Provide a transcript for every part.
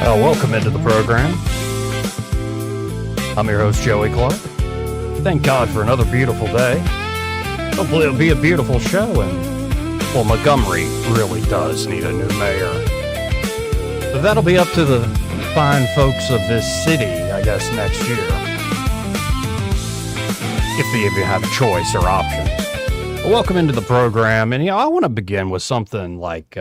Welcome into the program. I'm your host, Joey Clark. Thank God for another beautiful day. Hopefully it'll be a beautiful show, and, well, Montgomery really does need a new mayor. But that'll be up to the fine folks of this city, I guess, next year. If they even have a choice or options. Well, welcome into the program, and, I want to begin with something like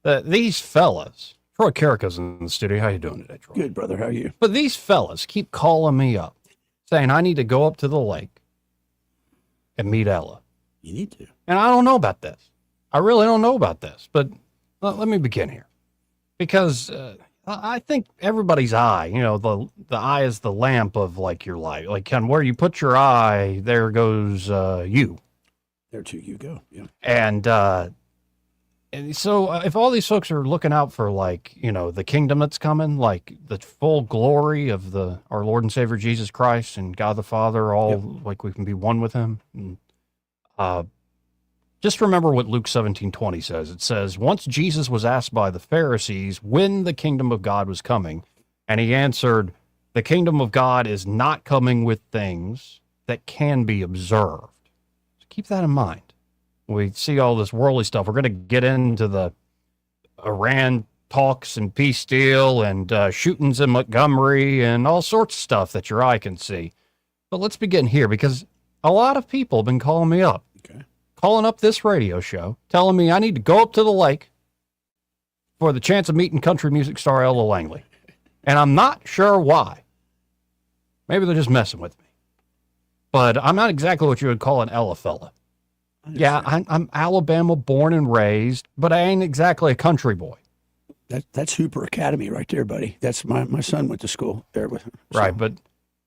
these fellas. Troy Carrica's in the studio. How you doing today, Troy? Good, brother. How are you? But these fellas keep calling me up, saying I need to go up to the lake and meet Ella. You need to. And I don't know about this. I really don't know about this. But let me begin here. Because I think everybody's eye, the eye is the lamp of, like, your life. Like, where you put your eye, there goes you. There too you go. Yeah. And so if all these folks are looking out for, like, the kingdom that's coming, like the full glory of our Lord and Savior Jesus Christ and God the Father, all like we can be one with him. And, just remember what Luke 17:20 says. It says, once Jesus was asked by the Pharisees when the kingdom of God was coming, and he answered, the kingdom of God is not coming with things that can be observed. So keep that in mind. We see all this worldly stuff. We're going to get into the Iran talks and peace deal and shootings in Montgomery and all sorts of stuff that your eye can see. But let's begin here, because a lot of people have been calling me up, calling up this radio show, telling me I need to go up to the lake for the chance of meeting country music star Ella Langley. And I'm not sure why. Maybe they're just messing with me. But I'm not exactly what you would call an Ella fella. Yeah, I'm Alabama born and raised, but I ain't exactly a country boy. That's Hooper Academy right there, buddy. That's my son went to school there with him. So. Right, but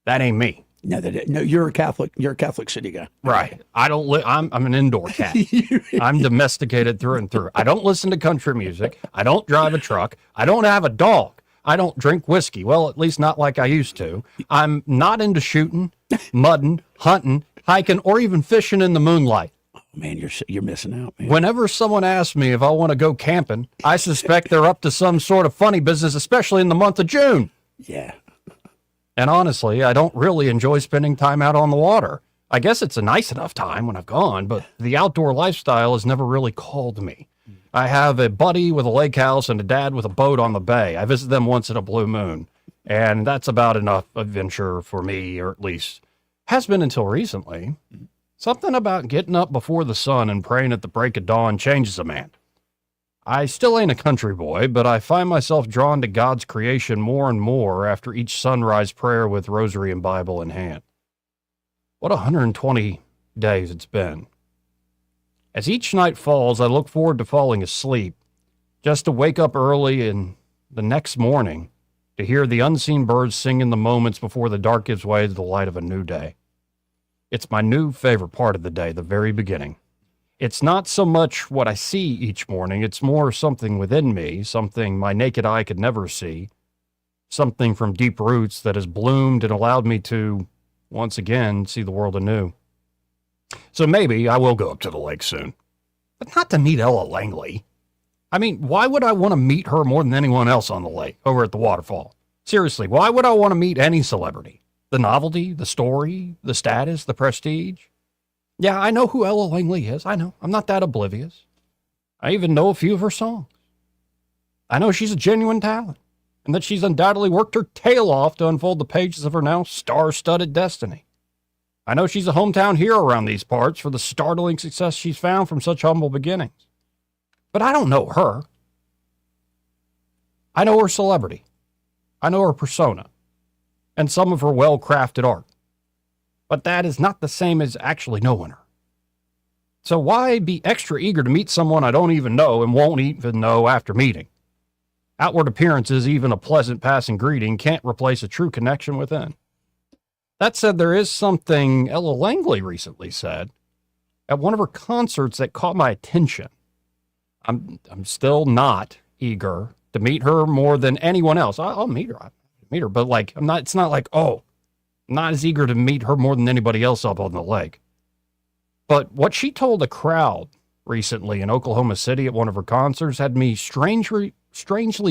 that ain't me. No, you're a Catholic. You're a Catholic city guy. Right. I don't. I'm an indoor cat. I'm domesticated through and through. I don't listen to country music. I don't drive a truck. I don't have a dog. I don't drink whiskey. Well, at least not like I used to. I'm not into shooting, mudding, hunting, hiking, or even fishing in the moonlight. Man, you're missing out, man. Whenever someone asks me if I want to go camping, I suspect they're up to some sort of funny business, especially in the month of June. Yeah. And honestly, I don't really enjoy spending time out on the water. I guess it's a nice enough time when I've gone, but the outdoor lifestyle has never really called me. I have a buddy with a lake house and a dad with a boat on the bay. I visit them once in a blue moon, and that's about enough adventure for me, or at least has been until recently. Something about getting up before the sun and praying at the break of dawn changes a man. I still ain't a country boy, but I find myself drawn to God's creation more and more after each sunrise prayer with rosary and Bible in hand. What 120 days it's been. As each night falls, I look forward to falling asleep, just to wake up early and the next morning to hear the unseen birds sing in the moments before the dark gives way to the light of a new day. It's my new favorite part of the day, the very beginning. It's not so much what I see each morning, it's more something within me, something my naked eye could never see, something from deep roots that has bloomed and allowed me to, once again, see the world anew. So maybe I will go up to the lake soon, but not to meet Ella Langley. I mean, why would I want to meet her more than anyone else on the lake, over at the waterfall? Seriously, why would I want to meet any celebrity? The novelty, the story, the status, the prestige. Yeah, I know who Ella Langley is. I know. I'm not that oblivious. I even know a few of her songs. I know she's a genuine talent, and that she's undoubtedly worked her tail off to unfold the pages of her now star-studded destiny. I know she's a hometown hero around these parts for the startling success she's found from such humble beginnings. But I don't know her. I know her celebrity. I know her persona. And some of her well-crafted art. But that is not the same as actually knowing her. So why be extra eager to meet someone I don't even know and won't even know after meeting? Outward appearances, even a pleasant passing greeting, can't replace a true connection within. That said, there is something Ella Langley recently said at one of her concerts that caught my attention. I'm still not eager to meet her more than anyone else. I'll meet her. But like, it's not like, I'm not as eager to meet her more than anybody else up on the lake. But what she told a crowd recently in Oklahoma City at one of her concerts had me strangely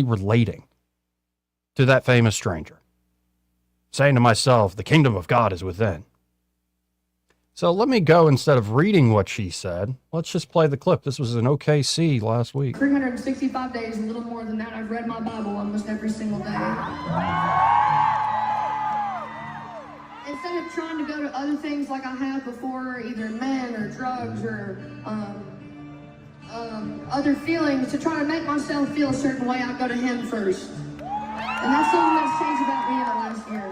relating. to that famous stranger, saying to myself, the kingdom of God is within. So let me go, instead of reading what she said, let's just play the clip. This was in OKC last week. 365 days, a little more than that. I've read my Bible almost every single day. Instead of trying to go to other things like I have before, either men or drugs or other feelings, to try to make myself feel a certain way, I go to Him first. And that's something that's changed about me in the last year.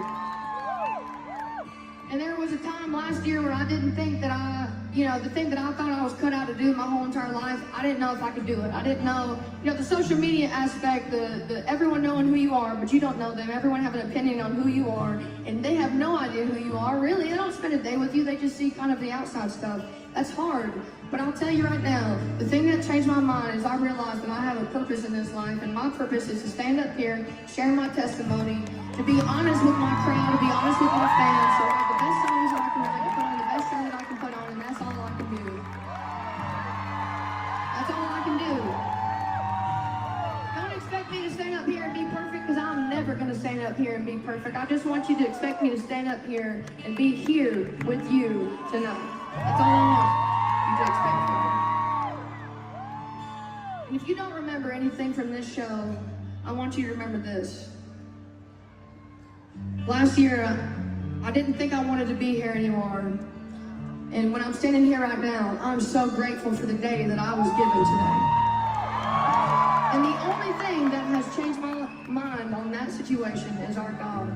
And there was a time last year where I didn't think that the thing that I thought I was cut out to do my whole entire life, I didn't know if I could do it. I didn't know, the social media aspect, the everyone knowing who you are, but you don't know them. Everyone have an opinion on who you are, and they have no idea who you are, really. They don't spend a day with you. They just see kind of the outside stuff. That's hard. But I'll tell you right now, the thing that changed my mind is I realized that I have a purpose in this life, and my purpose is to stand up here, share my testimony, to be honest with my crowd, to be honest with my fans, so I have the best songs that I can write, to put on the best show that I can put on, and that's all I can do. That's all I can do. Don't expect me to stand up here and be perfect, because I'm never going to stand up here and be perfect. I just want you to expect me to stand up here and be here with you tonight. That's all I want you to expect from me. And if you don't remember anything from this show, I want you to remember this. Last year, I didn't think I wanted to be here anymore. And when I'm standing here right now, I'm so grateful for the day that I was given today. And the only thing that has changed my mind on that situation is our God.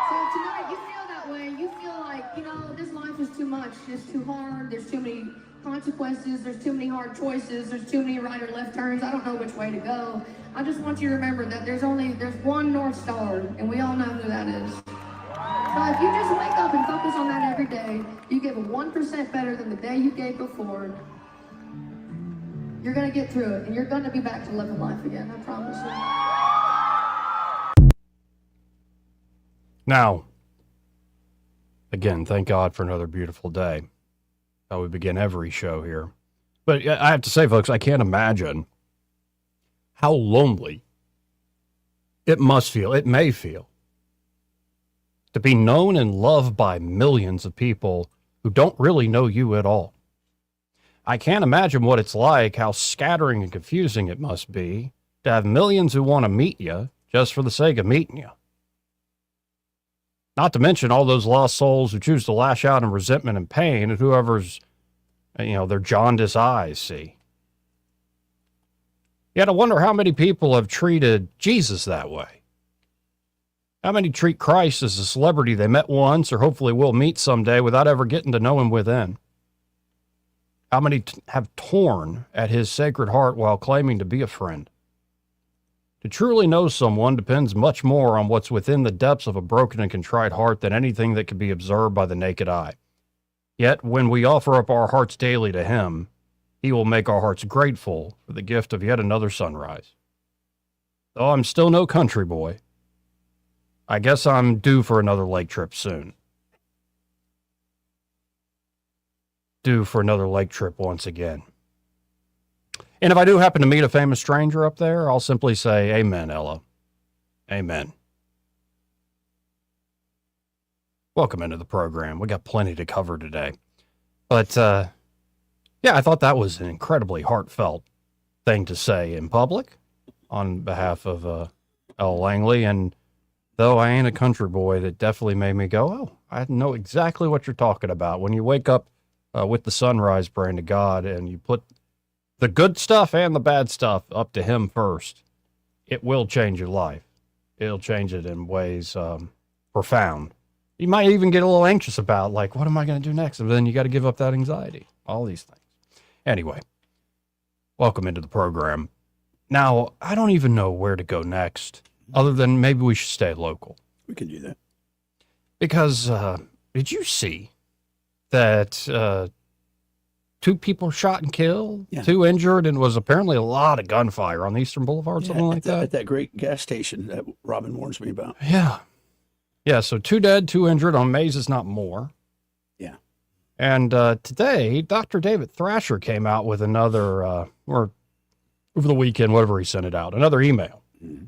So tonight, you feel that way. You feel like, this life is too much. It's too hard. There's too many consequences. There's too many hard choices. There's too many right or left turns. I don't know which way to go. I just want you to remember that there's one North Star, and we all know who that is. So if you just wake up and focus on that every day, you give 1% better than the day you gave before, you're going to get through it, and you're going to be back to living life again, I promise you. Now, again, thank God for another beautiful day. How we begin every show here. But I have to say, folks, I can't imagine how lonely it may feel, to be known and loved by millions of people who don't really know you at all. I can't imagine what it's like, how scattering and confusing it must be to have millions who want to meet you just for the sake of meeting you. Not to mention all those lost souls who choose to lash out in resentment and pain at whoever's, their jaundiced eyes see. Yet I wonder how many people have treated Jesus that way. How many treat Christ as a celebrity they met once or hopefully will meet someday without ever getting to know him within? How many have torn at his sacred heart while claiming to be a friend? To truly know someone depends much more on what's within the depths of a broken and contrite heart than anything that can be observed by the naked eye. Yet when we offer up our hearts daily to him, he will make our hearts grateful for the gift of yet another sunrise. Though I'm still no country boy, I guess I'm due for another lake trip soon. Due for another lake trip once again. And if I do happen to meet a famous stranger up there, I'll simply say, amen, Ella. Amen. Welcome into the program. We got plenty to cover today. But, yeah, I thought that was an incredibly heartfelt thing to say in public on behalf of Ella Langley. And though I ain't a country boy, that definitely made me go, oh, I know exactly what you're talking about. When you wake up with the sunrise praying to God and you put the good stuff and the bad stuff up to him first, it will change your life. It'll change it in ways profound. You might even get a little anxious about, like, what am I going to do next? And then you got to give up that anxiety, all these things. Anyway, welcome into the program. Now, I don't even know where to go next, other than maybe we should stay local. We can do that. Because did you see that 2 people shot and killed, Yeah. 2 injured, and was apparently a lot of gunfire on Eastern Boulevard, something like that? At that great gas station that Robin warns me about. Yeah. Yeah, so 2 dead, 2 injured on Mays is not more. Yeah. And today, Dr. David Thrasher came out with another, or over the weekend, whatever he sent it out, another email. Mm-hmm.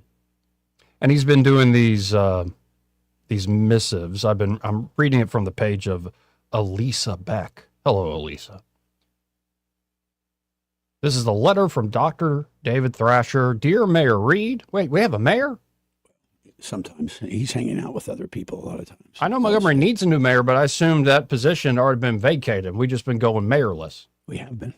And he's been doing these missives. I'm reading it from the page of Elisa Beck. Hello, Elisa. This is the letter from Dr. David Thrasher. Dear Mayor Reed. Wait, we have a mayor? Sometimes he's hanging out with other people a lot of times. I know Montgomery needs a new mayor, but I assumed that position had already been vacated. We've just been going mayorless. We have been.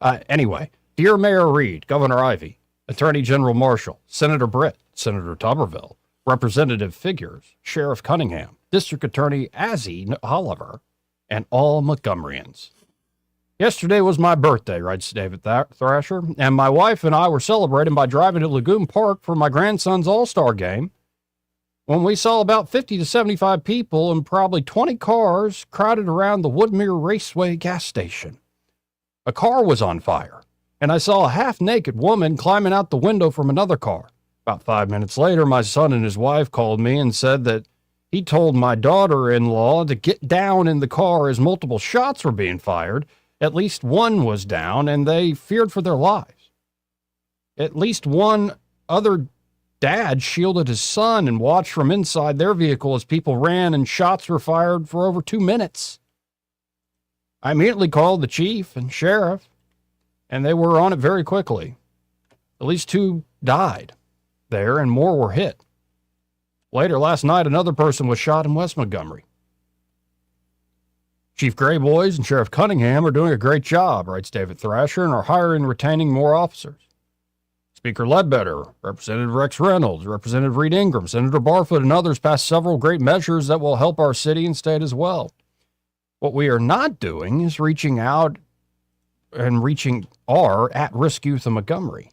Anyway, Dear Mayor Reed, Governor Ivey, Attorney General Marshall, Senator Britt, Senator Tuberville, Representative Figures, Sheriff Cunningham, District Attorney Azzy Oliver, and all Montgomeryans. Yesterday was my birthday, writes David Thrasher, and my wife and I were celebrating by driving to Lagoon Park for my grandson's All-Star game when we saw about 50 to 75 people and probably 20 cars crowded around the Woodmere Raceway gas station. A car was on fire, and I saw a half-naked woman climbing out the window from another car. About 5 minutes later, my son and his wife called me and said that he told my daughter-in-law to get down in the car as multiple shots were being fired. At least one was down, and they feared for their lives. At least one other dad shielded his son and watched from inside their vehicle as people ran and shots were fired for over 2 minutes. I immediately called the chief and sheriff, and they were on it very quickly. At least 2 died there, and more were hit. Later last night, another person was shot in West Montgomery. Chief Grayboys and Sheriff Cunningham are doing a great job, writes David Thrasher, and are hiring and retaining more officers. Speaker Ledbetter, Representative Rex Reynolds, Representative Reed Ingram, Senator Barfoot, and others passed several great measures that will help our city and state as well. What we are not doing is reaching out and reaching our at-risk youth in Montgomery.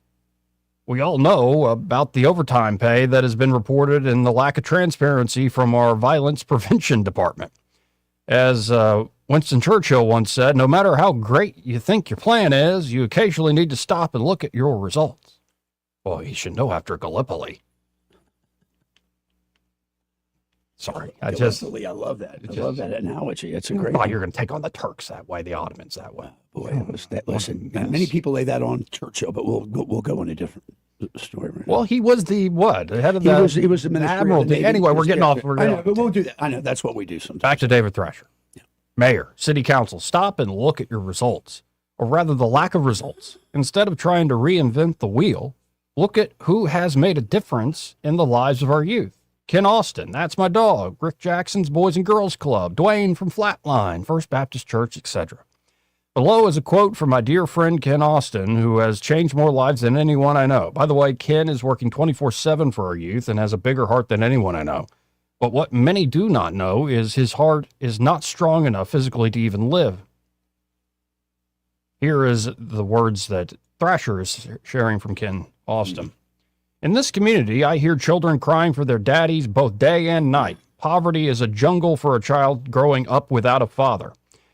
We all know about the overtime pay that has been reported and the lack of transparency from our violence prevention department. As Winston Churchill once said, no matter how great you think your plan is, you occasionally need to stop and look at your results. Well, you should know after Gallipoli. Sorry, I love that. I love that analogy. It's a great. Oh, you're going to take on the Turks that way, the Ottomans that way. Boy, listen, many people lay that on Churchill, but we'll go in a different story. Right well, he was the what? The head of he was the minister. Admiralty. Anyway, we're getting off. I know, but we'll do that. I know that's what we do sometimes. Back to David Thrasher. Yeah. Mayor, City Council, stop and look at your results, or rather the lack of results. Instead of trying to reinvent the wheel, look at who has made a difference in the lives of our youth. Ken Austin, that's my dog. Rick Jackson's Boys and Girls Club. Dwayne from Flatline, First Baptist Church, etc. Below is a quote from my dear friend Ken Austin, who has changed more lives than anyone I know. By the way, Ken is working 24/7 for our youth and has a bigger heart than anyone I know. But what many do not know is his heart is not strong enough physically to even live. Here is the words that Thrasher is sharing from Ken Austin. In this community, I hear children crying for their daddies both day and night. Poverty is a jungle for a child growing up without a father.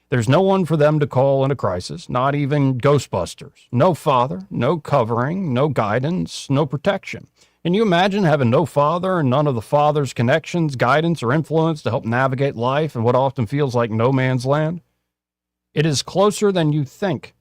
There's no one for them to call in a crisis, not even Ghostbusters. No father, no covering, no guidance, no protection. Can you imagine having no father and none of the father's connections, guidance, or influence to help navigate life in what often feels like no man's land? It is closer than you think.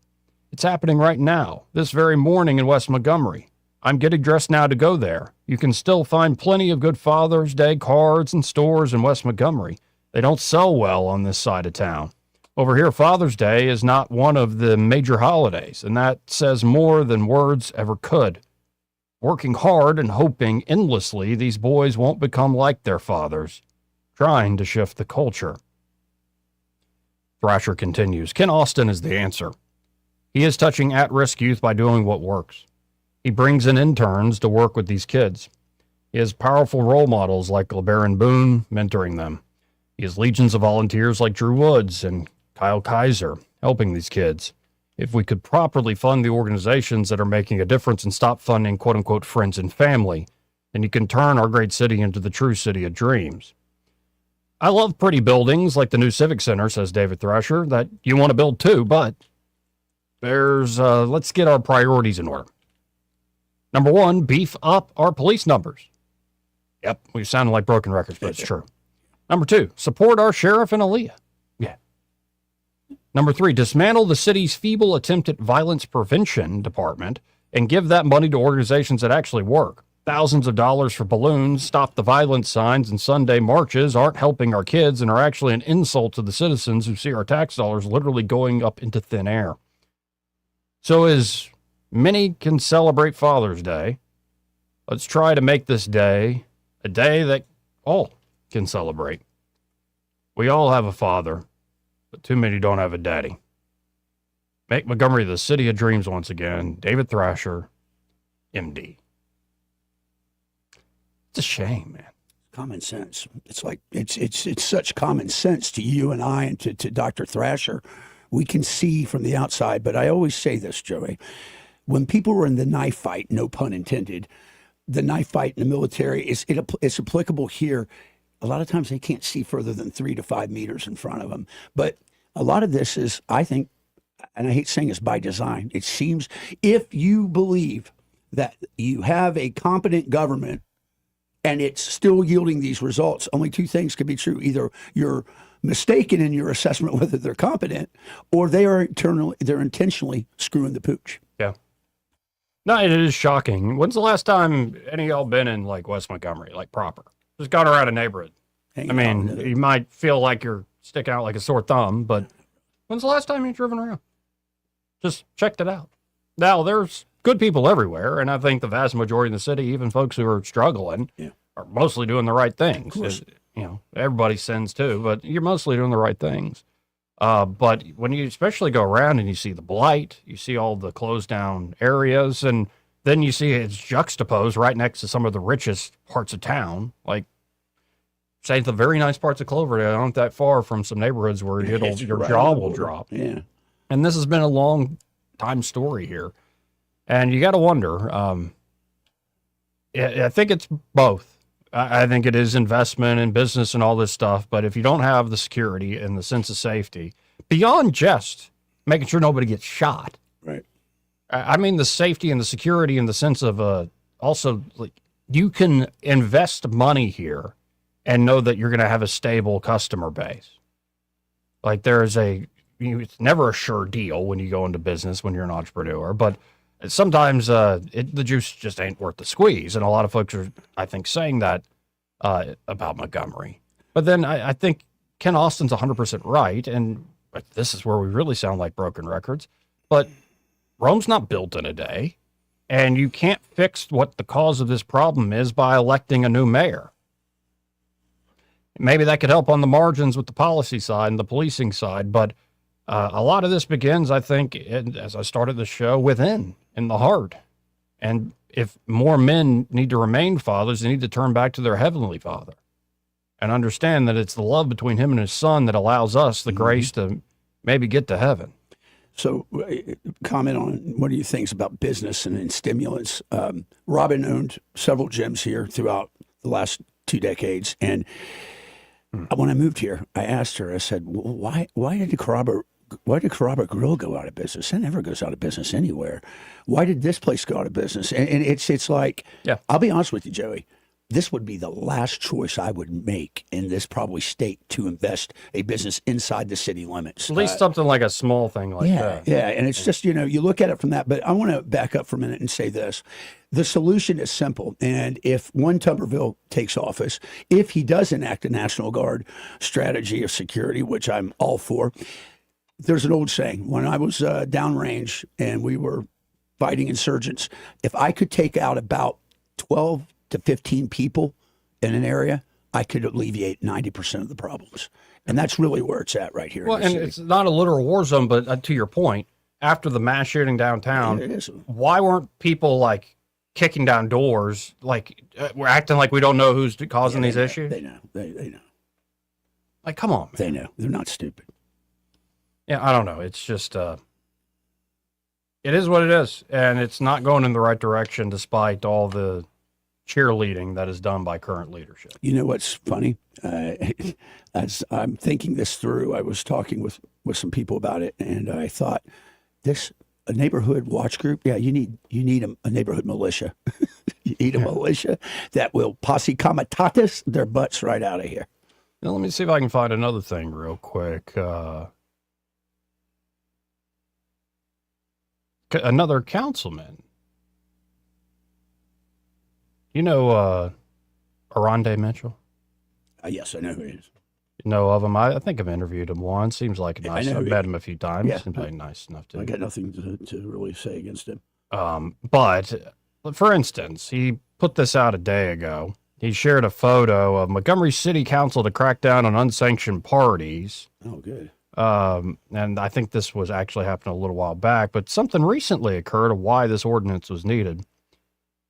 It's happening right now, this very morning in West Montgomery. I'm getting dressed now to go there. You can still find plenty of good Father's Day cards and stores in West Montgomery. They don't sell well on this side of town. Over here, Father's Day is not one of the major holidays, and that says more than words ever could. Working hard and hoping endlessly these boys won't become like their fathers, trying to shift the culture. Thrasher continues, Ken Austin is the answer. He is touching at-risk youth by doing what works. He brings in interns to work with these kids. He has powerful role models like LeBaron Boone mentoring them. He has legions of volunteers like Drew Woods and Kyle Kaiser helping these kids. If we could properly fund the organizations that are making a difference and stop funding quote-unquote friends and family, then you can turn our great city into the true city of dreams. I love pretty buildings like the new Civic Center, says David Thrasher, that you want to build too, but let's get our priorities in order. Number one, beef up our police numbers. Yep, we sounded like broken records, but it's true. Number two, support our sheriff and Aaliyah. Yeah. Number three, dismantle the city's feeble attempt at violence prevention department and give that money to organizations that actually work. thousands of dollars for balloons, stop the violence signs, and Sunday marches aren't helping our kids and are actually an insult to the citizens who see our tax dollars literally going up into thin air. So as many can celebrate Father's Day, let's try to make this day a day that all can celebrate. We all have a father, but too many don't have a daddy. Make Montgomery the city of dreams once again. David Thrasher, MD. It's a shame, man. Common sense. It's like it's such common sense to you and I and to Dr. Thrasher. We can see from the outside, but I always say this, Joey. When people were in the knife fight, no pun intended, the knife fight in the military it's applicable here. A lot of times they can't see further than 3 to 5 meters in front of them. But a lot of this is, I think, and I hate saying this, by design. It seems if you believe that you have a competent government and it's still yielding these results, only two things can be true. Either you're mistaken in your assessment whether they're competent, or they're intentionally screwing the pooch. Yeah. No, it is shocking. When's the last time any of y'all been in like West Montgomery, like proper? Just got around a neighborhood. I mean, you might feel like you're sticking out like a sore thumb, but when's the last time you've driven around? Just checked it out. Now, there's good people everywhere, and I think the vast majority in the city, even folks who are struggling, are mostly doing the right things. You know, everybody sins too, but you're mostly doing the right things. But when you especially go around and you see the blight, you see all the closed down areas, and then you see it's juxtaposed right next to some of the richest parts of town, like say the very nice parts of Cloverdale aren't that far from some neighborhoods where your jaw will drop. Yeah. And this has been a long time story here. And you got to wonder, I think it's both. I think it is investment in business and all this stuff. But if you don't have the security and the sense of safety, beyond just making sure nobody gets shot. Right. I mean, the safety and the security in the sense of also, like, you can invest money here and know that you're going to have a stable customer base. Like it's never a sure deal when you go into business, when you're an entrepreneur, but sometimes the juice just ain't worth the squeeze. And a lot of folks are, I think, saying that about Montgomery. But then I think Ken Austin's 100% right. And this is where we really sound like broken records. But Rome's not built in a day. And you can't fix what the cause of this problem is by electing a new mayor. Maybe that could help on the margins with the policy side and the policing side. But a lot of this begins, I think, as I started the show, within, in the heart. And if more men need to remain fathers, they need to turn back to their heavenly Father and understand that it's the love between him and his son that allows us the grace to maybe get to heaven. So comment on what do you think about business and stimulants. Robin owned several gyms here throughout the last 2 decades. And when I moved here, I asked her, I said, well, why did Carrabba Grill go out of business? It never goes out of business anywhere. Why did this place go out of business? And it's like, I'll be honest with you, Joey, this would be the last choice I would make in this probably state to invest a business inside the city limits. At least something like a small thing like that. Yeah, and it's just, you look at it from that. But I want to back up for a minute and say this. The solution is simple. And if one Tuberville takes office, if he does enact a National Guard strategy of security, which I'm all for, there's an old saying. When I was downrange and we were fighting insurgents, if I could take out about 12 to 15 people in an area, I could alleviate 90% of the problems. And that's really where it's at right here. Well, and it's not a literal war zone, but to your point, after the mass shooting downtown, why weren't people like kicking down doors? Like we're acting like we don't know who's causing these issues? They know. They know. Like, come on, man. They know. They're not stupid. Yeah, I don't know. It's just, it is what it is. And it's not going in the right direction despite all the cheerleading that is done by current leadership. You know what's funny? As I'm thinking this through, I was talking with some people about it, and I thought, a neighborhood watch group, yeah, you need a neighborhood militia. You need a militia that will posse comitatus their butts right out of here. Now, let me see if I can find another thing real quick. Another councilman You know Aronde Mitchell? Yes, I know who he is. You know of him? I think I've interviewed him once. Seems like a Yeah, I nice. know I've who met he- him a few times. Yeah. Seems like nice enough I to. got nothing to really say against him. But for instance, he put this out a day ago. He shared a photo of Montgomery City Council to crack down on unsanctioned parties. Oh, good. And I think this was actually happening a little while back, but something recently occurred of why this ordinance was needed.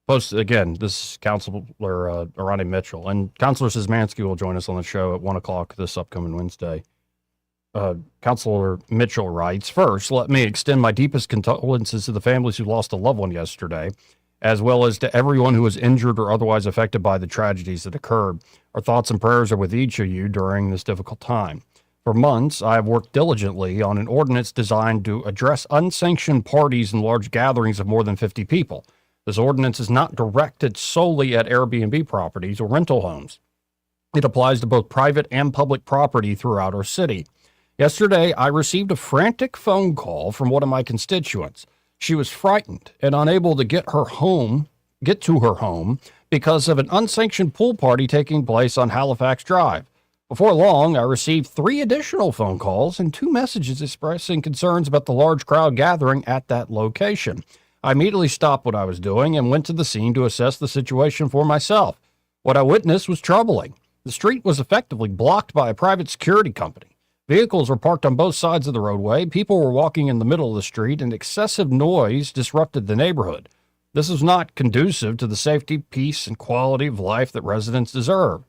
Post again, this is Councilor Ronnie Mitchell, and Councilor Szymanski will join us on the show at 1:00 this upcoming Wednesday. Councilor Mitchell writes, first, let me extend my deepest condolences to the families who lost a loved one yesterday, as well as to everyone who was injured or otherwise affected by the tragedies that occurred. Our thoughts and prayers are with each of you during this difficult time. For months, I have worked diligently on an ordinance designed to address unsanctioned parties and large gatherings of more than 50 people. This ordinance is not directed solely at Airbnb properties or rental homes. It applies to both private and public property throughout our city. Yesterday, I received a frantic phone call from one of my constituents. She was frightened and unable to get to her home because of an unsanctioned pool party taking place on Halifax Drive. Before long, I received 3 additional phone calls and 2 messages expressing concerns about the large crowd gathering at that location. I immediately stopped what I was doing and went to the scene to assess the situation for myself. What I witnessed was troubling. The street was effectively blocked by a private security company. Vehicles were parked on both sides of the roadway, people were walking in the middle of the street, and excessive noise disrupted the neighborhood. This is not conducive to the safety, peace, and quality of life that residents deserve.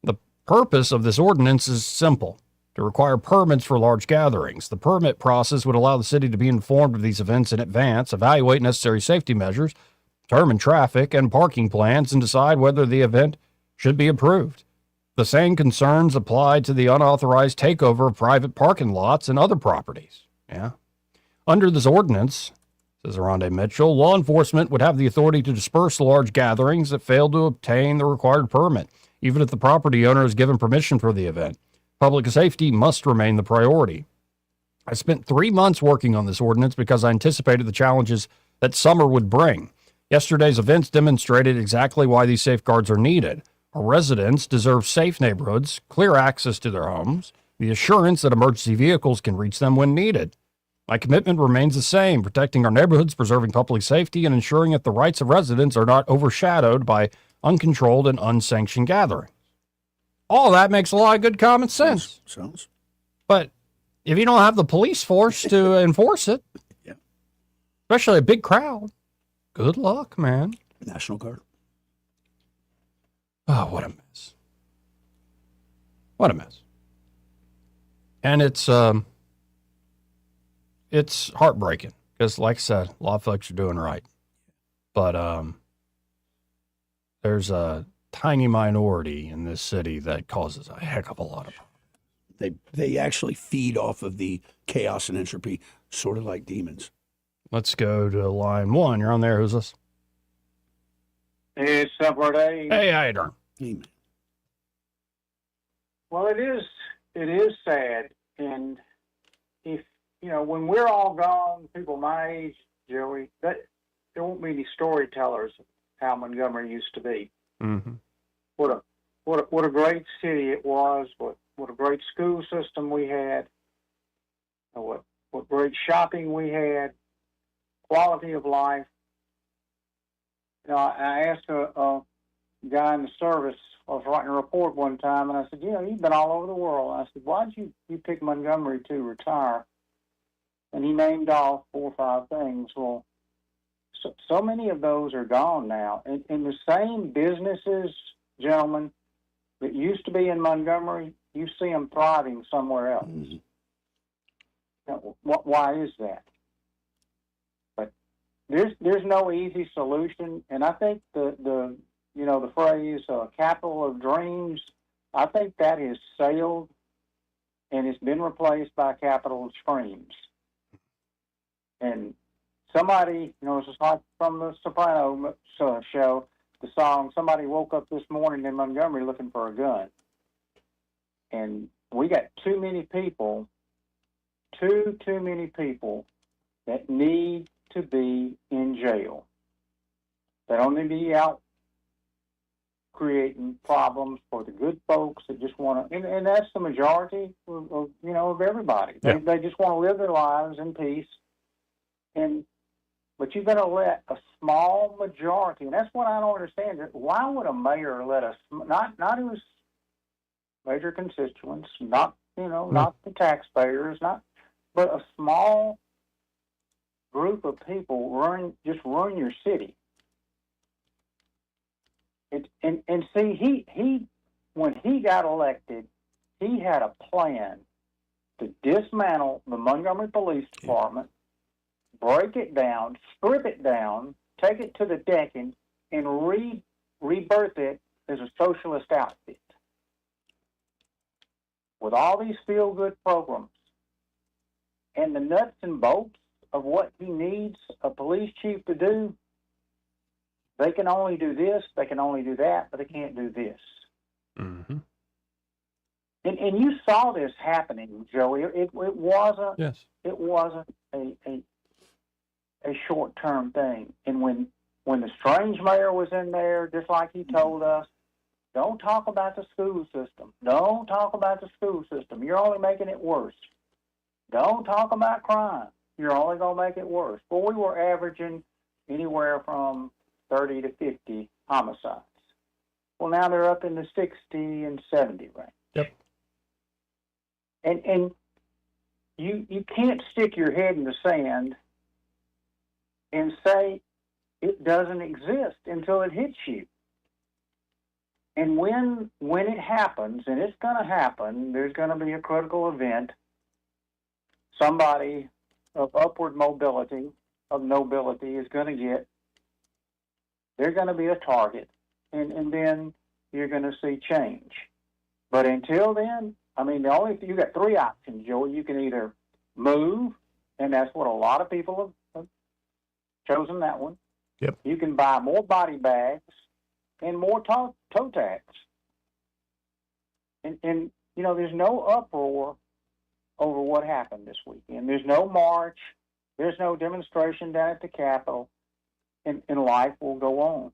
The purpose of this ordinance is simple: to require permits for large gatherings. The permit process would allow the city to be informed of these events in advance, evaluate necessary safety measures, determine traffic and parking plans, and decide whether the event should be approved. The same concerns apply to the unauthorized takeover of private parking lots and other properties. Yeah. Under this ordinance, says Aronde Mitchell, law enforcement would have the authority to disperse large gatherings that fail to obtain the required permit, even if the property owner is given permission for the event. Public safety must remain the priority. I spent 3 months working on this ordinance because I anticipated the challenges that summer would bring. Yesterday's events demonstrated exactly why these safeguards are needed. Our residents deserve safe neighborhoods, clear access to their homes, the assurance that emergency vehicles can reach them when needed. My commitment remains the same: protecting our neighborhoods, preserving public safety, and ensuring that the rights of residents are not overshadowed by uncontrolled and unsanctioned gatherings. All that makes a lot of good common sense. Sounds. But if you don't have the police force to enforce it, Yeah. especially a big crowd, good luck, man. National Guard. Oh, what a mess. What a mess. And it's heartbreaking because, like I said, a lot of folks are doing right. But there's a tiny minority in this city that causes a heck of a lot of problems. They actually feed off of the chaos and entropy, sort of like demons. Let's go to line 1. You're on there. Who's this? It's Subword A. Hey, how you doing? Amen. Well, it is sad. And if, when we're all gone, people my age, Joey, there won't be any storytellers of how Montgomery used to be. Mm-hmm. What a great city it was. What a great school system we had. What great shopping we had. Quality of life. I asked a guy in the service, I was writing a report one time, and I said, you've been all over the world. I said, why did you pick Montgomery to retire? And he named off 4 or 5 things. Well, so many of those are gone now. And the same businesses, gentlemen, that used to be in Montgomery, you see them thriving somewhere else. Mm-hmm. Now, why is that? There's no easy solution, and I think the phrase "capital of dreams," I think that has sailed, and it's been replaced by capital of screams. And somebody, it's just like from the Soprano show, the song. Somebody woke up this morning in Montgomery looking for a gun, and we got too many people that need to be in jail. They don't need to be out creating problems for the good folks that just want to, and that's the majority of of everybody. Yeah. They just want to live their lives in peace. But you're going to let a small majority, and that's what I don't understand. Why would a mayor let us, not his major constituents, not not the taxpayers, but a small group of people run your city? And see, he when he got elected, he had a plan to dismantle the Montgomery Police Department, break it down, strip it down, take it to the decking, and rebirth it as a socialist outfit. With all these feel-good programs and the nuts and bolts of what he needs a police chief to do, they can only do this, they can only do that, but they can't do this. Mm-hmm. And you saw this happening, Joey. It wasn't. Yes. It wasn't a short-term thing. And when the Strange mayor was in there, just like he told us, don't talk about the school system. Don't talk about the school system. You're only making it worse. Don't talk about crime. You're only going to make it worse. Well, we were averaging anywhere from 30 to 50 homicides. Well, now they're up in the 60 and 70 range. Yep. And you can't stick your head in the sand and say it doesn't exist until it hits you. And when it happens, and it's going to happen, there's going to be a critical event. Somebody of upward mobility, of nobility, is going to get. They're going to be a target, and then you're going to see change. But until then, I mean, you got three options, Joey. You can either move, and that's what a lot of people have chosen, that one. Yep. You can buy more body bags and more toe tags. And there's no uproar over what happened this weekend. There's no march. There's no demonstration down at the Capitol. And life will go on.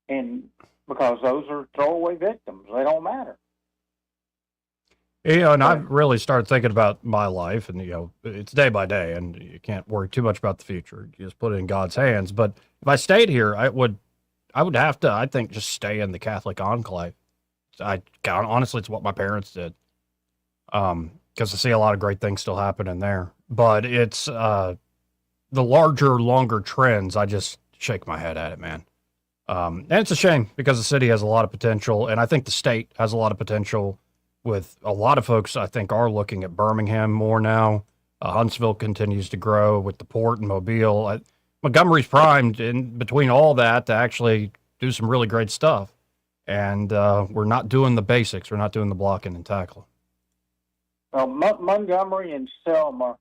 And because those are throwaway victims, they don't matter. And I've really started thinking about my life, and it's day by day, and you can't worry too much about the future. You just put it in God's hands. But if I stayed here, I would have to, I think, just stay in the Catholic enclave. Honestly, it's what my parents did. Because I see a lot of great things still happening there. But it's the larger, longer trends, I just shake my head at it, man. And it's a shame because the city has a lot of potential, and I think the state has a lot of potential. With a lot of folks, I think, are looking at Birmingham more now. Huntsville continues to grow with the port and Mobile. Montgomery's primed in between all that to actually do some really great stuff. And we're not doing the basics. We're not doing the blocking and tackling. Well, Montgomery and Selma,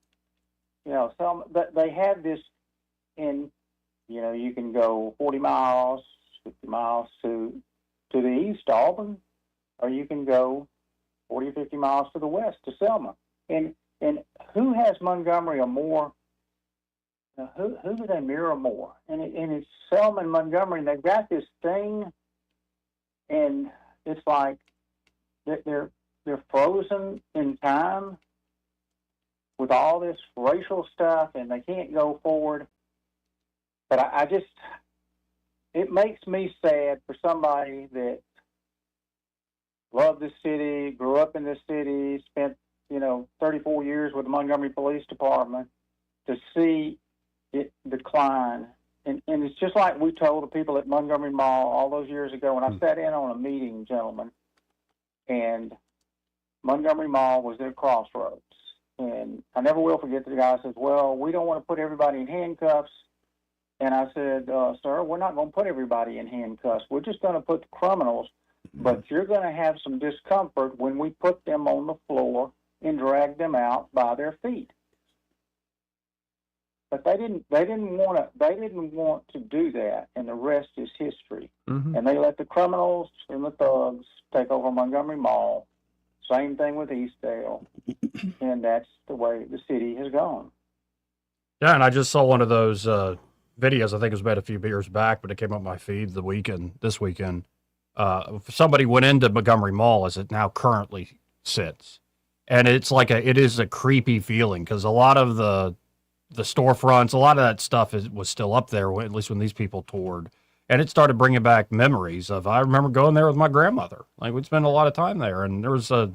Selma, they have this in, you can go 40 miles, 50 miles to the east, Auburn, or you can go 40 or 50 miles to the west to Selma. And who has Montgomery a more, who do they mirror more? And it's Selma and Montgomery, and they've got this thing, and it's like they're frozen in time with all this racial stuff, and they can't go forward. But I just, it makes me sad for somebody that loved the city, grew up in the city, spent 34 years with the Montgomery Police Department, to see it decline. And it's just like we told the people at Montgomery Mall all those years ago when I sat in on a meeting, gentlemen, and Montgomery Mall was their crossroads. And I never will forget the guy says, well, we don't want to put everybody in handcuffs. And I said, sir, we're not going to put everybody in handcuffs. We're just going to put the criminals. But you're going to have some discomfort when we put them on the floor and drag them out by their feet. But they didn't want to do that, and the rest is history. Mm-hmm. And they let the criminals and the thugs take over Montgomery Mall. Same thing with Eastdale, and that's the way the city has gone. Yeah, and I just saw one of those videos. I think it was about a few years back, but it came up my feed this weekend. somebody went into Montgomery Mall as it now currently sits. And it's like it is a creepy feeling because a lot of the storefronts, a lot of that stuff was still up there, at least when these people toured. And it started bringing back memories of, I remember going there with my grandmother. Like, we'd spend a lot of time there, and there was a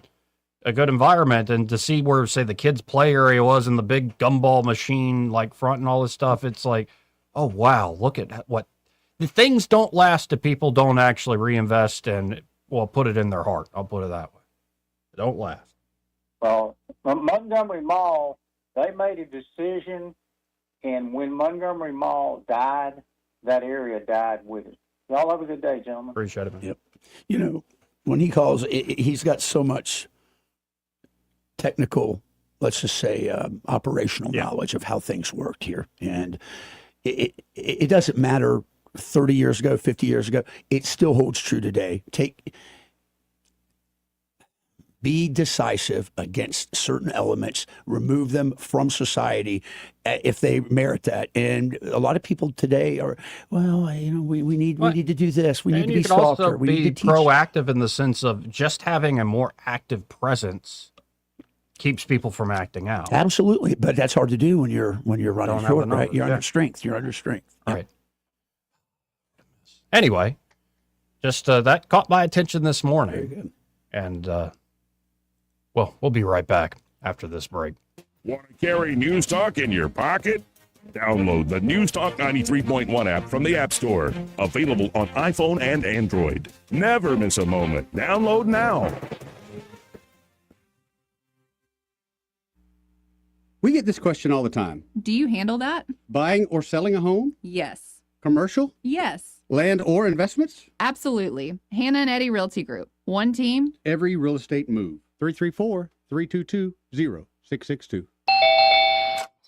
good environment. And to see where, say, the kids' play area was and the big gumball machine, like, front and all this stuff, it's like, oh, wow, look at what the things don't last if people don't actually reinvest and, well, put it in their heart. I'll put it that way. They don't last. Well, Montgomery Mall, they made a decision, and when Montgomery Mall died, that area died with it. Y'all have a good day, gentlemen. Appreciate it, man. Yep. You know, when he calls, he's got so much technical, let's just say, operational knowledge of how things worked here. And it doesn't matter 30 years ago, 50 years ago. It still holds true today. Be decisive against certain elements, remove them from society if they merit that. And a lot of people today are, well, you know, we need to do this. We need to be softer. We need to teach. Proactive in the sense of just having a more active presence keeps people from acting out. Absolutely, but that's hard to do when you're running short, right? You're under strength. You're under strength. All right. Anyway, just that caught my attention this morning. Very good. And well, we'll be right back after this break. Want to carry News Talk in your pocket? Download the News Talk 93.1 app from the App Store. Available on iPhone and Android. Never miss a moment. Download now. We get this question all the time. Do you handle that? Buying or selling a home? Yes. Commercial? Yes. Land or investments? Absolutely. Hannah and Eddie Realty Group. One team. Every real estate move. 334-322-0662.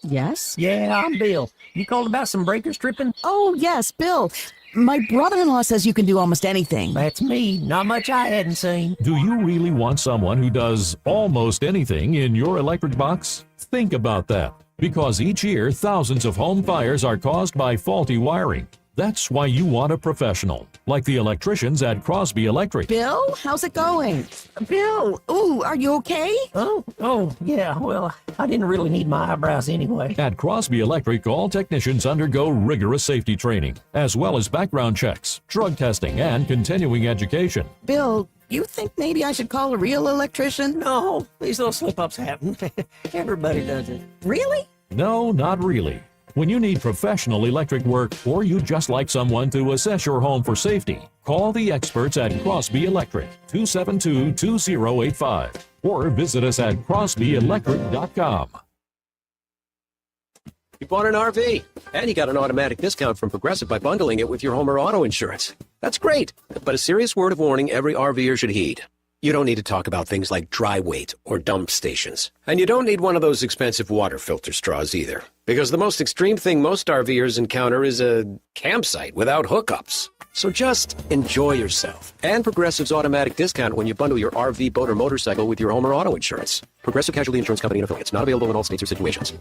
Yes? Yeah, I'm Bill. You called about some breaker stripping? Oh, yes, Bill. My brother-in-law says you can do almost anything. That's me. Not much I hadn't seen. Do you really want someone who does almost anything in your electric box? Think about that. Because each year, thousands of home fires are caused by faulty wiring. That's why you want a professional, like the electricians at Crosby Electric. Bill, how's it going? Bill, ooh, are you okay? Oh, yeah, well, I didn't really need my eyebrows anyway. At Crosby Electric, all technicians undergo rigorous safety training, as well as background checks, drug testing, and continuing education. Bill, you think maybe I should call a real electrician? No, these little slip-ups happen. Everybody does it. Really? No, not really. When you need professional electric work, or you just like someone to assess your home for safety, call the experts at Crosby Electric, 272-2085, or visit us at crosbyelectric.com. You bought an RV, and you got an automatic discount from Progressive by bundling it with your home or auto insurance. That's great, but a serious word of warning every RVer should heed. You don't need to talk about things like dry weight or dump stations. And you don't need one of those expensive water filter straws either. Because the most extreme thing most RVers encounter is a campsite without hookups. So just enjoy yourself. And Progressive's automatic discount when you bundle your RV, boat, or motorcycle with your home or auto insurance. Progressive Casualty Insurance Company and Affiliates. Not available in all states or situations.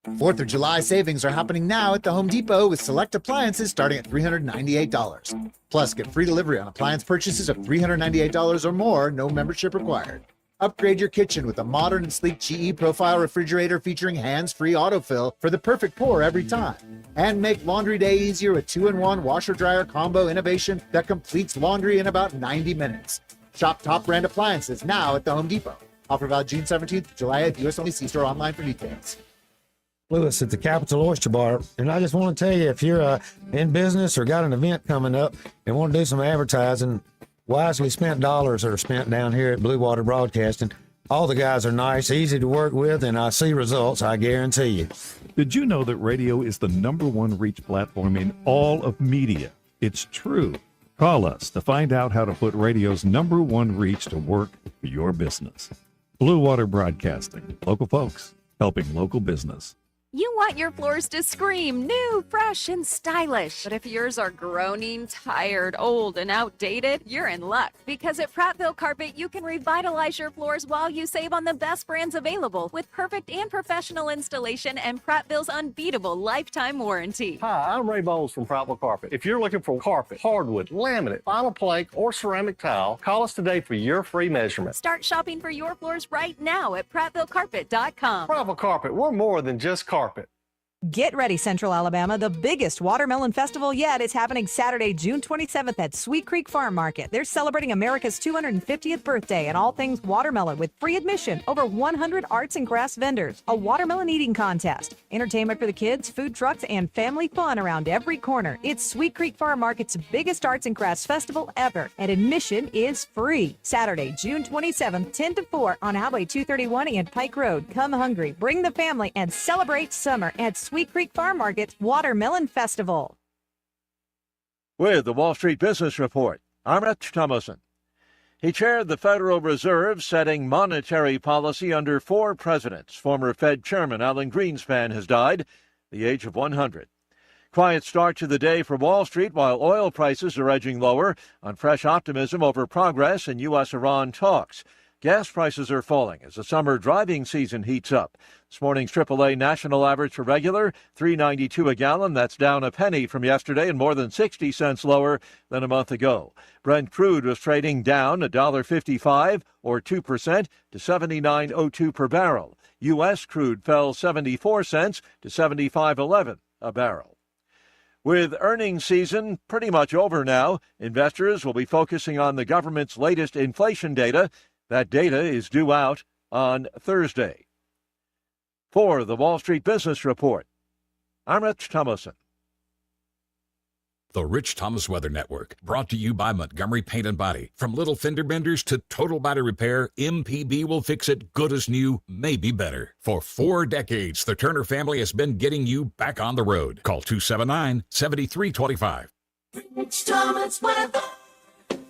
4th of July savings are happening now at the Home Depot with select appliances starting at $398. Plus, get free delivery on appliance purchases of $398 or more, no membership required. Upgrade your kitchen with a modern and sleek GE Profile refrigerator featuring hands-free autofill for the perfect pour every time. And make laundry day easier with 2-in-1 washer-dryer combo innovation that completes laundry in about 90 minutes. Shop top brand appliances now at the Home Depot. Offer valid June 17th to July at US only. See store online for details. Lewis at the Capital Oyster Bar, and I just want to tell you, if you're in business or got an event coming up and want to do some advertising, wisely spent dollars are spent down here at Blue Water Broadcasting. All the guys are nice, easy to work with, and I see results, I guarantee you. Did you know that radio is the #1 reach platform in all of media? It's true. Call us to find out how to put radio's #1 reach to work for your business. Blue Water Broadcasting, local folks helping local business. You want your floors to scream new, fresh, and stylish. But if yours are groaning, tired, old, and outdated, you're in luck. Because at Prattville Carpet, you can revitalize your floors while you save on the best brands available with perfect and professional installation and Prattville's unbeatable lifetime warranty. Hi, I'm Ray Bowles from Prattville Carpet. If you're looking for carpet, hardwood, laminate, vinyl plank, or ceramic tile, call us today for your free measurement. Start shopping for your floors right now at PrattvilleCarpet.com. Prattville Carpet, we're more than just carpet. Get ready, Central Alabama. The biggest watermelon festival yet is happening Saturday, June 27th at Sweet Creek Farm Market. They're celebrating America's 250th birthday and all things watermelon with free admission, over 100 arts and crafts vendors, a watermelon eating contest, entertainment for the kids, food trucks, and family fun around every corner. It's Sweet Creek Farm Market's biggest arts and crafts festival ever, and admission is free. Saturday, June 27th, 10 to 4 on Highway 231 and Pike Road. Come hungry, bring the family, and celebrate summer at Sweet Creek Farm Market's Watermelon Festival. With the Wall Street Business Report, I'm Rich Thomason. He chaired the Federal Reserve, setting monetary policy under 4 presidents. Former Fed Chairman Alan Greenspan has died at the age of 100. Quiet start to the day for Wall Street while oil prices are edging lower on fresh optimism over progress in U.S.-Iran talks. Gas prices are falling as the summer driving season heats up. This morning's AAA national average for regular, $3.92 a gallon. That's down a penny from yesterday and more than 60 cents lower than a month ago. Brent crude was trading down $1.55 or 2% to $79.02 per barrel. U.S. crude fell 74 cents to $75.11 a barrel. With earnings season pretty much over now, investors will be focusing on the government's latest inflation data. That data is due out on Thursday. For the Wall Street Business Report, I'm Rich Thomason. The Rich Thomas Weather Network, brought to you by Montgomery Paint and Body. From little fender benders to total body repair, MPB will fix it good as new, maybe better. For 4 decades, the Turner family has been getting you back on the road. Call 279-7325. Rich Thomas Weather.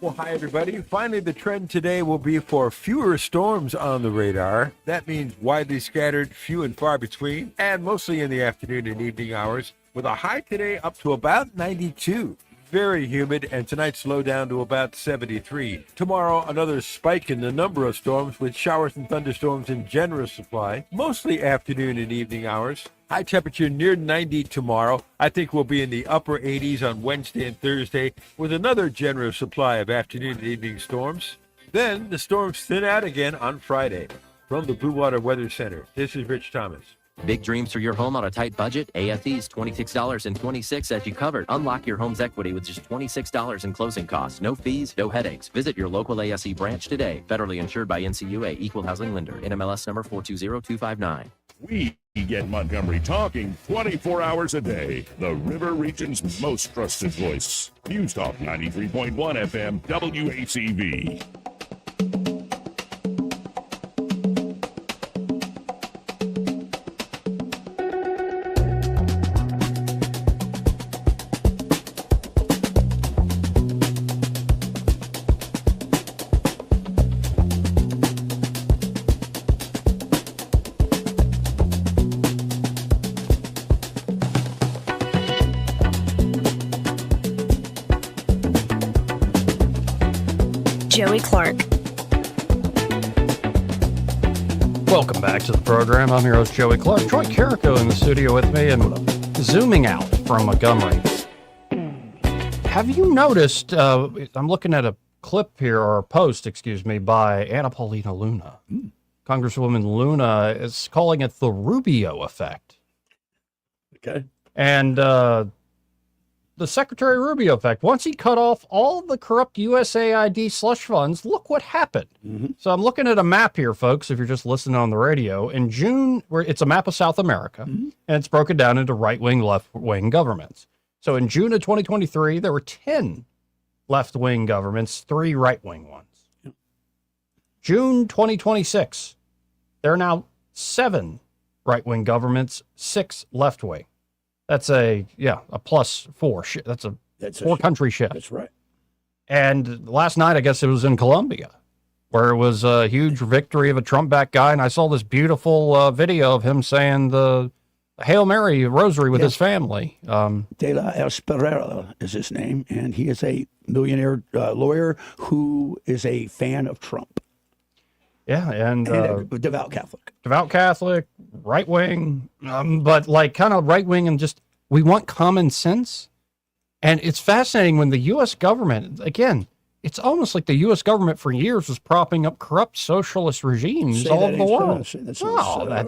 Well, hi, everybody. Finally, the trend today will be for fewer storms on the radar. That means widely scattered, few and far between, and mostly in the afternoon and evening hours, with a high today up to about 92. Very humid, and tonight slow down to about 73. Tomorrow, another spike in the number of storms with showers and thunderstorms in generous supply, mostly afternoon and evening hours. High temperature near 90 tomorrow. I think we'll be in the upper 80s on Wednesday and Thursday with another generous supply of afternoon and evening storms. Then the storms thin out again on Friday. From the Blue Water Weather Center, this is Rich Thomas. Big dreams for your home on a tight budget? AFE's $26.26 as you covered. Unlock your home's equity with just $26 in closing costs. No fees, no headaches. Visit your local ASE branch today. Federally insured by NCUA, Equal Housing Lender. NMLS number 420259. We get Montgomery talking 24 hours a day. The River Region's most trusted voice. News Talk 93.1 FM, WACV. Joey Clark. Welcome back to the program. I'm your host, Joey Clark. Troy Carrico in the studio with me, and zooming out from Montgomery. Have you noticed, I'm looking at a clip here, or a post, excuse me, by Anna Paulina Luna. Congresswoman Luna is calling it the Rubio effect. Okay. And the Secretary Rubio effect. Once he cut off all the corrupt USAID slush funds, look what happened. So I'm looking at a map here, folks, if you're just listening on the radio. In June, where it's a map of South America, and it's broken down into right-wing, left-wing governments. So in June of 2023, there were 10 left-wing governments, 3 right-wing ones. June 2026, there are now 7 right-wing governments, 6 left-wing. That's a +4. That's a 4-country shift. That's right. And last night, I guess it was in Colombia, where it was a huge victory of a Trump-backed guy. And I saw this beautiful video of him saying the Hail Mary rosary with Yeah. his family. De La Espriella is his name, and he is a millionaire lawyer who is a fan of Trump. Yeah, and a devout Catholic. Devout Catholic, right wing, but like kind of right wing, and just we want common sense. And it's fascinating when the U.S. government, again, it's almost like the U.S. government for years was propping up corrupt socialist regimes Say all that over the ain't so. world. Say that's No, so.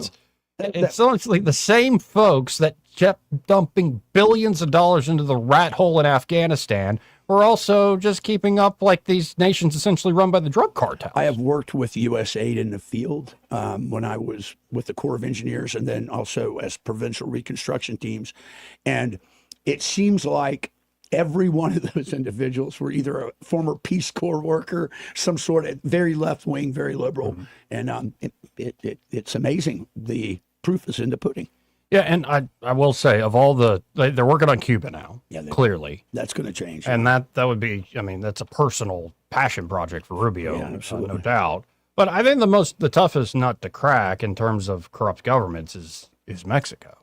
it's honestly the same folks that kept dumping billions of dollars into the rat hole in Afghanistan were also just keeping up like these nations essentially run by the drug cartel. I have worked with U.S. aid in the field when I was with the Corps of Engineers and then also as provincial reconstruction teams. And it seems like every one of those individuals were either a former Peace Corps worker, some sort of very left wing, very liberal. And it's amazing. The proof is in the pudding. Yeah, and I will say, of all they're working on Cuba now, clearly. That's going to change. And that would be, I mean, that's a personal passion project for Rubio, no doubt. But I think the toughest nut to crack in terms of corrupt governments is Mexico.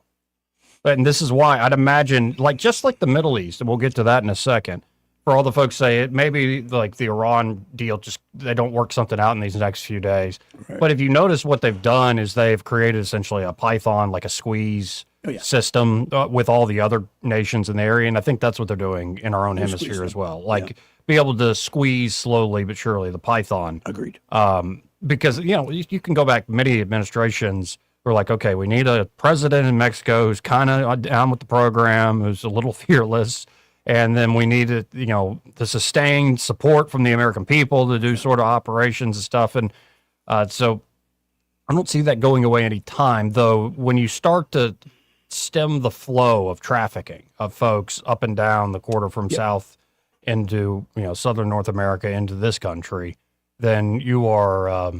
And this is why I'd imagine, like, just like the Middle East, and we'll get to that in a second, for all the folks say it, maybe like the Iran deal, just they don't work something out in these next few days. Right. But if you notice what they've done is they've created essentially a Python, like a squeeze system with all the other nations in the area. And I think that's what they're doing in our own hemisphere as well. Like be able to squeeze slowly but surely the Python. Agreed. Because, you can go back many administrations. We're like, okay, we need a president in Mexico who's kind of down with the program, who's a little fearless. And then we need the sustained support from the American people to do sort of operations and stuff. And so I don't see that going away any time, though. When you start to stem the flow of trafficking of folks up and down the quarter from south into, southern North America into this country, then you are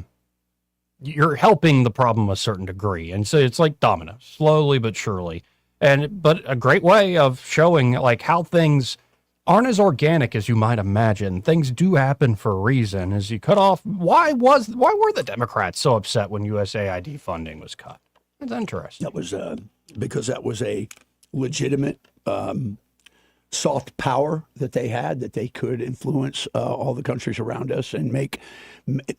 you're helping the problem a certain degree. And so it's like dominoes, slowly but surely. But a great way of showing like how things aren't as organic as you might imagine. Things do happen for a reason. As you cut off, why were the Democrats so upset when USAID funding was cut? It's interesting. That was because that was a legitimate soft power that they had, that they could influence all the countries around us and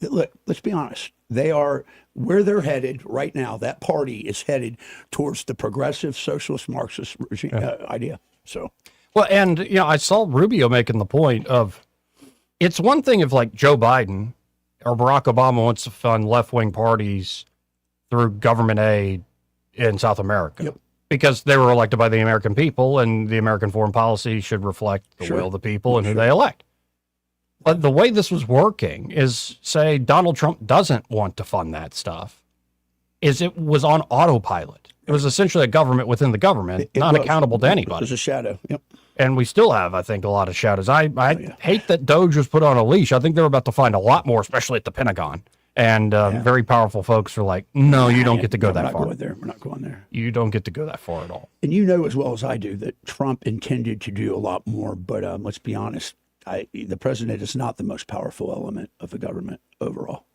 look, let's be honest. They are where they're headed right now. That party is headed towards the progressive socialist Marxist regime, idea. So, well, and I saw Rubio making the point of it's one thing if like Joe Biden or Barack Obama wants to fund left-wing parties through government aid in South America because they were elected by the American people, and the American foreign policy should reflect the will of the people and who they elect. But the way this was working is, say, Donald Trump doesn't want to fund that stuff, is it was on autopilot. It was essentially a government within the government, not accountable to anybody. It was a shadow. Yep. And we still have, I think, a lot of shadows. I hate that Doge was put on a leash. I think they're about to find a lot more, especially at the Pentagon. And very powerful folks are like, no, you don't get to go that far. We're not going there. You don't get to go that far at all. And you know as well as I do that Trump intended to do a lot more. But let's be honest, the president is not the most powerful element of the government overall.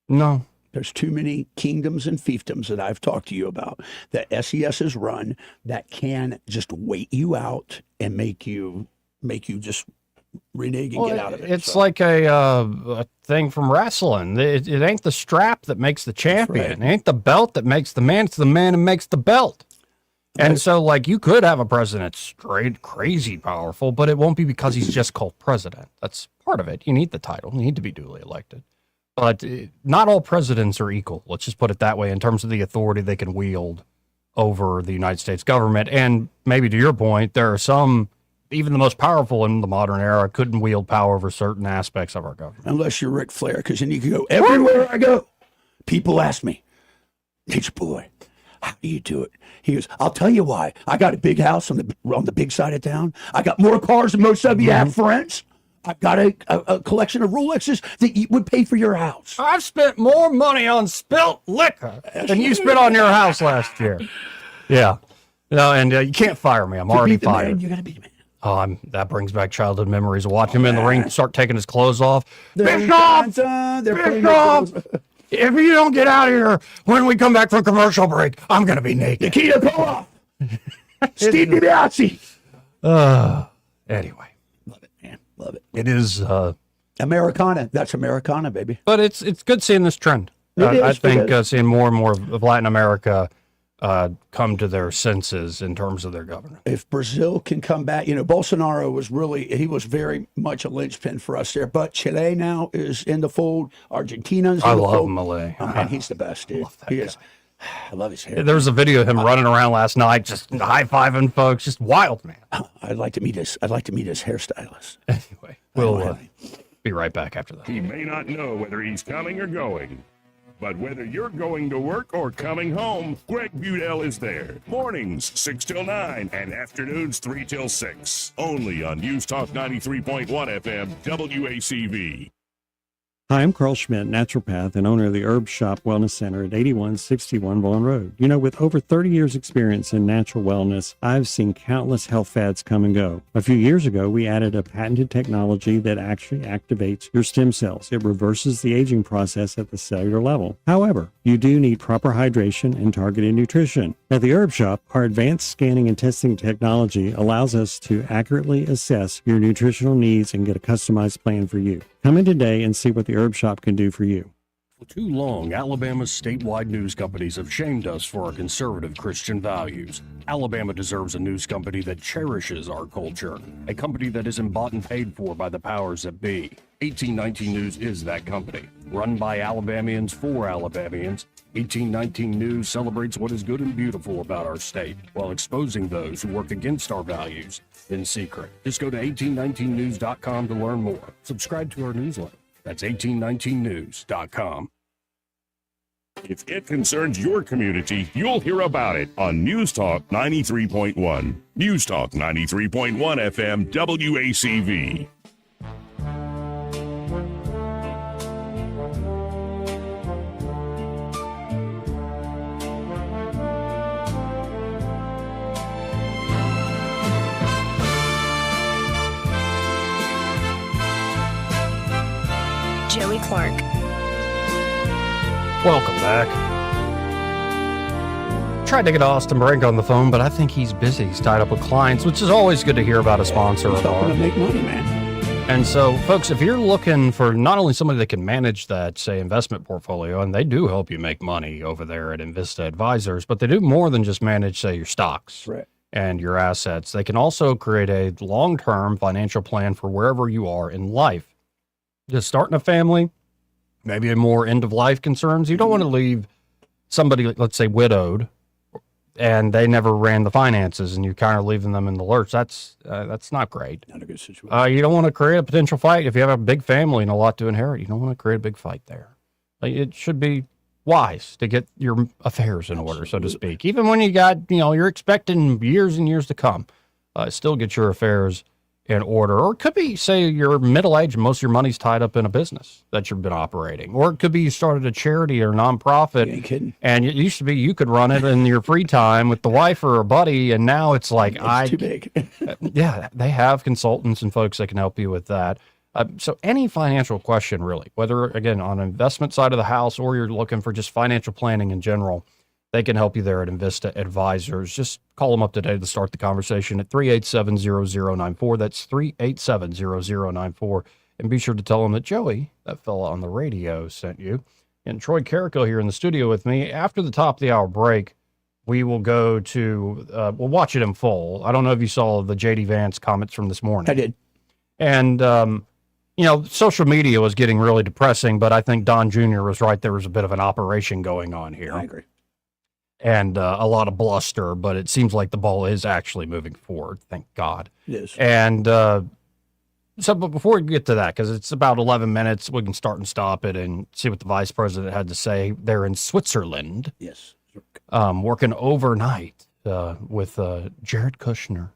No. There's too many kingdoms and fiefdoms that I've talked to you about that SES has run that can just wait you out and make you just renege and get out of it. It's like a thing from wrestling. It ain't the strap that makes the champion. It ain't the belt that makes the man. It's the man who makes the belt. And so, like, you could have a president straight crazy powerful, but it won't be because he's just called president. That's part of it. You need the title. You need to be duly elected. But not all presidents are equal. Let's just put it that way in terms of the authority they can wield over the United States government. And maybe to your point, there are some, even the most powerful in the modern era, couldn't wield power over certain aspects of our government. Unless you're Ric Flair, because then you can go everywhere I go. People ask me, Nature Boy, how do you do it? He goes, I'll tell you why. I got a big house on the big side of town. I got more cars than most of you have friends. I've got a collection of Rolexes that would pay for your house. I've spent more money on spilt liquor than you spent on your house last year. Yeah. No, and you can't fire me. I'm already fired. Man, you got to be the man. Oh, that brings back childhood memories of watching him in the ring start taking his clothes off. They're Bischoff! putting their clothes- If you don't get out of here when we come back from commercial break, I'm going to be naked. Nikita Koloff. Steve DiBiase. Anyway. Love it, man. Love it. It is Americana. That's Americana, baby. But it's good seeing this trend. I think seeing more and more of Latin America come to their senses in terms of their government. If Brazil can come back, Bolsonaro he was very much a linchpin for us there. But Chile now is in the fold. Argentina's in the fold. I love Milei. Oh, man, he's the best, dude. He is. I love his hair. There was a video of him running around last night, just high-fiving folks, just wild, man. I'd like to meet his hairstylist. Anyway, we'll be right back after that. He may not know whether he's coming or going, but whether you're going to work or coming home, Greg Budell is there. Mornings 6 till 9 and afternoons 3 till 6. Only on News Talk 93.1 FM WACV. Hi, I'm Carl Schmidt, naturopath and owner of the Herb Shop Wellness Center at 8161 Vaughan Road. With over 30 years experience in natural wellness, I've seen countless health fads come and go. A few years ago, we added a patented technology that actually activates your stem cells. It reverses the aging process at the cellular level. However, you do need proper hydration and targeted nutrition. At the Herb Shop, our advanced scanning and testing technology allows us to accurately assess your nutritional needs and get a customized plan for you. Come in today and see what the Herb Shop can do for you. For too long, Alabama's statewide news companies have shamed us for our conservative Christian values. Alabama deserves a news company that cherishes our culture, a company that isn't bought and paid for by the powers that be. 1819 News is that company. Run by Alabamians for Alabamians, 1819 News celebrates what is good and beautiful about our state, while exposing those who work against our values in secret. Just go to 1819news.com to learn more. Subscribe to our newsletter. That's 1819news.com. If it concerns your community, you'll hear about it on News Talk 93.1. News Talk 93.1 FM WACV. Joey Clark. Welcome back. Tried to get Austin Brink on the phone, but I think he's busy. He's tied up with clients, which is always good to hear about a sponsor of ours. To make money, man. And so, folks, if you're looking for not only somebody that can manage that, say, investment portfolio, and they do help you make money over there at Invista Advisors, but they do more than just manage, say, your stocks and your assets. They can also create a long-term financial plan for wherever you are in life. Just starting a family, maybe a more end-of-life concerns. You don't want to leave somebody, let's say, widowed, and they never ran the finances, and you're kind of leaving them in the lurch. That's not great. Not a good situation. You don't want to create a potential fight. If you have a big family and a lot to inherit, you don't want to create a big fight there. It should be wise to get your affairs in order, so to speak. Even when you got, you're expecting years and years to come, still get your affairs in order. Or it could be, say, you're middle-aged and most of your money's tied up in a business that you've been operating. Or it could be you started a charity or nonprofit. You ain't kidding. And it used to be you could run it in your free time with the wife or a buddy, and now it's like, it's too big. Yeah, they have consultants and folks that can help you with that. So any financial question, really, whether, again, on an investment side of the house or you're looking for just financial planning in general, they can help you there at Invista Advisors. Just call them up today to start the conversation at 387-0094. That's 387-0094. And be sure to tell them that Joey, that fella on the radio, sent you. And Troy Carrico here in the studio with me. After the top of the hour break, we will go to, we'll watch it in full. I don't know if you saw the J.D. Vance comments from this morning. I did. And, social media was getting really depressing, but I think Don Jr. was right. There was a bit of an operation going on here. I agree. And a lot of bluster, but it seems like the ball is actually moving forward. Thank God. It is. And but before we get to that, because it's about 11 minutes, we can start and stop it and see what the vice president had to say. They're in Switzerland. Yes. Working overnight with Jared Kushner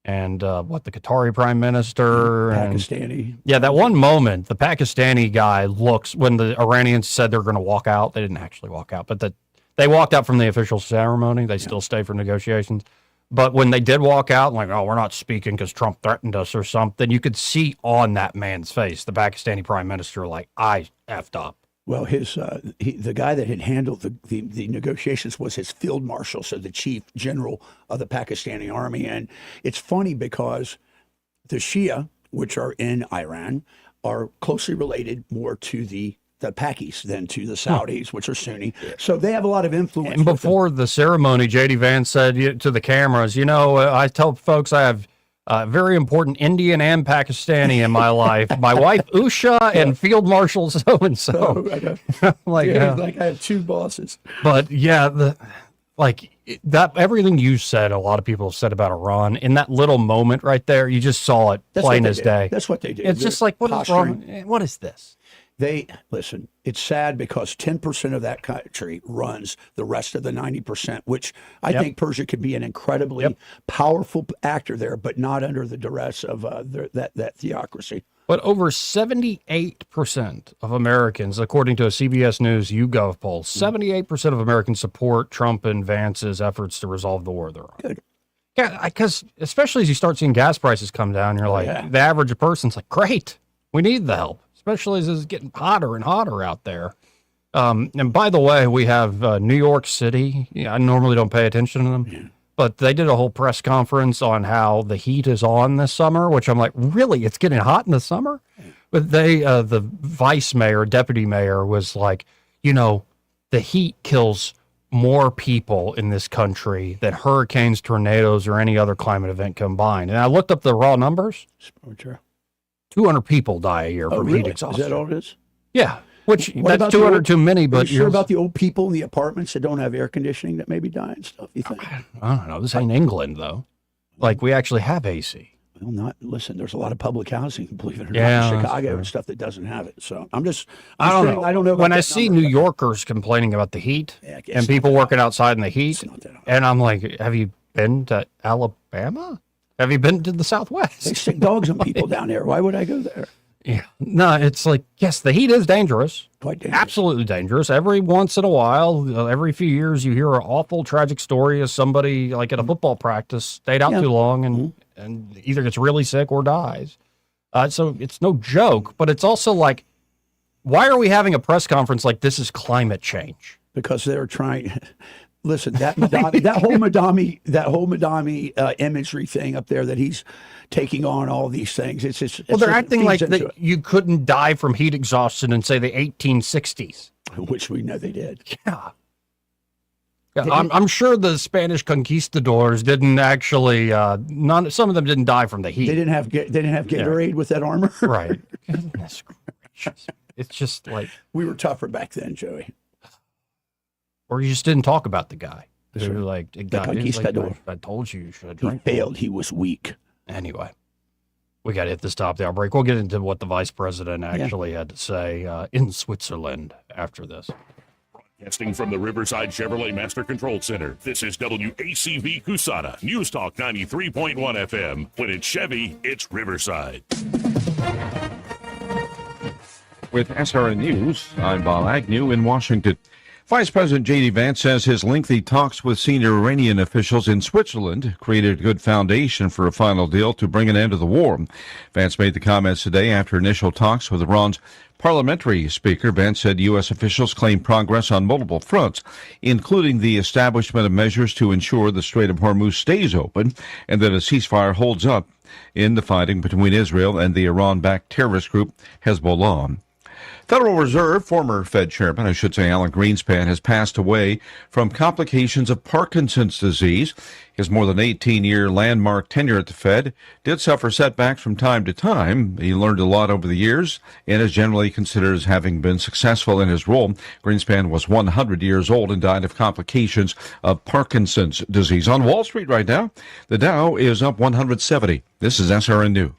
and the Qatari prime minister. Pakistani. That one moment, the Pakistani guy looks, when the Iranians said they're going to walk out, they didn't actually walk out, but they walked out from the official ceremony. They still stay for negotiations. But when they did walk out, we're not speaking because Trump threatened us or something, you could see on that man's face, the Pakistani prime minister, I effed up. Well, the guy that had handled the negotiations was his field marshal, so the chief general of the Pakistani army. And it's funny because the Shia, which are in Iran, are closely related more to the Pakis than to the Saudis, which are Sunni. So they have a lot of influence. And before the ceremony, J.D. Vance said to the cameras, I tell folks I have very important Indian and Pakistani in my life. My wife, Usha, and Field Marshal so-and-so. Like I have two bosses. But yeah, everything you said, a lot of people have said about Iran, in that little moment right there, you just saw it plain as day. That's what they do. It's just like, what is wrong? What is this? Listen, it's sad because 10% of that country runs the rest of the 90%, which I think Persia could be an incredibly powerful actor there, but not under the duress of that theocracy. But over 78% of Americans, according to a CBS News YouGov poll, 78% of Americans support Trump and Vance's efforts to resolve the war they're on. Good. Yeah, because especially as you start seeing gas prices come down, you're like, the average person's like, great, we need the help. Especially as it's getting hotter and hotter out there. And by the way, we have New York City. I normally don't pay attention to them, but they did a whole press conference on how the heat is on this summer, which I'm like, really? It's getting hot in the summer? But the vice mayor, deputy mayor was like, the heat kills more people in this country than hurricanes, tornadoes, or any other climate event combined. And I looked up the raw numbers. 200 people die a year from heat exhaustion. Is that all it is? Yeah, that's 200 too many. But are you sure about the old people in the apartments that don't have air conditioning that maybe die and stuff? You think? I don't know. This ain't England though. Like we actually have AC. Well, listen. There's a lot of public housing, believe it or not, in Chicago and stuff that doesn't have it. So I don't know. When I see New Yorkers complaining about the heat and people working outside in the heat, and I'm like, have you been to Alabama? Have you been to the Southwest? They stick dogs on people down there. Why would I go there? Yeah. No, it's like, yes, the heat is dangerous. Quite dangerous. Absolutely dangerous. Every once in a while, every few years, you hear an awful, tragic story of somebody, like at a football practice, stayed out too long and either gets really sick or dies. So it's no joke, but it's also like, why are we having a press conference like this is climate change? Because they're trying... Listen, that whole Madami imagery thing up there that he's taking on all these things. They're acting like you couldn't die from heat exhaustion in, say, the 1860s. Which we know they did. Yeah. I'm sure the Spanish conquistadors didn't actually, some of them didn't die from the heat. They didn't have Gatorade with that armor. Right. Goodness gracious. It's just like... We were tougher back then, Joey. Or you just didn't talk about the guy. You're like, conquistador. I told you should. He failed. He was weak. Anyway, we got to hit the top of the outbreak. We'll get into what the vice president actually had to say in Switzerland after this. Broadcasting from the Riverside Chevrolet Master Control Center, this is WACV Cusana, News Talk 93.1 FM. When it's Chevy, it's Riverside. With SRN News, I'm Bob Agnew in Washington. Vice President J.D. Vance says his lengthy talks with senior Iranian officials in Switzerland created a good foundation for a final deal to bring an end to the war. Vance made the comments today after initial talks with Iran's parliamentary speaker. Vance said U.S. officials claim progress on multiple fronts, including the establishment of measures to ensure the Strait of Hormuz stays open and that a ceasefire holds up in the fighting between Israel and the Iran-backed terrorist group Hezbollah. Federal Reserve, former Fed chairman, Alan Greenspan, has passed away from complications of Parkinson's disease. His more than 18-year landmark tenure at the Fed did suffer setbacks from time to time. He learned a lot over the years and is generally considered as having been successful in his role. Greenspan was 100 years old and died of complications of Parkinson's disease. On Wall Street right now, the Dow is up 170. This is SRN News.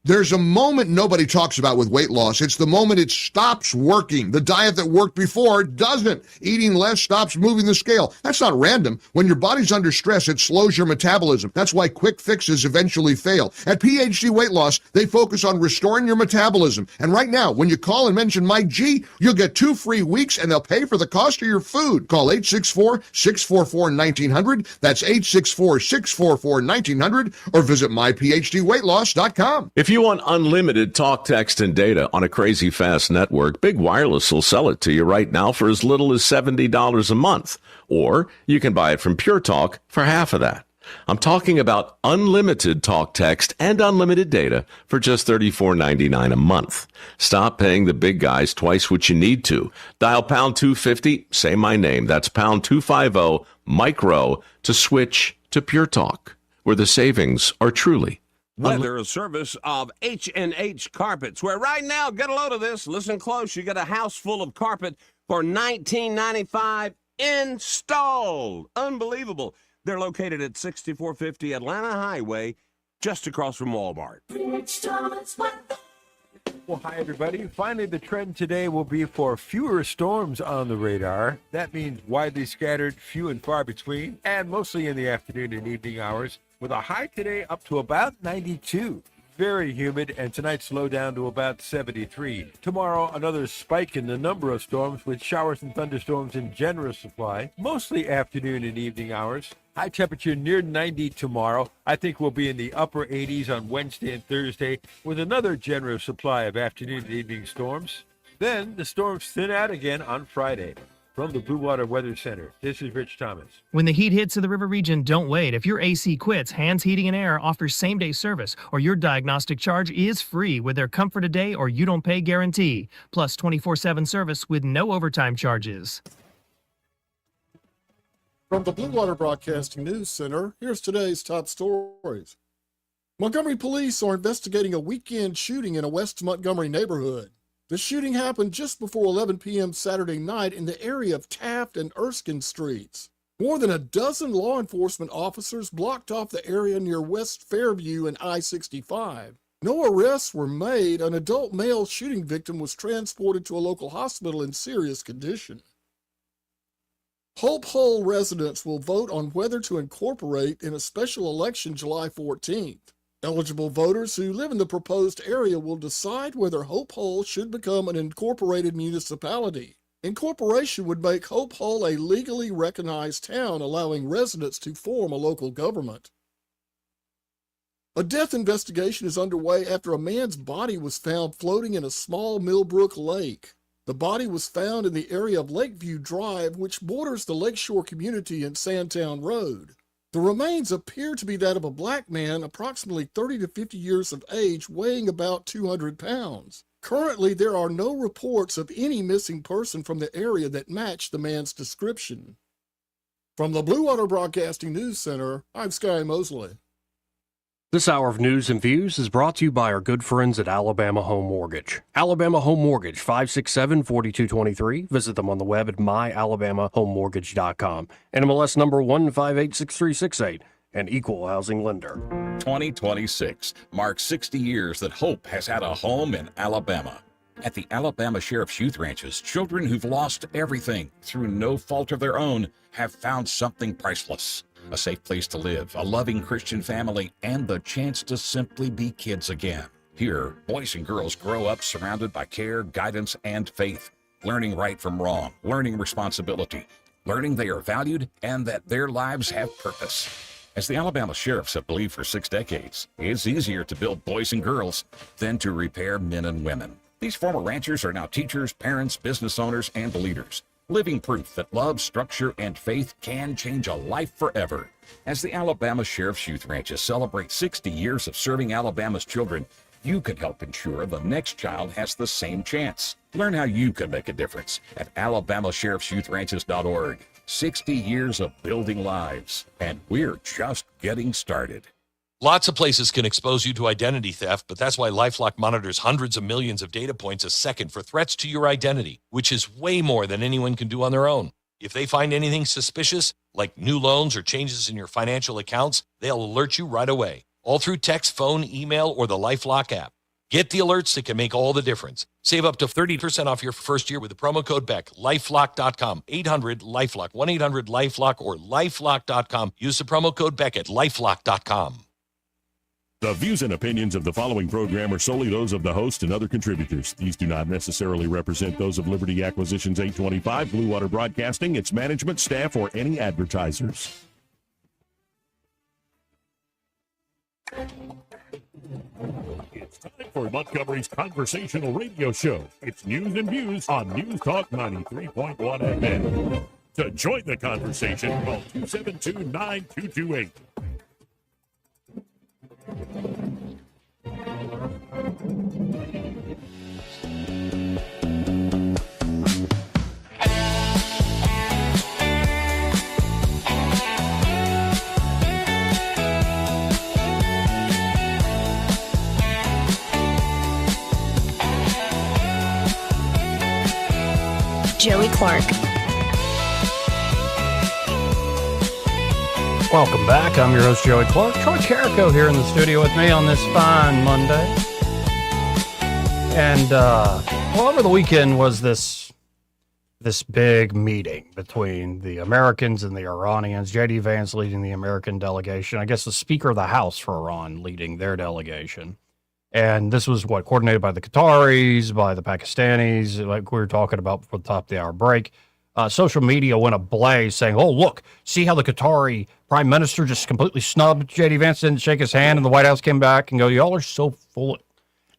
There's a moment nobody talks about with weight loss. It's the moment it stops working. The diet that worked before doesn't. Eating less stops moving the scale. That's not random. When your body's under stress, it slows your metabolism. That's why quick fixes eventually fail. At PhD Weight Loss, they focus on restoring your metabolism. And right now, when you call and mention Mike G, you'll get 2 free weeks and they'll pay for the cost of your food. Call 864-644-1900. That's 864-644-1900 or visit myphdweightloss.com. If you want unlimited talk, text, and data on a crazy fast network, Big Wireless will sell it to you right now for as little as $70 a month. Or you can buy it from Pure Talk for half of that. I'm talking about unlimited talk, text, and unlimited data for just $34.99 a month. Stop paying the big guys twice what you need to. Dial pound 250, say my name. That's pound 250 micro to switch to Pure Talk, where the savings are truly Weather service of H&H Carpets, where right now, get a load of this, listen close, you get a house full of carpet for $19.95 installed. Unbelievable. They're located at 6450 Atlanta Highway, just across from Walmart. Well, hi, everybody. Finally, the trend today will be for fewer storms on the radar. That means widely scattered, few and far between, and mostly in the afternoon and evening hours, with a high today up to about 92. Very humid, and tonight slow down to about 73. Tomorrow, another spike in the number of storms with showers and thunderstorms in generous supply, mostly afternoon and evening hours. High temperature near 90 tomorrow. I think we'll be in the upper 80s on Wednesday and Thursday with another generous supply of afternoon and evening storms. Then the storms thin out again on Friday. From the Blue Water Weather Center, this is Rich Thomas. When the heat hits to the river region, don't wait. If your AC quits, Hands Heating and Air offers same-day service, or your diagnostic charge is free with their Comfort a Day or You Don't Pay guarantee, plus 24/7 service with no overtime charges. From the Blue Water Broadcasting News Center, here's today's top stories. Montgomery police are investigating a weekend shooting in a West Montgomery neighborhood. The shooting happened just before 11 p.m. Saturday night in the area of Taft and Erskine Streets. More than a dozen law enforcement officers blocked off the area near West Fairview and I-65. No arrests were made. An adult male shooting victim was transported to a local hospital in serious condition. Hope Hull residents will vote on whether to incorporate in a special election July 14th. Eligible voters who live in the proposed area will decide whether Hope Hull should become an incorporated municipality. Incorporation would make Hope Hull a legally recognized town, allowing residents to form a local government. A death investigation is underway after a man's body was found floating in a small Millbrook lake. The body was found in the area of Lakeview Drive, which borders the Lakeshore community and Sandtown Road. The remains appear to be that of a black man, approximately 30 to 50 years of age, weighing about 200 pounds. Currently, there are no reports of any missing person from the area that match the man's description. From the Blue Water Broadcasting News Center, I'm Sky Mosley. This hour of news and views is brought to you by our good friends at Alabama Home Mortgage. Alabama Home Mortgage, 567-4223. Visit them on the web at myalabamahomemortgage.com. NMLS number 1586368, an equal housing lender. 2026 marks 60 years that hope has had a home in Alabama. At the Alabama Sheriff's Youth Ranches, children who've lost everything through no fault of their own have found something priceless. A safe place to live, a loving Christian family, and the chance to simply be kids again. Here, boys and girls grow up surrounded by care, guidance, and faith, learning right from wrong, learning responsibility, learning they are valued and that their lives have purpose. As the Alabama Sheriffs have believed for 6 decades, it's easier to build boys and girls than to repair men and women. These former ranchers are now teachers, parents, business owners, and leaders. Living proof that love, structure, and faith can change a life forever. As the Alabama Sheriff's Youth Ranches celebrate 60 years of serving Alabama's children, you can help ensure the next child has the same chance. Learn how you can make a difference at alabamasheriffsyouthranches.org. 60 years of building lives, and we're just getting started. Lots of places can expose you to identity theft, but that's why LifeLock monitors hundreds of millions of data points a second for threats to your identity, which is way more than anyone can do on their own. If they find anything suspicious, like new loans or changes in your financial accounts, they'll alert you right away, all through text, phone, email, or the LifeLock app. Get the alerts that can make all the difference. Save up to 30% off your first year with the promo code BECK. LifeLock.com, 800-LifeLock, 1-800-LifeLock, or LifeLock.com. Use the promo code BECK at LifeLock.com. The views and opinions of the following program are solely those of the host and other contributors. These do not necessarily represent those of Liberty Acquisitions 825, Blue Water Broadcasting, its management, staff, or any advertisers. It's time for Montgomery's conversational radio show. It's News and Views on News Talk 93.1 FM. To join the conversation, call 272-9228. Joey Clark. Welcome back. I'm your host, Joey Clark. Troy Carrico here in the studio with me on this fine Monday. And, well, over the weekend was this big meeting between the Americans and the Iranians. J.D. Vance leading the American delegation. I guess the Speaker of the House for Iran leading their delegation. And this was coordinated by the Qataris, by the Pakistanis, like we were talking about before the top of the hour break. Social media went ablaze saying, oh, look, see how the Qatari prime minister just completely snubbed J.D. Vance, didn't shake his hand, and the White House came back and go, y'all are so full.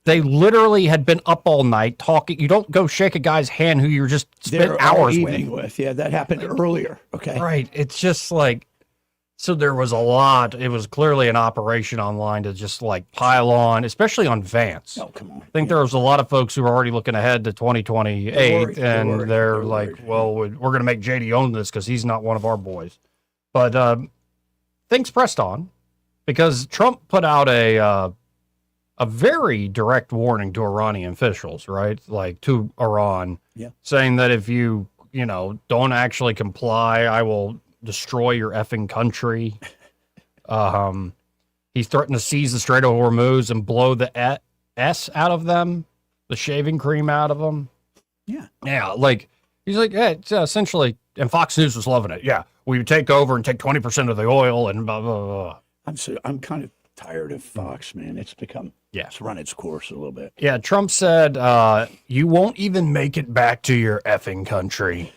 They literally had been up all night talking. You don't go shake a guy's hand who you're just spent hours with. Yeah, that happened earlier. Okay. Right. It's just like, so there was a lot. It was clearly an operation online to just like pile on, especially on Vance. Oh, come on. I think there was a lot of folks who were already looking ahead to 2028, and they're like, well, we're going to make JD own this because he's not one of our boys. But things pressed on because Trump put out a very direct warning to Iranian officials, right? Like to Iran, saying that if you don't actually comply, I will destroy your effing country. He's threatened to seize the Strait of Hormuz and blow the S out of them, the shaving cream out of them. Yeah, like he's like, yeah, it's essentially, and Fox News was loving it. Yeah, we would take over and take 20% of the oil and blah blah blah. I'm kind of tired of Fox, man. It's become it's run its course a little bit. Yeah, Trump said, you won't even make it back to your effing country.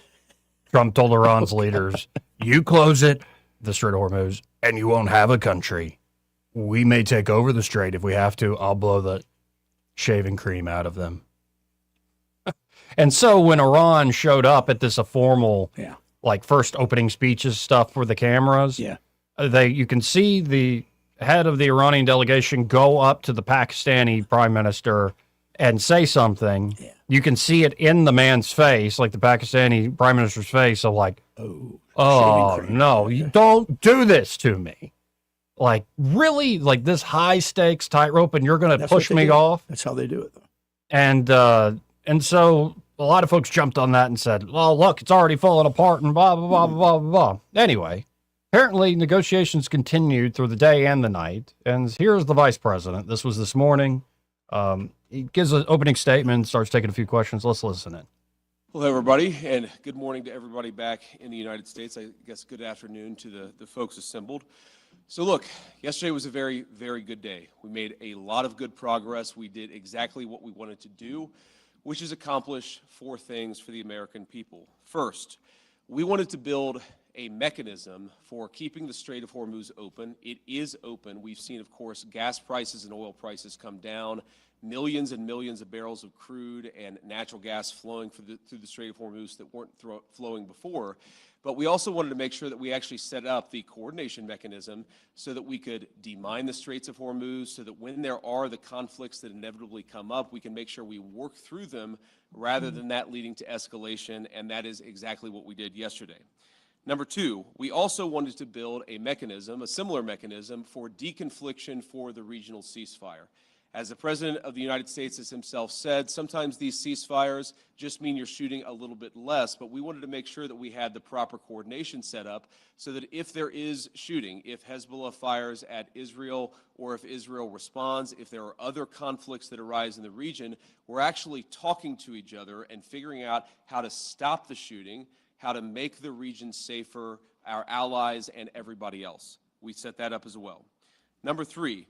Trump told Iran's leaders, you close it, the Strait of Hormuz, and you won't have a country. We may take over the strait if we have to. I'll blow the shaving cream out of them. And so when Iran showed up at this formal, like first opening speeches stuff for the cameras, you can see the head of the Iranian delegation go up to the Pakistani prime minister and say something. You can see it in the man's face, like the Pakistani prime minister's face, of like, oh no, you don't do this to me. Like, really? Like this high stakes tightrope, and you're going to push me off? That's how they do it, though. And so a lot of folks jumped on that and said, well, look, it's already falling apart and blah, blah, blah, blah, blah, blah. Anyway, apparently negotiations continued through the day and the night. And here's the vice president. This was this morning. He gives an opening statement, starts taking a few questions. Let's listen in. Hello, everybody, and good morning to everybody back in the United States. I guess good afternoon to the folks assembled. So look, yesterday was a very, very good day. We made a lot of good progress. We did exactly what we wanted to do, which is accomplish 4 things for the American people. First, we wanted to build a mechanism for keeping the Strait of Hormuz open. It is open. We've seen, of course, gas prices and oil prices come down, millions and millions of barrels of crude and natural gas flowing through the Strait of Hormuz that weren't flowing before. But we also wanted to make sure that we actually set up the coordination mechanism so that we could demine the Straits of Hormuz, so that when there are the conflicts that inevitably come up, we can make sure we work through them rather than that leading to escalation, and that is exactly what we did yesterday. Number 2, we also wanted to build a mechanism, a similar mechanism, for deconfliction for the regional ceasefire. As the President of the United States has himself said, sometimes these ceasefires just mean you're shooting a little bit less, but we wanted to make sure that we had the proper coordination set up so that if there is shooting, if Hezbollah fires at Israel or if Israel responds, if there are other conflicts that arise in the region, we're actually talking to each other and figuring out how to stop the shooting, how to make the region safer, our allies and everybody else. We set that up as well. Number 3,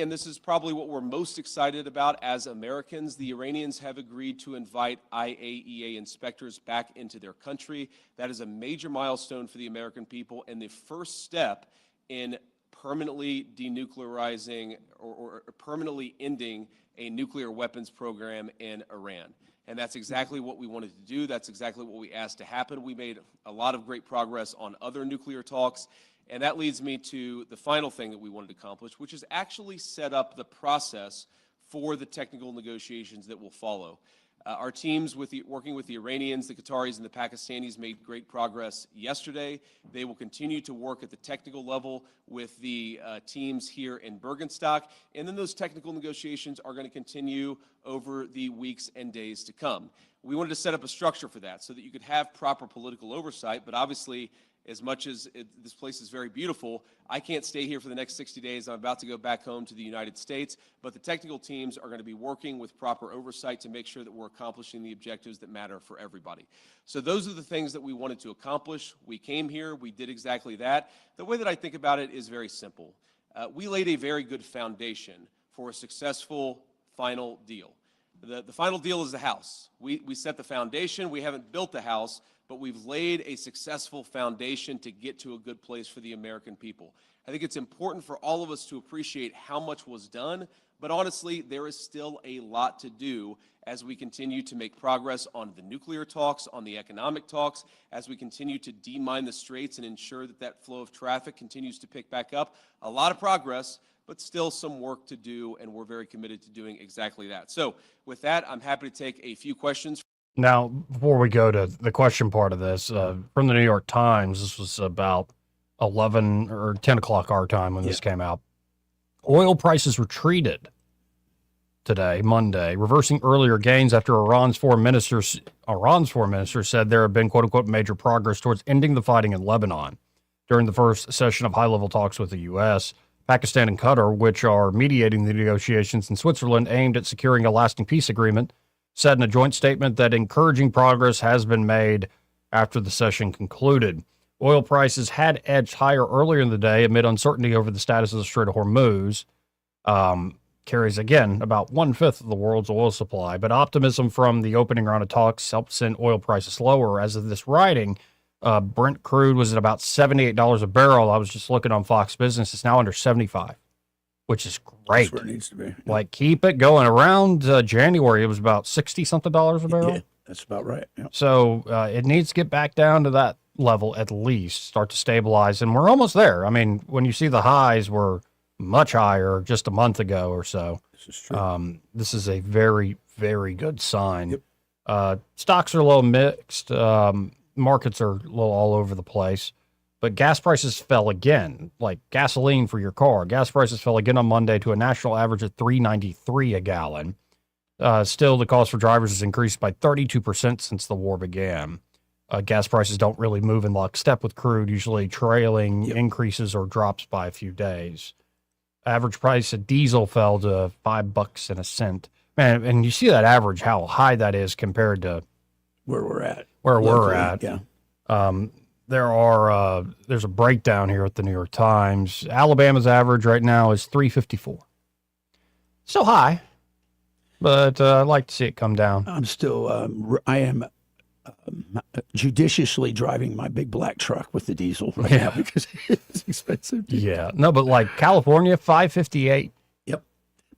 and this is probably what we're most excited about as Americans, the Iranians have agreed to invite IAEA inspectors back into their country. That is a major milestone for the American people and the first step in permanently denuclearizing or permanently ending a nuclear weapons program in Iran. And that's exactly what we wanted to do. That's exactly what we asked to happen. We made a lot of great progress on other nuclear talks. And that leads me to the final thing that we wanted to accomplish, which is actually set up the process for the technical negotiations that will follow. Our teams working with the Iranians, the Qataris, and the Pakistanis made great progress yesterday. They will continue to work at the technical level with the teams here in Bergenstock, and then those technical negotiations are going to continue over the weeks and days to come. We wanted to set up a structure for that so that you could have proper political oversight, but obviously, as much as this place is very beautiful, I can't stay here for the next 60 days. I'm about to go back home to the United States, but the technical teams are going to be working with proper oversight to make sure that we're accomplishing the objectives that matter for everybody. So those are the things that we wanted to accomplish. We came here, we did exactly that. The way that I think about it is very simple. We laid a very good foundation for a successful final deal. The final deal is the house. We set the foundation. We haven't built the house, but we've laid a successful foundation to get to a good place for the American people. I think it's important for all of us to appreciate how much was done, but honestly, there is still a lot to do as we continue to make progress on the nuclear talks, on the economic talks, as we continue to demine the straits and ensure that that flow of traffic continues to pick back up. A lot of progress, but still some work to do, and we're very committed to doing exactly that. So with that, I'm happy to take a few questions. Now, before we go to the question part of this, from the New York Times, this was about 11 or 10 o'clock our time when this came out. Oil prices retreated today, Monday, reversing earlier gains after Iran's foreign minister said there had been, quote unquote, major progress towards ending the fighting in Lebanon. During the first session of high-level talks with the U.S., Pakistan and Qatar, which are mediating the negotiations in Switzerland aimed at securing a lasting peace agreement, said in a joint statement that encouraging progress has been made after the session concluded. Oil prices had edged higher earlier in the day amid uncertainty over the status of the Strait of Hormuz. Carries, again, about 1/5 of the world's oil supply, but optimism from the opening round of talks helped send oil prices lower. As of this writing, Brent crude was at about $78 a barrel. I was just looking on Fox Business. It's now under 75, which is great. That's where it needs to be. Like, keep it going. Around January, it was about $60-something a barrel. Yeah, that's about right. Yeah. So it needs to get back down to that level at least, start to stabilize, and we're almost there. I mean, when you see the highs were much higher just a month ago or so. This is true. This is a very, very good sign. Yep. Stocks are a little mixed. Markets are a little all over the place. But gas prices fell again, like gasoline for your car. Gas prices fell again on Monday to a national average of $3.93 a gallon. Still, the cost for drivers has increased by 32% since the war began. Gas prices don't really move in lockstep with crude, usually trailing increases or drops by a few days. Average price of diesel fell to $5.01. Man, and you see that average, how high that is compared to where we're at. Yeah. There's a breakdown here at the New York Times. Alabama's average right now is $3.54. Still high, but I'd like to see it come down. I'm still, I am judiciously driving my big black truck with the diesel right now because it's expensive. Yeah. No, but like California, $5.58. Yep.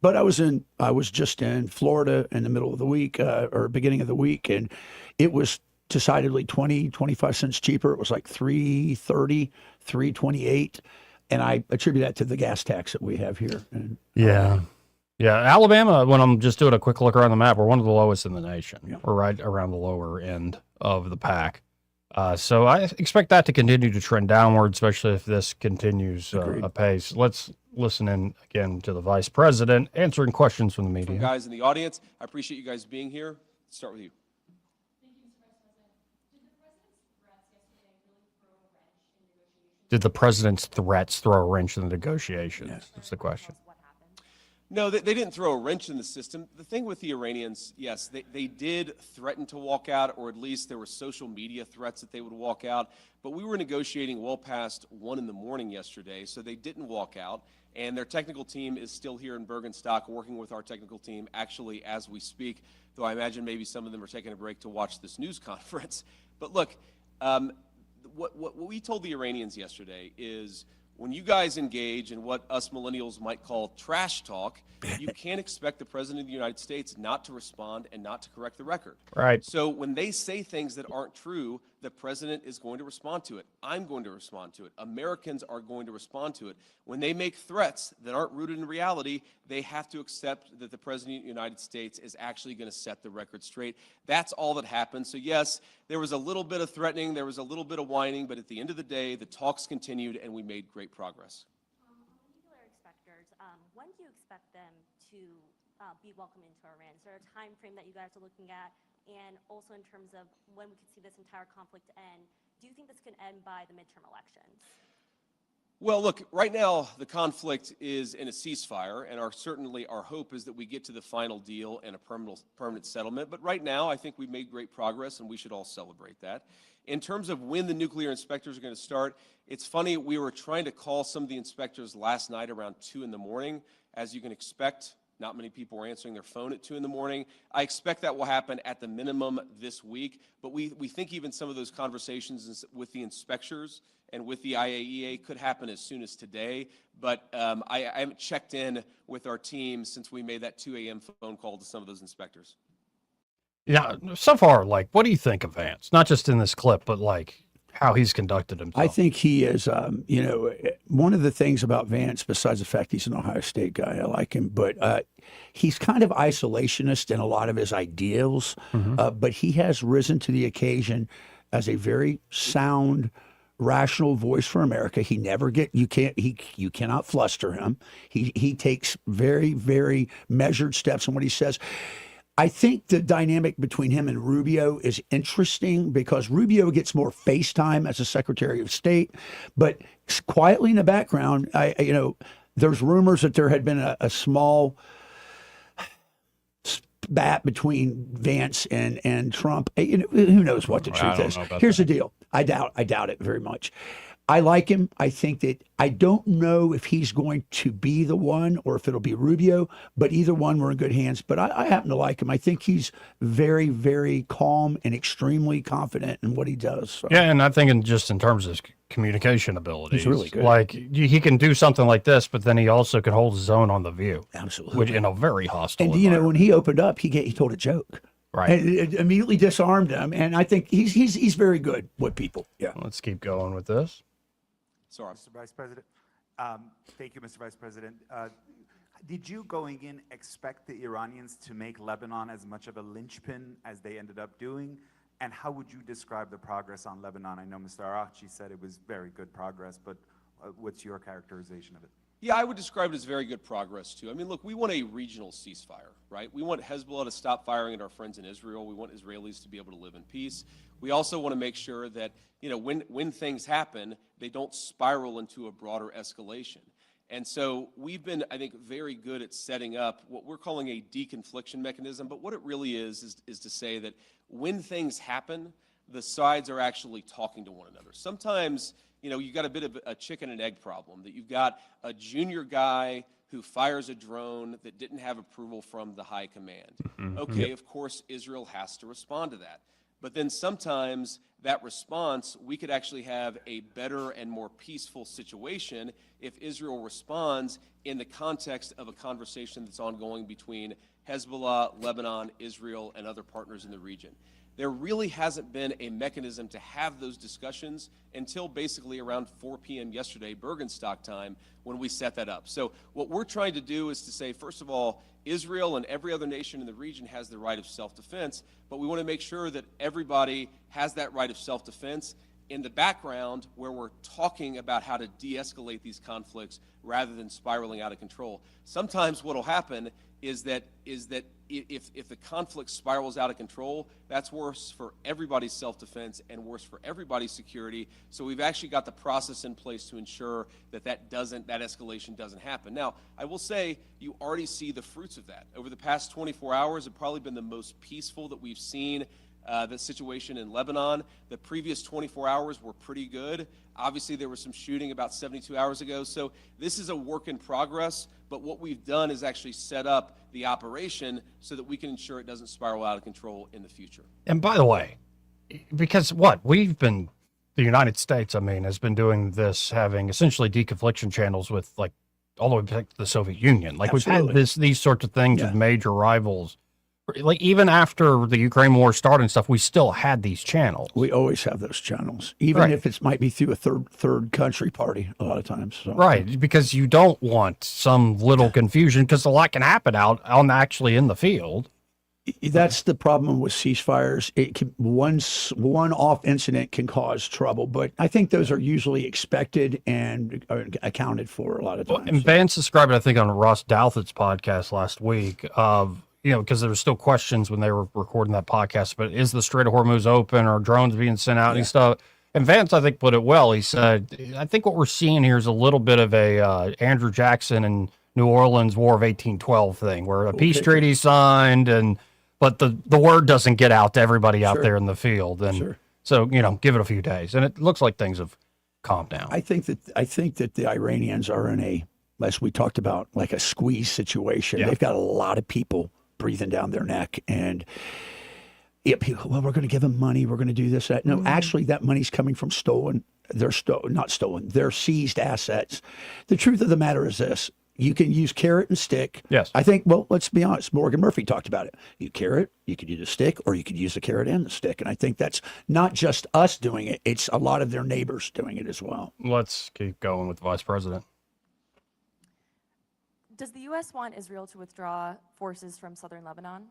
But I was just in Florida in the middle of the week or beginning of the week, and it was decidedly 25 cents cheaper. It was like $3.30, $3.28. And I attribute that to the gas tax that we have here. And, Yeah, Alabama, when I'm just doing a quick look around the map, we're one of the lowest in the nation. Yeah. We're right around the lower end of the pack. So I expect that to continue to trend downward, especially if this continues apace. Let's listen in again to the vice president answering questions from the media. Guys in the audience, I appreciate you guys being here. Let's start with you. Did the president's threats throw a wrench in the negotiations? Yes. That's the question. No, they didn't throw a wrench in the system. The thing with the Iranians, yes, they did threaten to walk out, or at least there were social media threats that they would walk out. But we were negotiating well past 1 a.m. yesterday, so they didn't walk out. And their technical team is still here in Bergenstock working with our technical team actually as we speak, though I imagine maybe some of them are taking a break to watch this news conference. But look, what we told the Iranians yesterday is when you guys engage in what us millennials might call trash talk, you can't expect the President of the United States not to respond and not to correct the record. Right. So when they say things that aren't true, the President is going to respond to it. I'm going to respond to it. Americans are going to respond to it. When they make threats that aren't rooted in reality, they have to accept that the President of the United States is actually going to set the record straight. That's all that happened. So yes, there was a little bit of threatening, there was a little bit of whining, but at the end of the day, the talks continued and we made great progress. Nuclear inspectors, when do you expect them to be welcomed into Iran? Is there a time frame that you guys are looking at? And also in terms of when we could see this entire conflict end, do you think this can end by the midterm elections? Well, look, right now the conflict is in a ceasefire, and certainly our hope is that we get to the final deal and a permanent settlement. But right now, I think we've made great progress, and we should all celebrate that. In terms of when the nuclear inspectors are going to start, it's funny, we were trying to call some of the inspectors last night around 2 in the morning. As you can expect, not many people were answering their phone at 2 in the morning. I expect that will happen at the minimum this week, but we think even some of those conversations with the inspectors and with the IAEA could happen as soon as today. But I haven't checked in with our team since we made that 2 a.m. phone call to some of those inspectors. Yeah, so far, like, what do you think of Vance? Not just in this clip, but like how he's conducted himself. I think he is, one of the things about Vance, besides the fact he's an Ohio State guy, I like him, but he's kind of isolationist in a lot of his ideals, but he has risen to the occasion as a very sound, rational voice for America. He never you cannot fluster him. He takes very, very measured steps in what he says. I think the dynamic between him and Rubio is interesting because Rubio gets more face time as a Secretary of State, but quietly in the background, there's rumors that there had been a small spat between Vance and Trump. Who knows what the truth is? Here's the deal. I doubt it very much. I like him. I think that I don't know if he's going to be the one or if it'll be Rubio, but either one we're in good hands. But I happen to like him. I think he's very, very calm and extremely confident in what he does. So. Yeah, and I think in terms of his communication abilities, he's really good. Like he can do something like this, but then he also can hold his own on The View. Absolutely. Which in a very hostile And environment. when he opened up, he told a joke. Right. And it immediately disarmed him. And I think he's very good with people. Yeah. Let's keep going with this. Sorry. Mr. Vice President. Thank you, Mr. Vice President. Did you, going in, expect the Iranians to make Lebanon as much of a linchpin as they ended up doing? And how would you describe the progress on Lebanon? I know Mr. Araghchi said it was very good progress, but what's your characterization of it? Yeah, I would describe it as very good progress, too. I mean, look, we want a regional ceasefire, right? We want Hezbollah to stop firing at our friends in Israel. We want Israelis to be able to live in peace. We also want to make sure that, when things happen, they don't spiral into a broader escalation. And so we've been, I think, very good at setting up what we're calling a deconfliction mechanism. But what it really is to say that when things happen, the sides are actually talking to one another. Sometimes, you got a bit of a chicken and egg problem, that you've got a junior guy who fires a drone that didn't have approval from the high command. Okay, of course, Israel has to respond to that. But then sometimes that response, we could actually have a better and more peaceful situation if Israel responds in the context of a conversation that's ongoing between Hezbollah, Lebanon, Israel, and other partners in the region. There really hasn't been a mechanism to have those discussions until basically around 4 p.m. yesterday, Bergenstock time, when we set that up. So what we're trying to do is to say, first of all, Israel and every other nation in the region has the right of self-defense, but we want to make sure that everybody has that right of self-defense in the background where we're talking about how to de-escalate these conflicts rather than spiraling out of control. Sometimes what will happen is that if the conflict spirals out of control, that's worse for everybody's self-defense and worse for everybody's security. So we've actually got the process in place to ensure that that escalation doesn't happen. Now, I will say you already see the fruits of that. Over the past 24 hours have probably been the most peaceful that we've seen the situation in Lebanon. The previous 24 hours were pretty good. Obviously, there was some shooting about 72 hours ago. So this is a work in progress, but what we've done is actually set up the operation so that we can ensure it doesn't spiral out of control in the future. And by the way, because we've been the United States, I mean, has been doing this, having essentially deconfliction channels with like all the way back to the Soviet Union. Like we've had these sorts of things with major rivals. Like even after the Ukraine war started and stuff, we still had these channels. We always have those channels, even if it might be through a third country party a lot of times. So. Right, because you don't want some little confusion, because a lot can happen out on actually in the field. That's the problem with ceasefires. It can, one-off incident can cause trouble, but I think those are usually expected and are accounted for a lot of times. And Vance described it, I think, on Ross Douthat's podcast last week. Because there were still questions when they were recording that podcast, but is the Strait of Hormuz open, or drones being sent out and stuff? And Vance, I think, put it well. He said, I think what we're seeing here is a little bit of a Andrew Jackson and New Orleans War of 1812 thing, where a peace treaty signed, but the word doesn't get out to everybody out there in the field. And so, give it a few days. And it looks like things have calmed down. I think that the Iranians are in a, as we talked about, like a squeeze situation. They've got a lot of people breathing down their neck, and people, well, we're going to give them money, we're going to do this, that. No, actually, that money's coming from they're seized assets. The truth of the matter is this: you can use carrot and stick. Yes. I think, well, let's be honest, Morgan Murphy talked about it. You carrot, you could use a stick, or you could use the carrot and the stick. And I think that's not just us doing it, it's a lot of their neighbors doing it as well. Let's keep going with the Vice President. Does the U.S. want Israel to withdraw forces from southern Lebanon?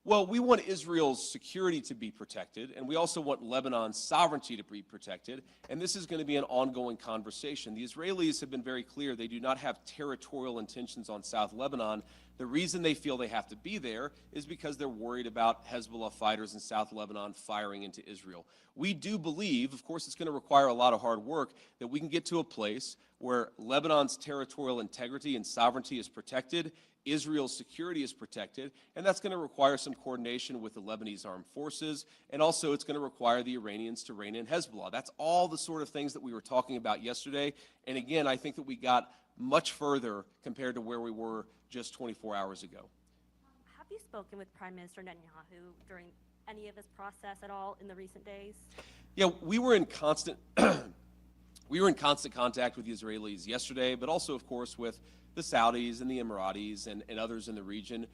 Well, we want Israel's security to be protected, and we also want Lebanon's sovereignty to be protected, and this is going to be an ongoing conversation. The Israelis have been very clear they do not have territorial intentions on South Lebanon. The reason they feel they have to be there is because they're worried about Hezbollah fighters in South Lebanon firing into Israel. We do believe, of course it's going to require a lot of hard work, that we can get to a place where Lebanon's territorial integrity and sovereignty is protected, Israel's security is protected, and that's going to require some coordination with the Lebanese armed forces, and also it's going to require the Iranians to rein in Hezbollah. That's all the sort of things that we were talking about yesterday, and again, I think that we got much further compared to where we were just 24 hours ago. Have you spoken with Prime Minister Netanyahu during any of this process at all in the recent days? Yeah, we were in constant contact with the Israelis yesterday, but also, of course, with the Saudis and the Emiratis and others in the region.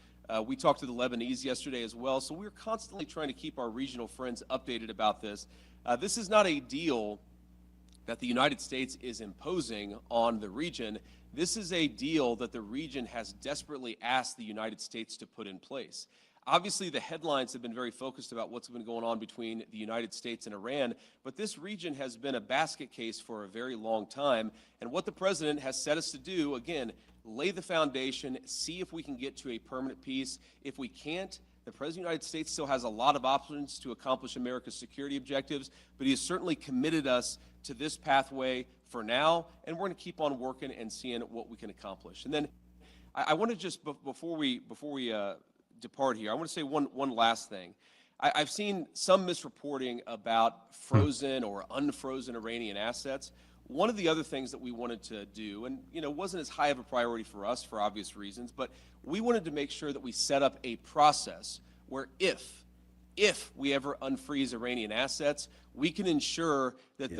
We talked to the Lebanese yesterday as well, so we're constantly trying to keep our regional friends updated about this. This is not a deal that the United States is imposing on the region. This is a deal that the region has desperately asked the United States to put in place. Obviously, the headlines have been very focused about what's been going on between the United States and Iran, but this region has been a basket case for a very long time. And what the president has set us to do, again, lay the foundation, see if we can get to a permanent peace. If we can't, the President of the United States still has a lot of options to accomplish America's security objectives, but he has certainly committed us to this pathway for now, and we're going to keep on working and seeing what we can accomplish. And then I want to just, before we depart here, I want to say one last thing. I've seen some misreporting about frozen or unfrozen Iranian assets. One of the other things that we wanted to do, and wasn't as high of a priority for us for obvious reasons, but we wanted to make sure that we set up a process where if we ever unfreeze Iranian assets, we can ensure that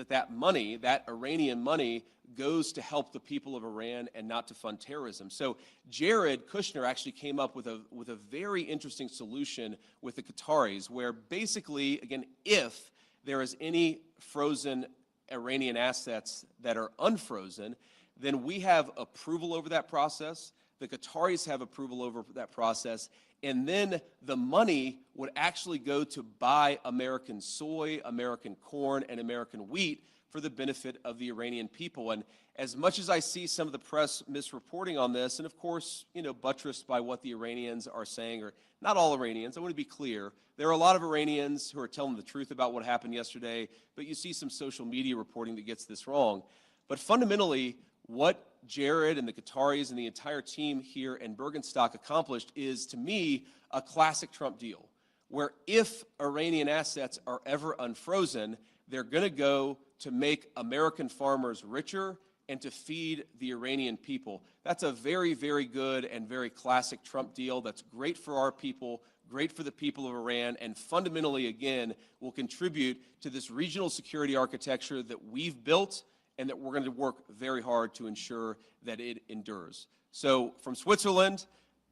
that money, that Iranian money, goes to help the people of Iran and not to fund terrorism. So Jared Kushner actually came up with a very interesting solution with the Qataris, where basically, again, if there is any frozen Iranian assets that are unfrozen, then we have approval over that process. The Qataris have approval over that process. And then the money would actually go to buy American soy, American corn, and American wheat for the benefit of the Iranian people. And as much as I see some of the press misreporting on this, and of course, buttressed by what the Iranians are saying, or not all Iranians, I want to be clear, there are a lot of Iranians who are telling the truth about what happened yesterday, but you see some social media reporting that gets this wrong. But fundamentally, what Jared and the Qataris and the entire team here in Bergenstock accomplished is, to me, a classic Trump deal, where if Iranian assets are ever unfrozen, they're going to go to make American farmers richer and to feed the Iranian people. That's a very, very good and very classic Trump deal that's great for our people, great for the people of Iran, and fundamentally, again, will contribute to this regional security architecture that we've built and that we're going to work very hard to ensure that it endures. So from Switzerland,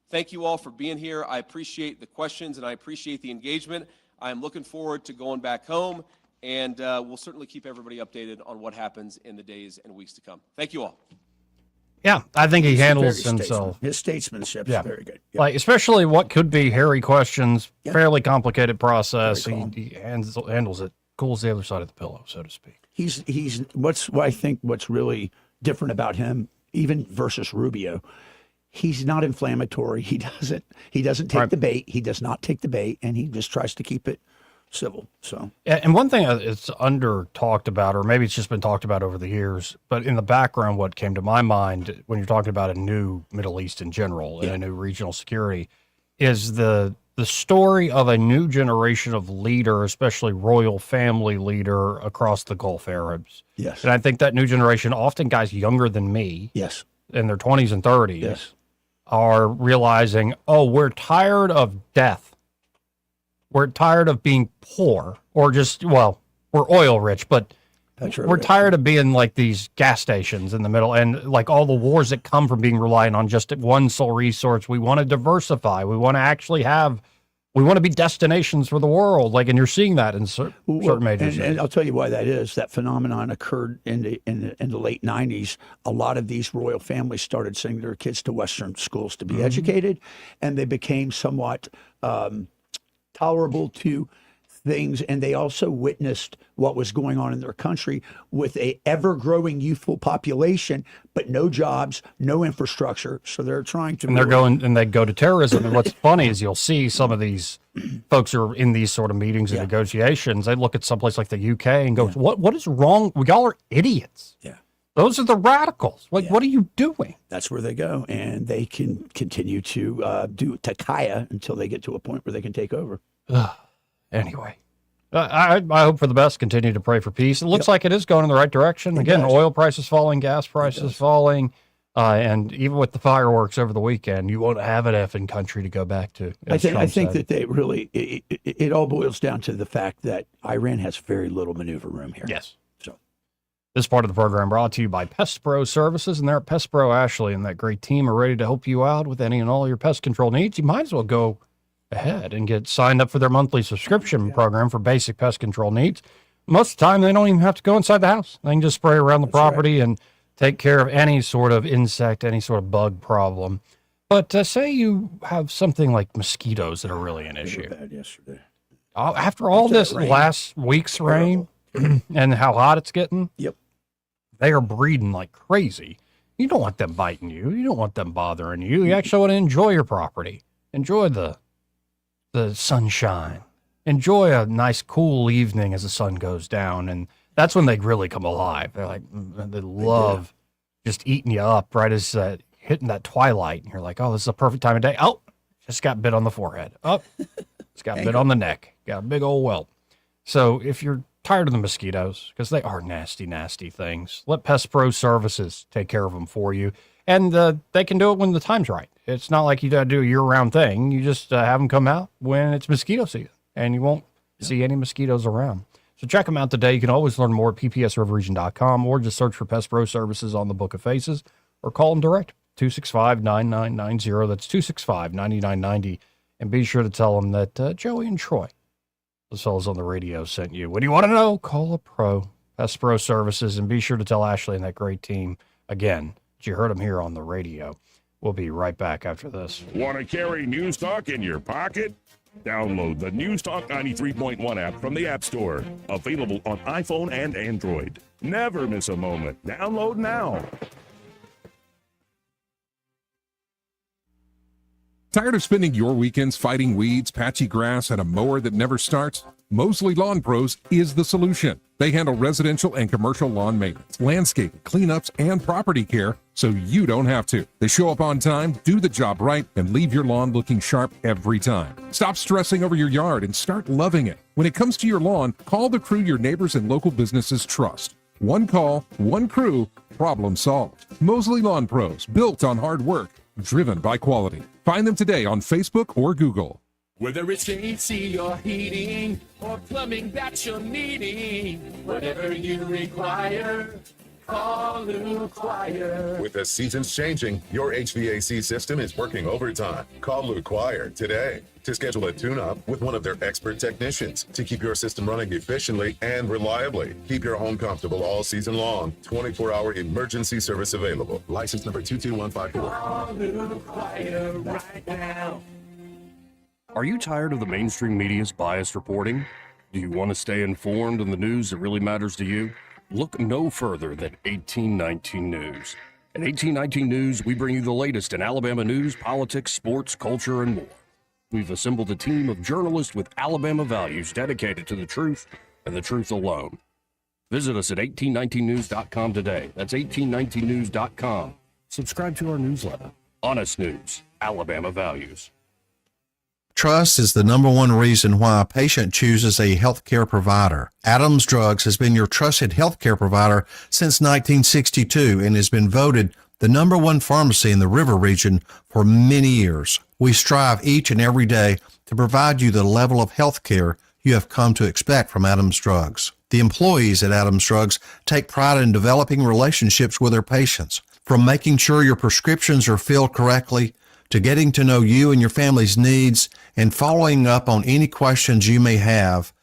thank you all for being here. I appreciate the questions and I appreciate the engagement. I am looking forward to going back home, and we'll certainly keep everybody updated on what happens in the days and weeks to come. Thank you all. Yeah, I think he He's handles very himself. His statesmanship is very good. Yeah. Like, especially what could be hairy questions, Yeah. fairly complicated process. Very calm. He handles it, cools the other side of the pillow, so to speak. He's what I think what's really different about him, even versus Rubio, he's not inflammatory. He doesn't take the bait. He does not take the bait, and he just tries to keep it civil. So, and one thing it's under talked about, or maybe it's just been talked about over the years, but in the background, what came to my mind when you're talking about a new Middle East in general and a new regional security is the story of a new generation of leader, especially royal family leader across the Gulf Arabs. Yes. And I think that new generation, often guys younger than me, yes, in their 20s and 30s, yes, are realizing, oh, we're tired of death. We're tired of being poor, or just, well, we're oil rich, but we're tired of being like these gas stations in the middle and like all the wars that come from being reliant on just one sole resource. We want to diversify. We want to actually we want to be destinations for the world. Like, and you're seeing that in certain major cities. And I'll tell you why that is. That phenomenon occurred in the late 90s. A lot of these royal families started sending their kids to Western schools to be educated, and they became somewhat tolerable to things, and they also witnessed what was going on in their country with a ever-growing youthful population, but no jobs, no infrastructure. So they're trying to. And they're going, and they go to terrorism. And what's funny is you'll see some of these folks who are in these sort of meetings and negotiations. They look at someplace like the UK and go, "What is wrong? Y'all are idiots." Yeah. Those are the radicals. Like, what are you doing? That's where they go, and they can continue to do takaya until they get to a point where they can take over. Anyway, I hope for the best. Continue to pray for peace. It looks like it is going in the right direction. Again, oil prices falling, gas prices falling, and even with the fireworks over the weekend, you won't have an effing country to go back to. I think that they really it all boils down to the fact that Iran has very little maneuver room here. Yes. So this part of the program brought to you by Pest Pro Services, and they're at Pest Pro Ashley, and that great team are ready to help you out with any and all your pest control needs. You might as well go ahead and get signed up for their monthly subscription program for basic pest control needs. Most of the time, they don't even have to go inside the house. They can just spray around the property and take care of any sort of insect, any sort of bug problem. But say you have something like mosquitoes that are really an issue. Bad yesterday. After all this last week's rain and how hot it's getting, they are breeding like crazy. You don't want them biting you. You don't want them bothering you. You actually want to enjoy your property. Enjoy the sunshine. Enjoy a nice cool evening as the sun goes down, and that's when they really come alive. They're like, they love just eating you up right as hitting that twilight, and you're like, oh, this is a perfect time of day. Oh, just got bit on the forehead. Oh, it's got bit on the neck. Got a big old welt. So if you're tired of the mosquitoes, because they are nasty, nasty things, let Pest Pro Services take care of them for you. And they can do it when the time's right. It's not like you got to do a year-round thing. You just have them come out when it's mosquito season, and you won't see any mosquitoes around. So check them out today. You can always learn more at ppsriverregion.com, or just search for Pest Pro Services on the Book of Faces, or call them direct, 265-9990. That's 265-9990. And be sure to tell them that Joey and Troy, those fellows on the radio, sent you. What do you want to know? Call a pro, Pest Pro Services, and be sure to tell Ashley and that great team again. You heard them here on the radio. We'll be right back after this. Want to carry News Talk in your pocket? Download the News Talk 93.1 app from the App Store. Available on iPhone and Android. Never miss a moment. Download now. Tired of spending your weekends fighting weeds, patchy grass, and a mower that never starts? Mosley Lawn Pros is the solution. They handle residential and commercial lawn maintenance, landscaping, cleanups, and property care, so you don't have to. They show up on time, do the job right, and leave your lawn looking sharp every time. Stop stressing over your yard and start loving it. When it comes to your lawn, call the crew your neighbors and local businesses trust. One call, one crew, problem solved. Mosley Lawn Pros, built on hard work, driven by quality. Find them today on Facebook or Google. Whether it's AC or heating or plumbing that you're needing, whatever you require, call Lou Quire. With the seasons changing, your HVAC system is working overtime. Call Lou Quire today to schedule a tune-up with one of their expert technicians to keep your system running efficiently and reliably. Keep your home comfortable all season long. 24-hour emergency service available. License number 22154. Call Lou Quire right now. Are you tired of the mainstream media's biased reporting? Do you want to stay informed on the news that really matters to you? Look no further than 1819 News. At 1819 News, we bring you the latest in Alabama news, politics, sports, culture, and more. We've assembled a team of journalists with Alabama values dedicated to the truth and the truth alone. Visit us at 1819news.com today. That's 1819news.com. Subscribe to our newsletter. Honest News, Alabama Values. Trust is the number one reason why a patient chooses a healthcare provider. Adams Drugs has been your trusted healthcare provider since 1962 and has been voted the number one pharmacy in the River region for many years. We strive each and every day to provide you the level of healthcare you have come to expect from Adams Drugs. The employees at Adams Drugs take pride in developing relationships with their patients, from making sure your prescriptions are filled correctly to getting to know you and your family's needs and following up on any questions you may have.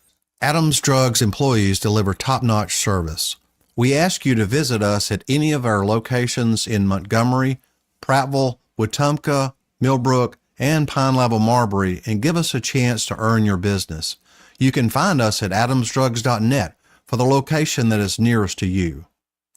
Adams Drugs employees deliver top-notch service. We ask you to visit us at any of our locations in Montgomery, Prattville, Wetumpka, Millbrook, and Pine Level Marbury and give us a chance to earn your business. You can find us at adamsdrugs.net for the location that is nearest to you.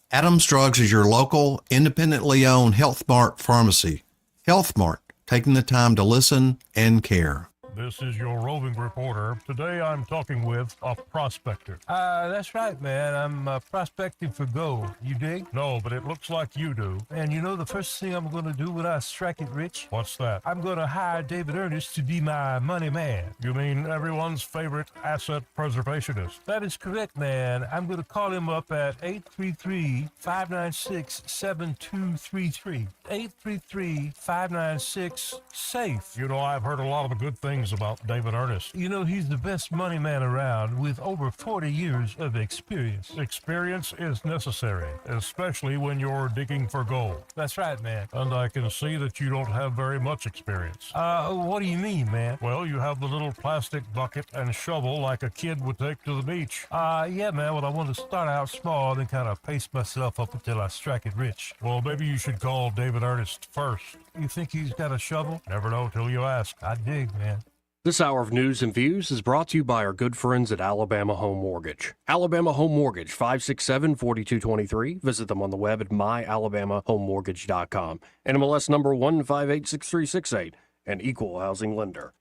Adams Drugs is your local, independently owned Health Mart pharmacy. Health Mart, taking the time to listen and care. This is your roving reporter. Today I'm talking with a prospector. That's right, man. I'm prospecting for gold. You dig? No, but it looks like you do. And you know the first thing I'm going to do when I strike it rich? What's that? I'm going to hire David Ernest to be my money man. You mean everyone's favorite asset preservationist? That is correct, man. I'm going to call him up at 833-596-7233. 833-596-SAFE. You know, I've heard a lot of good things about David Ernest. You know, he's the best money man around with over 40 years of experience. Experience is necessary, especially when you're digging for gold. That's right, man. And I can see that you don't have very much experience. What do you mean, man? Well, you have the little plastic bucket and shovel like a kid would take to the beach. Yeah, man, well, I want to start out small and then kind of pace myself up until I strike it rich. Well, maybe you should call David Ernest first. You think he's got a shovel? Never know till you ask. I dig, man. This hour of News and Views is brought to you by our good friends at Alabama Home Mortgage. Alabama Home Mortgage, 567-4223. Visit them on the web at myalabamahomemortgage.com. NMLS number 1586368, an equal housing lender.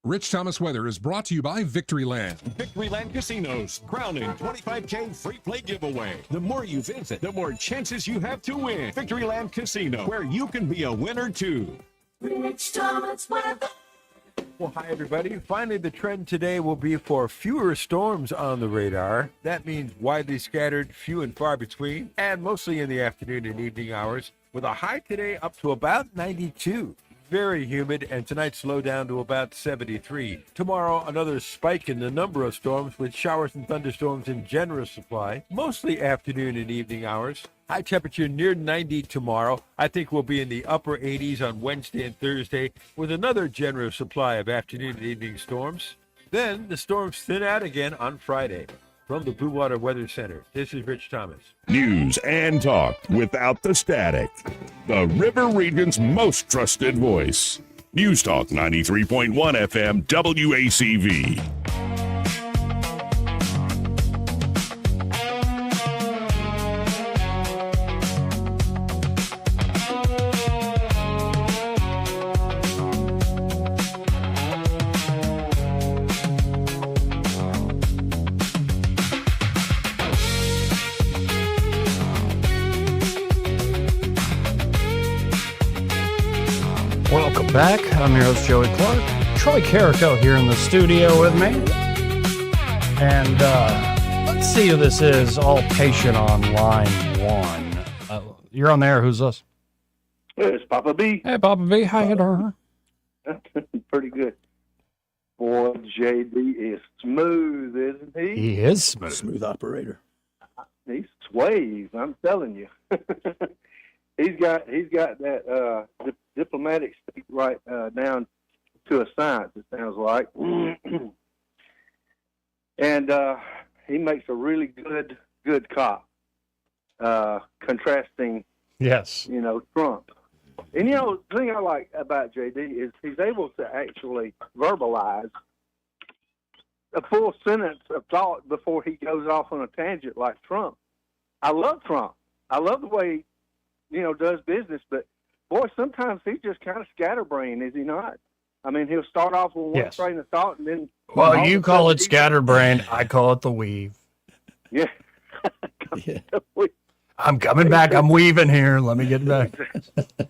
Rich Thomas Weather is brought to you by Victoryland. Victoryland Casinos, crowning 25K free play giveaway. The more you visit, the more chances you have to win. Victoryland Casino, where you can be a winner too. Rich Thomas Weather. Well, hi, everybody. Finally, the trend today will be for fewer storms on the radar. That means widely scattered, few and far between, and mostly in the afternoon and evening hours, with a high today up to about 92. Very humid, and tonight slow down to about 73. Tomorrow, another spike in the number of storms with showers and thunderstorms in generous supply, mostly afternoon and evening hours. High temperature near 90 tomorrow. I think we'll be in the upper 80s on Wednesday and Thursday with another generous supply of afternoon and evening storms. Then the storms thin out again on Friday. From the Blue Water Weather Center, this is Rich Thomas. News and talk without the static. The River Region's most trusted voice. News Talk 93.1 FM WACV. Welcome back. I'm your host, Joey Clark. Troy Carrico here in the studio with me. And let's see who this is. All patient on line one. You're on there. Who's this? It's Papa B. Hey, Papa B. How you doing? Pretty good. Boy, JD is smooth, isn't he? He is smooth. Smooth operator. He sways. I'm telling you. he's got that diplomatic speak right down to a science. It sounds like, and he makes a really good cop, contrasting. Yes. Trump. And the thing I like about JD is he's able to actually verbalize a full sentence of thought before he goes off on a tangent like Trump. I love Trump. I love the way he, does business, but boy, sometimes he's just kind of scatterbrained, is he not? I mean, he'll start off with one Yes. train of thought and then. Well, you call it scatterbrained. I call it the weave. Yeah. Yeah. I'm coming back. I'm weaving here. Let me get back.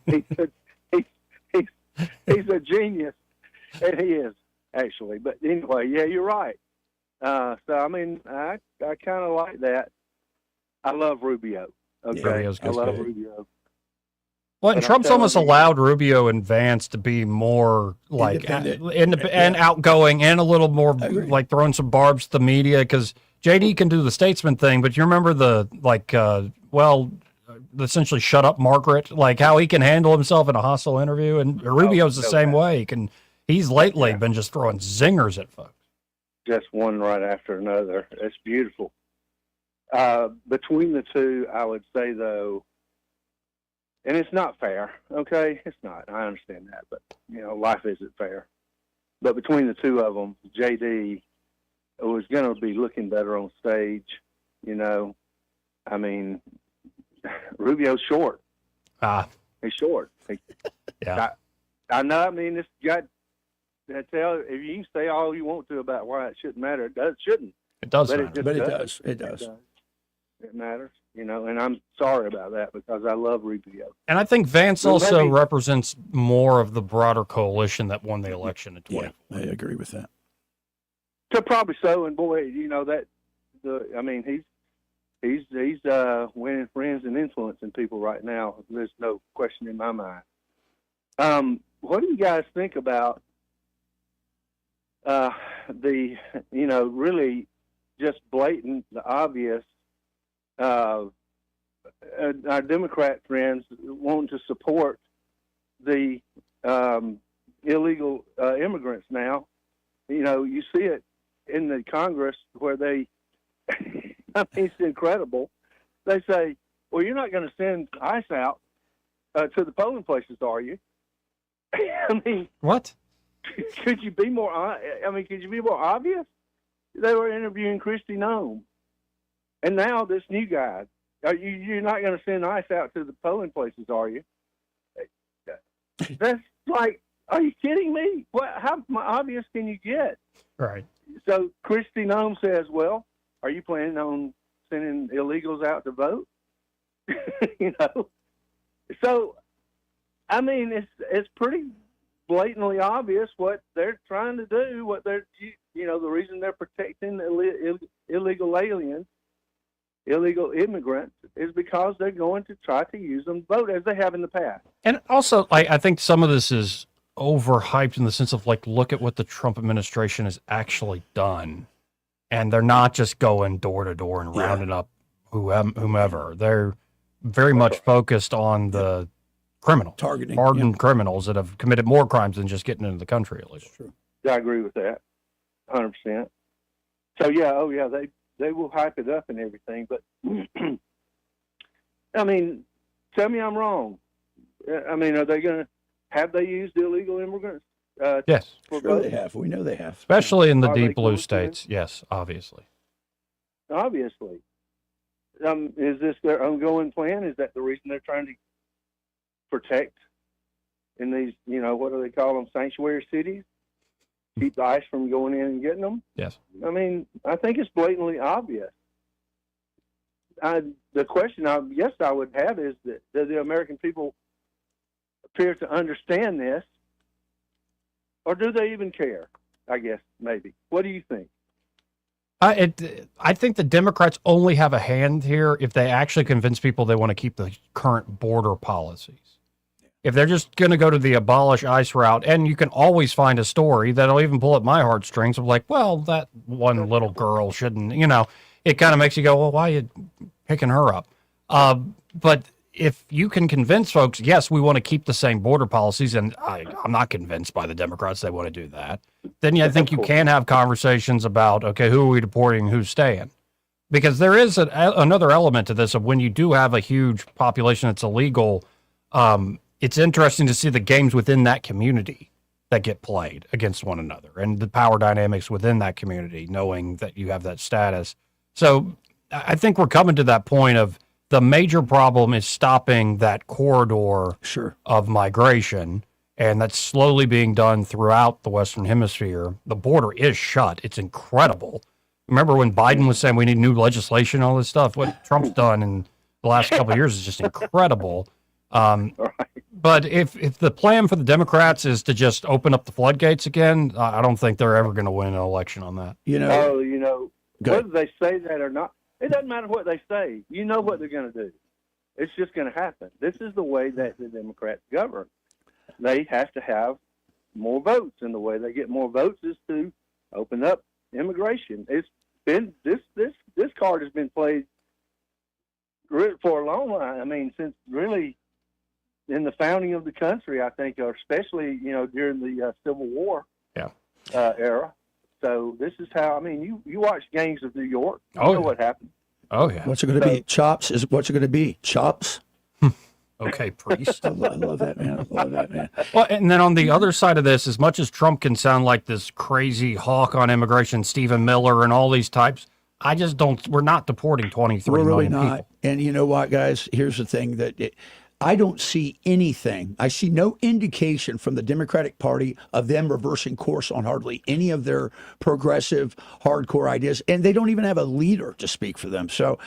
He's a genius, and he is actually. But anyway, yeah, you're right. So I mean, I kind of like that. I love Rubio. Okay, Rubio's I good. love Rubio. Well, and But I'm Trump's telling almost you- allowed Rubio and Vance to be more like Independent. and outgoing and a little more like throwing some barbs to the media because JD can do the statesman thing, but you remember the essentially shut up Margaret, like how he can handle himself in a hostile interview, and Rubio's the same way. He's lately been just throwing zingers at folks. Just one right after another. It's beautiful. Between the two, I would say though, and it's not fair. Okay, it's not. I understand that, but life isn't fair. But between the two of them, JD was going to be looking better on stage. I mean, Rubio's short. He's short. Yeah. I know. I mean, this guy. If you can say all you want to about why it shouldn't matter, it shouldn't. It does But matter. But it does. It does. It matters, and I'm sorry about that because I love Rubio. And I think Vance Well, also maybe- represents more of the broader coalition that won the election in 20. Yeah, I agree with that. So probably so, and boy, he's winning friends and influencing people right now. There's no question in my mind. What do you guys think about the really just blatant, the obvious? Our Democrat friends wanting to support the illegal immigrants now. You see it in the Congress where they, it's incredible. They say, well, you're not going to send ICE out to the polling places, are you? I mean, what? Could you be more obvious? They were interviewing Kristi Noem. And now this new guy, you're not going to send ICE out to the polling places, are you? That's like, are you kidding me? How obvious can you get? Right. So Kristi Noem says, well, are you planning on sending illegals out to vote? So, I mean, it's pretty blatantly obvious what they're trying to do, what they're, the reason they're protecting illegal aliens, illegal immigrants, is because they're going to try to use them to vote as they have in the past. And also, I think some of this is overhyped in the sense of look at what the Trump administration has actually done. And they're not just going door to door and rounding up whomever. They're very much focused on the criminals, targeting hardened criminals that have committed more crimes than just getting into the country illegally. True. I agree with that, 100%. So they will hype it up and everything, but I mean, tell me I'm wrong. I mean, have they used illegal immigrants? Yes. Sure they have. We know they have. Especially in the Are they deep blue going to? states. Yes, obviously. Obviously. Is this their ongoing plan? Is that the reason they're trying to protect in these, what do they call them, sanctuary cities? Keep the ICE from going in and getting them? Yes. I mean, I think it's blatantly obvious. The question I would have is that do the American people appear to understand this, or do they even care? I guess maybe. What do you think? I think the Democrats only have a hand here if they actually convince people they want to keep the current border policies. If they're just going to go to the abolish ICE route, and you can always find a story that'll even pull at my heartstrings of like, well, that one little girl shouldn't, it kind of makes you go, well, why are you picking her up? But if you can convince folks, yes, we want to keep the same border policies, and I'm not convinced by the Democrats they want to do that, then I think you can have conversations about, okay, who are we deporting, who's staying? Because there is another element to this of when you do have a huge population that's illegal, it's interesting to see the games within that community that get played against one another and the power dynamics within that community, knowing that you have that status. So I think we're coming to that point of the major problem is stopping that corridor of migration, and that's slowly being done throughout the Western Hemisphere. The border is shut. It's incredible. Remember when Biden was saying we need new legislation, all this stuff? What Trump's done in the last couple of years is just incredible. But if the plan for the Democrats is to just open up the floodgates again, I don't think they're ever going to win an election on that. Whether they say that or not, it doesn't matter what they say. You know what they're going to do. It's just going to happen. This is the way that the Democrats govern. They have to have more votes, and the way they get more votes is to open up immigration. It's been this card has been played for a long time. I mean, since really in the founding of the country, I think, or especially during the Civil War era. So this is how. I mean, you watch Gangs of New York. You know what happened. Oh yeah. What's it going to be? Chops? What's it going to be? Chops? Okay, priest. I love that, man. I love that, man. Well, and then on the other side of this, as much as Trump can sound like this crazy hawk on immigration, Stephen Miller and all these types, I just don't. We're not deporting 23 We're really million not. people. And you know what, guys? Here's the thing I don't see anything. I see no indication from the Democratic Party of them reversing course on hardly any of their progressive, hardcore ideas. And they don't even have a leader to speak for them. So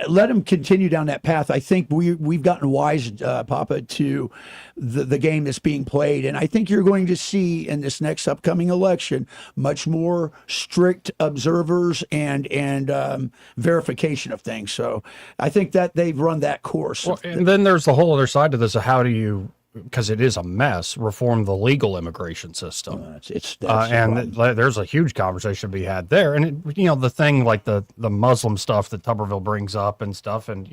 let them continue down that path. I think we've gotten wise, Papa, to the game that's being played. And I think you're going to see in this next upcoming election much more strict observers and verification of things. So I think that they've run that course. Well, and then there's the whole other side to this of how do you, because it is a mess, reform the legal immigration system. There's a huge conversation to be had there. And, the thing like the Muslim stuff that Tuberville brings up and stuff, and,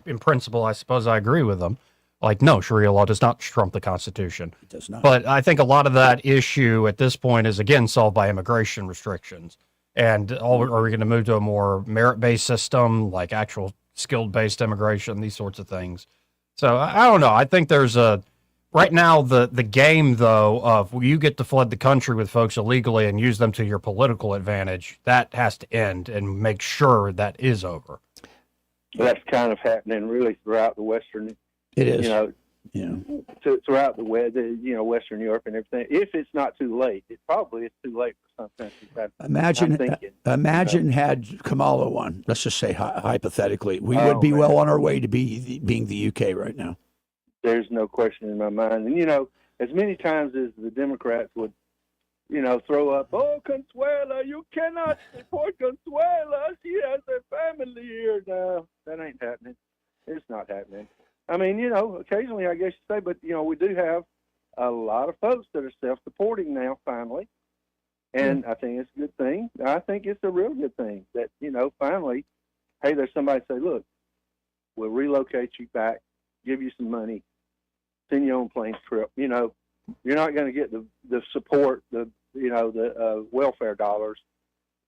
in principle, I suppose I agree with them. Like, no, Sharia law does not trump the Constitution. It does not. But I think a lot of that issue at this point is, again, solved by immigration restrictions. And are we going to move to a more merit-based system, like actual skilled-based immigration, these sorts of things? So I don't know. I think there's right now the game, though, of you get to flood the country with folks illegally and use them to your political advantage, that has to end and make sure that is over. That's kind of happening really throughout the Western. It is. Throughout the Western Europe and everything. If it's not too late, it probably is too late for some countries. Imagine had Kamala won. Let's just say hypothetically, we would be well on our way to being the UK right now. There's no question in my mind. And as many times as the Democrats would, throw up, "Oh, Consuela, you cannot deport Consuela. She has a family here." No, that ain't happening. It's not happening. I mean, occasionally I guess you say, but, we do have a lot of folks that are self-deporting now, finally. And I think it's a good thing. I think it's a real good thing that, finally, hey, there's somebody say, look, we'll relocate you back, give you some money, send you on a plane trip. You're not going to get the support, the welfare dollars.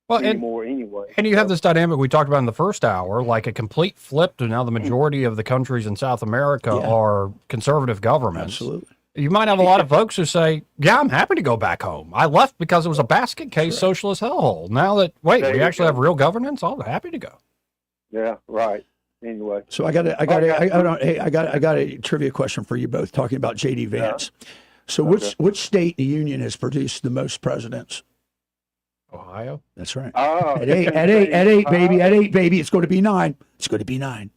Anymore anyway. And you have this dynamic we talked about in the first hour, like a complete flip to now the majority of the countries in South America are conservative governments. Absolutely. You might have a lot of folks who say, yeah, I'm happy to go back home. I left because it was a basket case socialist hellhole. Now that, we actually have real governance, I'm happy to go. Yeah, right. Anyway. So I got a trivia question for you both, talking about J.D. Vance. So which state in the union has produced the most presidents? Ohio. That's right. Oh, at eight, baby. At 8, baby. It's going to be 9. It's going to be 9.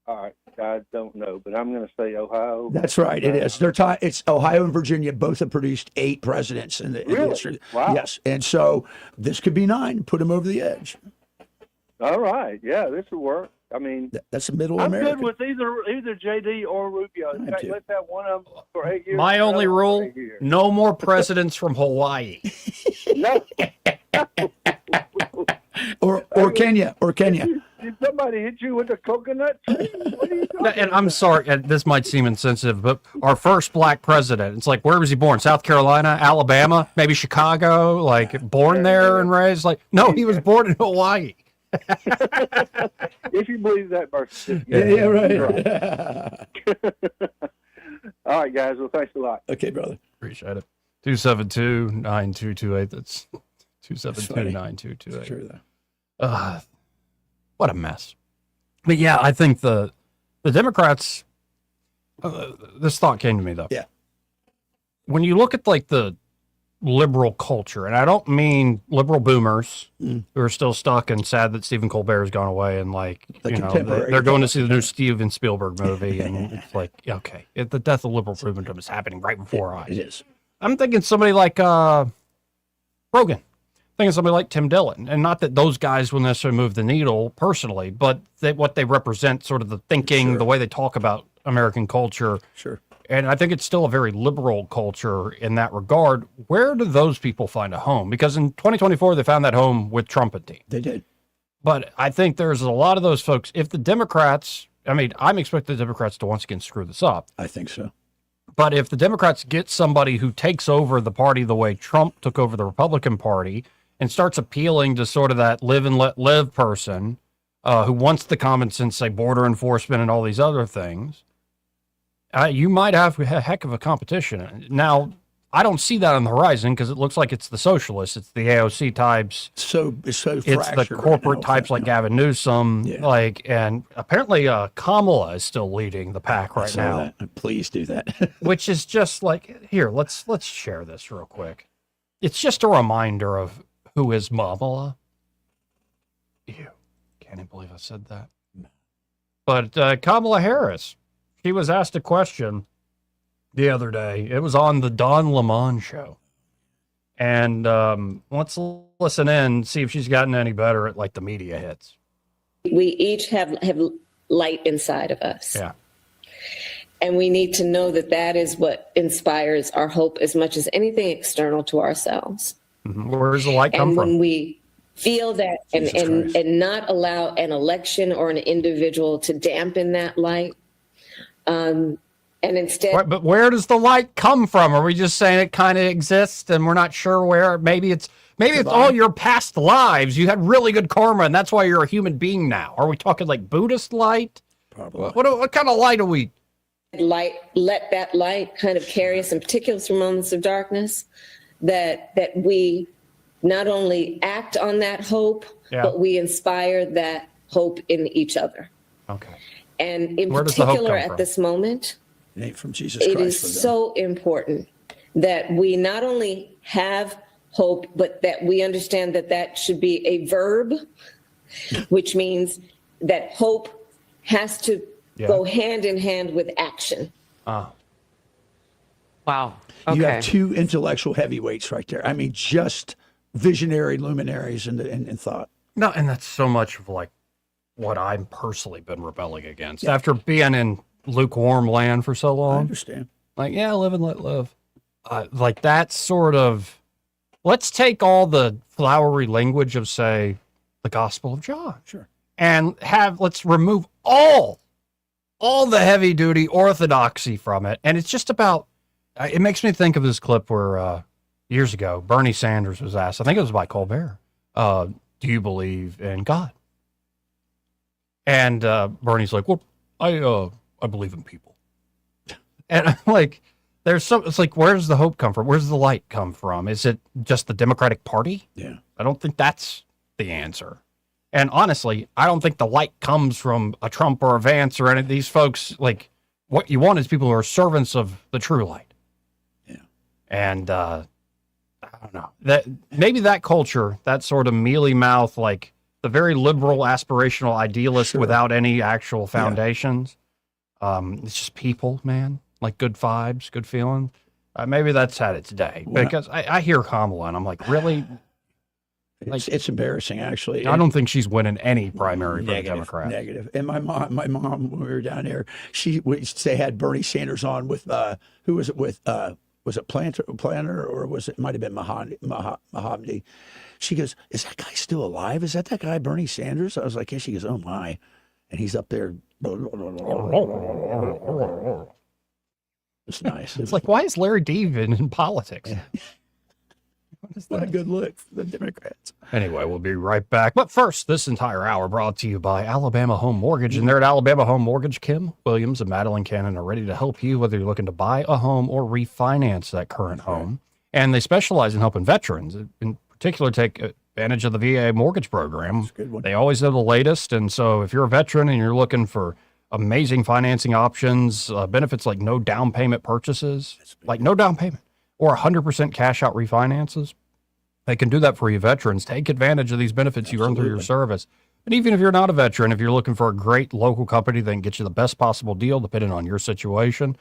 All right. I don't know, but I'm going to say Ohio. That's right. It is. It's Ohio and Virginia both have produced 8 presidents in the history. Wow. Yes. And so this could be 9. Put them over the edge. All right. Yeah, this will work. I mean, That's a middle I'm American. good with either JD or Rubio. In fact, let's have one of them for 8 years. My only another one for rule: 8 years. no more presidents from Hawaii. No. or Kenya. Did somebody hit you with a coconut tree? What are you talking And I'm sorry, this might seem insensitive, but our first black president, it's like, where was he born? South Carolina, Alabama, maybe Chicago, like born there and raised? Like, no, he was born in Hawaii. If you believe that verse. Yeah, right. All right, guys. Well, thanks a lot. Okay, brother. Appreciate it. 272-9228. That's 272-9228. It's true, though. What a mess. But yeah, I think the Democrats, this thought came to me though. Yeah. When you look at like the liberal culture, and I don't mean liberal boomers who are still stuck and sad that Stephen Colbert has gone away, and like, The you know, contemporary they're going to see the new Steven Spielberg movie, and it's like, okay, the death of liberal boomerdom is happening right before our eyes. It is. I'm thinking somebody like Rogan. Thinking somebody like Tim Dillon, and not that those guys will necessarily move the needle personally, but what they represent, sort of the thinking, the way they talk about American culture. Sure. And I think it's still a very liberal culture in that regard. Where do those people find a home? Because in 2024, they found that home with Trump and team. They did. But I think there's a lot of those folks. If the Democrats, I mean, I'm expecting the Democrats to once again screw this up. I think so. But if the Democrats get somebody who takes over the party the way Trump took over the Republican Party, and starts appealing to sort of that live and let live person who wants the common sense, say, border enforcement and all these other things, you might have a heck of a competition. Now, I don't see that on the horizon because it looks like it's the socialists, it's the AOC types. It's so it's the fractured corporate right now, types like Gavin Newsom, and apparently Kamala is still leading the pack right now. Please do that. Which is just like, here, let's share this real quick. It's just a reminder of who is Kamala. Ew, can't even believe I said that. But Kamala Harris, she was asked a question the other day. It was on the Don Lemon show. And let's listen in, see if she's gotten any better at like the media hits. We each have light inside of us. Yeah. And we need to know that that is what inspires our hope as much as anything external to ourselves. Mm-hmm. Where does the light come and from? when we feel that and not allow an election or an individual to dampen that light, and instead. But where does the light come from? Are we just saying it kind of exists and we're not sure where? Maybe it's all your past lives. You had really good karma and that's why you're a human being now. Are we talking like Buddhist light? Probably. What kind of light are we? Let that light kind of carry us, in particular through moments of darkness, that we not only act on that hope, but we inspire that hope in each other. Okay. And in Where does the hope particular come at from? this moment, it ain't from Jesus Christ. it is so important that we not only have hope, but that we understand that that should be a verb, which means that hope has to go hand in hand with action. Wow. You have two intellectual heavyweights right there. I mean, just visionary luminaries in thought. No, and that's so much of like what I've personally been rebelling against after being in lukewarm land for so long. I understand. Like, yeah, live and let live. Like that sort of, let's take all the flowery language of, say, the Gospel of John. Sure. And let's remove all the heavy duty orthodoxy from it. And it's just about, it makes me think of this clip where years ago, Bernie Sanders was asked, I think it was by Colbert, do you believe in God? And Bernie's like, well, I believe in people. And I'm like, it's like, where does the hope come from? Where's the light come from? Is it just the Democratic Party? Yeah. I don't think that's the answer. And honestly, I don't think the light comes from a Trump or a Vance or any of these folks. Like, what you want is people who are servants of the true light. Yeah. And I don't know, that maybe that culture, that sort of mealy mouth, like the very liberal, aspirational idealist without any actual foundations. It's just people, man, like good vibes, good feeling. Maybe that's had its day because I hear Kamala and I'm like, really? It's embarrassing, actually. I don't think she's winning any primary for the Negative, Democrats. negative. And my mom, when we were down there, they had Bernie Sanders on with who was it with? Was it Planter or was it might have been Mohammed? She goes, "Is that guy still alive? Is that guy Bernie Sanders?" I was like, "Yeah." She goes, "Oh my," and he's up there. It's nice. It's like, why is Larry Devin in politics? Not a good look for the Democrats. Anyway, we'll be right back. But first, this entire hour brought to you by Alabama Home Mortgage. And there at Alabama Home Mortgage, Kim Williams and Madeline Cannon are ready to help you, whether you're looking to buy a home or refinance that current home. And they specialize in helping veterans, in particular, take advantage of the VA mortgage program. They always know the latest. And so if you're a veteran and you're looking for amazing financing options, benefits like no down payment purchases, like no down payment, or 100% cash out refinances, they can do that for you veterans. Take advantage of these benefits you earn through your service. And even if you're not a veteran, if you're looking for a great local company that can get you the best possible deal, depending on your situation,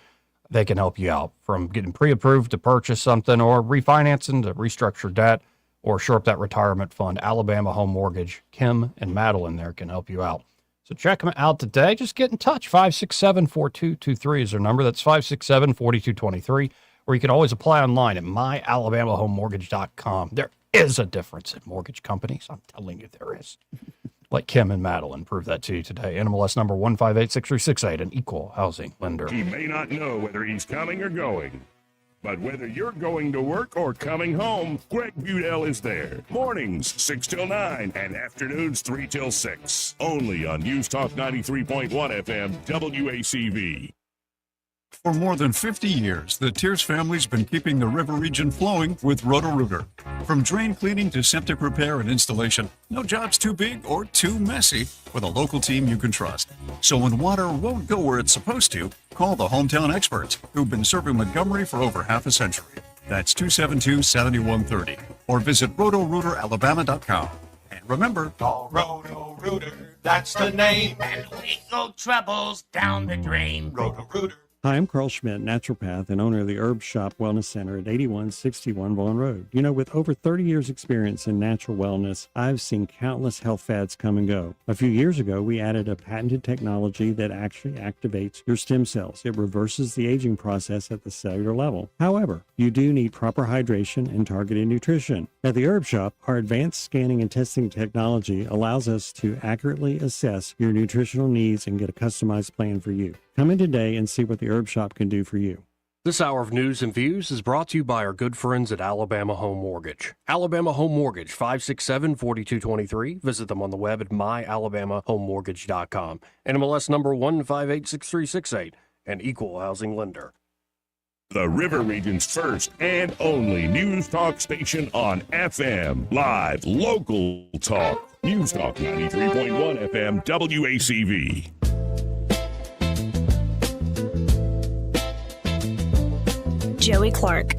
they can help you out from getting pre-approved to purchase something or refinancing to restructure debt or shore up that retirement fund. Alabama Home Mortgage, Kim and Madeline there can help you out. So check them out today. Just get in touch. 567-4223 is their number. That's 567-4223. Or you can always apply online at myalabamahomemortgage.com. There is a difference in mortgage companies. I'm telling you there is. Like Kim and Madeline prove that to you today. NMLS number 1586368, an equal housing lender. He may not know whether he's coming or going, but whether you're going to work or coming home, Greg Budell is there. Mornings 6 till 9 and afternoons 3 till 6. Only on News Talk 93.1 FM WACV. For more than 50 years, the Tears family's been keeping the river region flowing with Roto-Rooter. From drain cleaning to septic repair and installation, no job's too big or too messy with a local team you can trust. So when water won't go where it's supposed to, call the hometown experts who've been serving Montgomery for over half a century. That's 272-7130. Or visit rotorooteralabama.com. And remember, Call Roto-Rooter, that's the name, and legal troubles down the drain. Roto-Rooter. Hi, I'm Carl Schmidt, naturopath and owner of the Herb Shop Wellness Center at 8161 Vaughan Road. You know, with over 30 years experience in natural wellness, I've seen countless health fads come and go. A few years ago, we added a patented technology that actually activates your stem cells. It reverses the aging process at the cellular level. However, you do need proper hydration and targeted nutrition. At the Herb Shop, our advanced scanning and testing technology allows us to accurately assess your nutritional needs and get a customized plan for you. Come in today and see what the Herb Shop can do for you. This hour of news and views is brought to you by our good friends at Alabama Home Mortgage. Alabama Home Mortgage, 567-4223. Visit them on the web at myalabamahomemortgage.com. NMLS number 1586368, an equal housing lender. The River Region's first and only news talk station on FM. Live, local talk. News Talk 93.1 FM WACV. Joey Clark.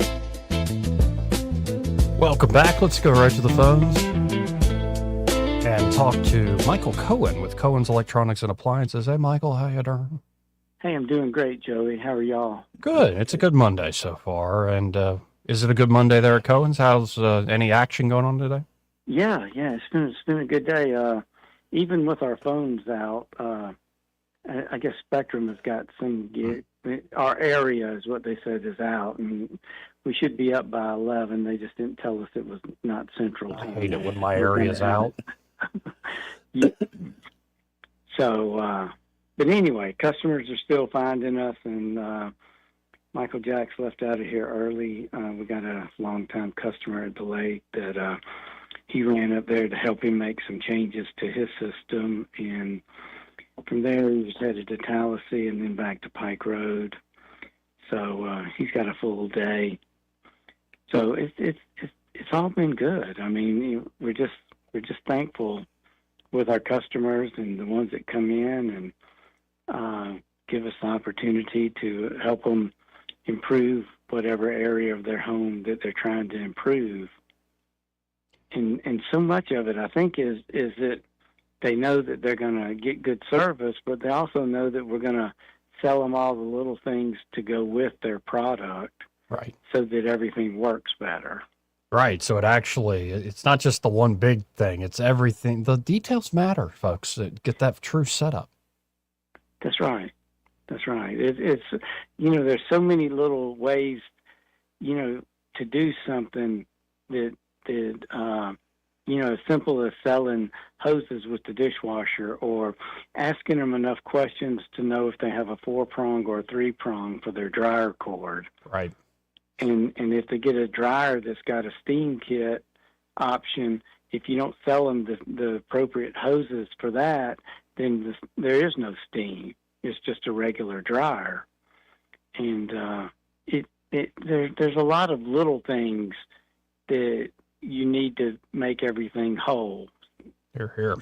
Welcome back. Let's go right to the phones and talk to Michael Cohen with Cohen's Electronics and Appliances. Hey, Michael, how you doing? Hey, I'm doing great, Joey. How are y'all? Good. It's a good Monday so far. And is it a good Monday there at Cohen's? How's any action going on today? Yeah. It's been a good day. Even with our phones out, I guess Spectrum has got some gig. Our area is what they said is out, and we should be up by 11. They just didn't tell us it was not central. I hate it when my area's out. Yeah. So, but anyway, customers are still finding us, and Michael Jacks left out of here early. We got a longtime customer at the lake that he ran up there to help him make some changes to his system, and from there, he was headed to Tallahassee and then back to Pike Road. So he's got a full day. So it's all been good. I mean, we're just thankful with our customers and the ones that come in and give us the opportunity to help them improve whatever area of their home that they're trying to improve. And so much of it, I think, is that they know that they're going to get good service, but they also know that we're going to sell them all the little things to go with their product, right? So that everything works better. Right. So it's not just the one big thing, it's everything. The details matter, folks. Get that true setup. That's right. That's right. It's there's so many little ways, to do something that as simple as selling hoses with the dishwasher, or asking them enough questions to know if they have a 4-prong or a 3-prong for their dryer cord. Right. And if they get a dryer that's got a steam kit option, if you don't sell them the appropriate hoses for that, then there is no steam. It's just a regular dryer. And there's a lot of little things that you need to make everything whole. Here.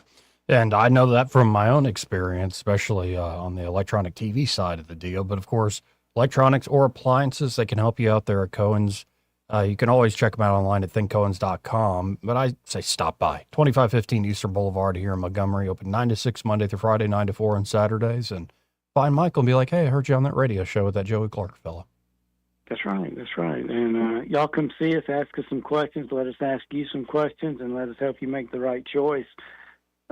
And I know that from my own experience, especially on the electronic TV side of the deal. But of course, electronics or appliances, they can help you out there at Cohen's. You can always check them out online at thinkcohens.com. But I say stop by. 2515 Eastern Boulevard here in Montgomery, open 9 to 6 Monday through Friday, 9 to 4 on Saturdays. And find Michael and be like, hey, I heard you on that radio show with that Joey Clark fella. That's right. That's right. And y'all come see us, ask us some questions, let us ask you some questions, and let us help you make the right choice.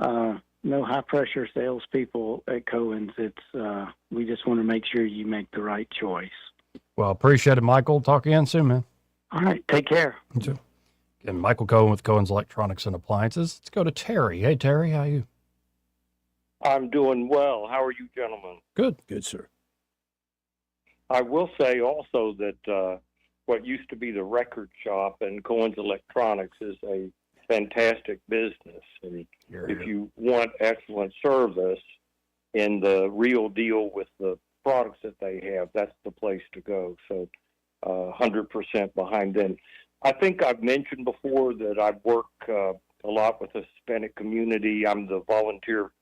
No high pressure salespeople at Cohen's. It's we just want to make sure you make the right choice. Well, appreciate it, Michael. Talk again soon, man. All right. Take care. You too. And Michael Cohen with Cohen's Electronics and Appliances. Let's go to Terry. Hey, Terry, how are you? I'm doing well. How are you, gentlemen? Good. Good, sir. I will say also that what used to be the record shop and Cohen's Electronics is a fantastic business. And if you want excellent service and the real deal with the products that they have, that's the place to go. So 100% behind them. I think I've mentioned before that I work a lot with the Hispanic community. I'm the volunteer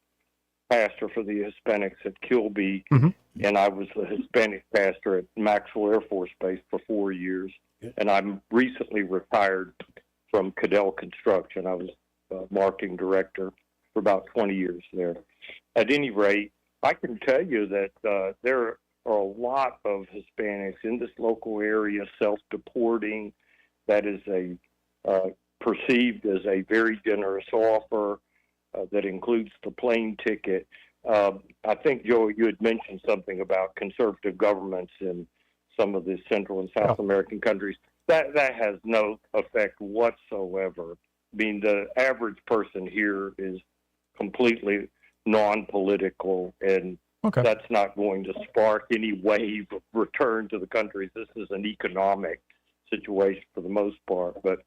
pastor for the Hispanics at Kilby, and I was the Hispanic pastor at Maxwell Air Force Base for 4 years. And I'm recently retired from Cadell Construction. I was marketing director for about 20 years there. At any rate, I can tell you that there are a lot of Hispanics in this local area self-deporting. That is perceived as a very generous offer. That includes the plane ticket. I think, Joe, you had mentioned something about conservative governments in some of the Central and South American countries. That has no effect whatsoever. I mean, the average person here is completely non-political, and that's not going to spark any wave of return to the countries. This is an economic situation for the most part. But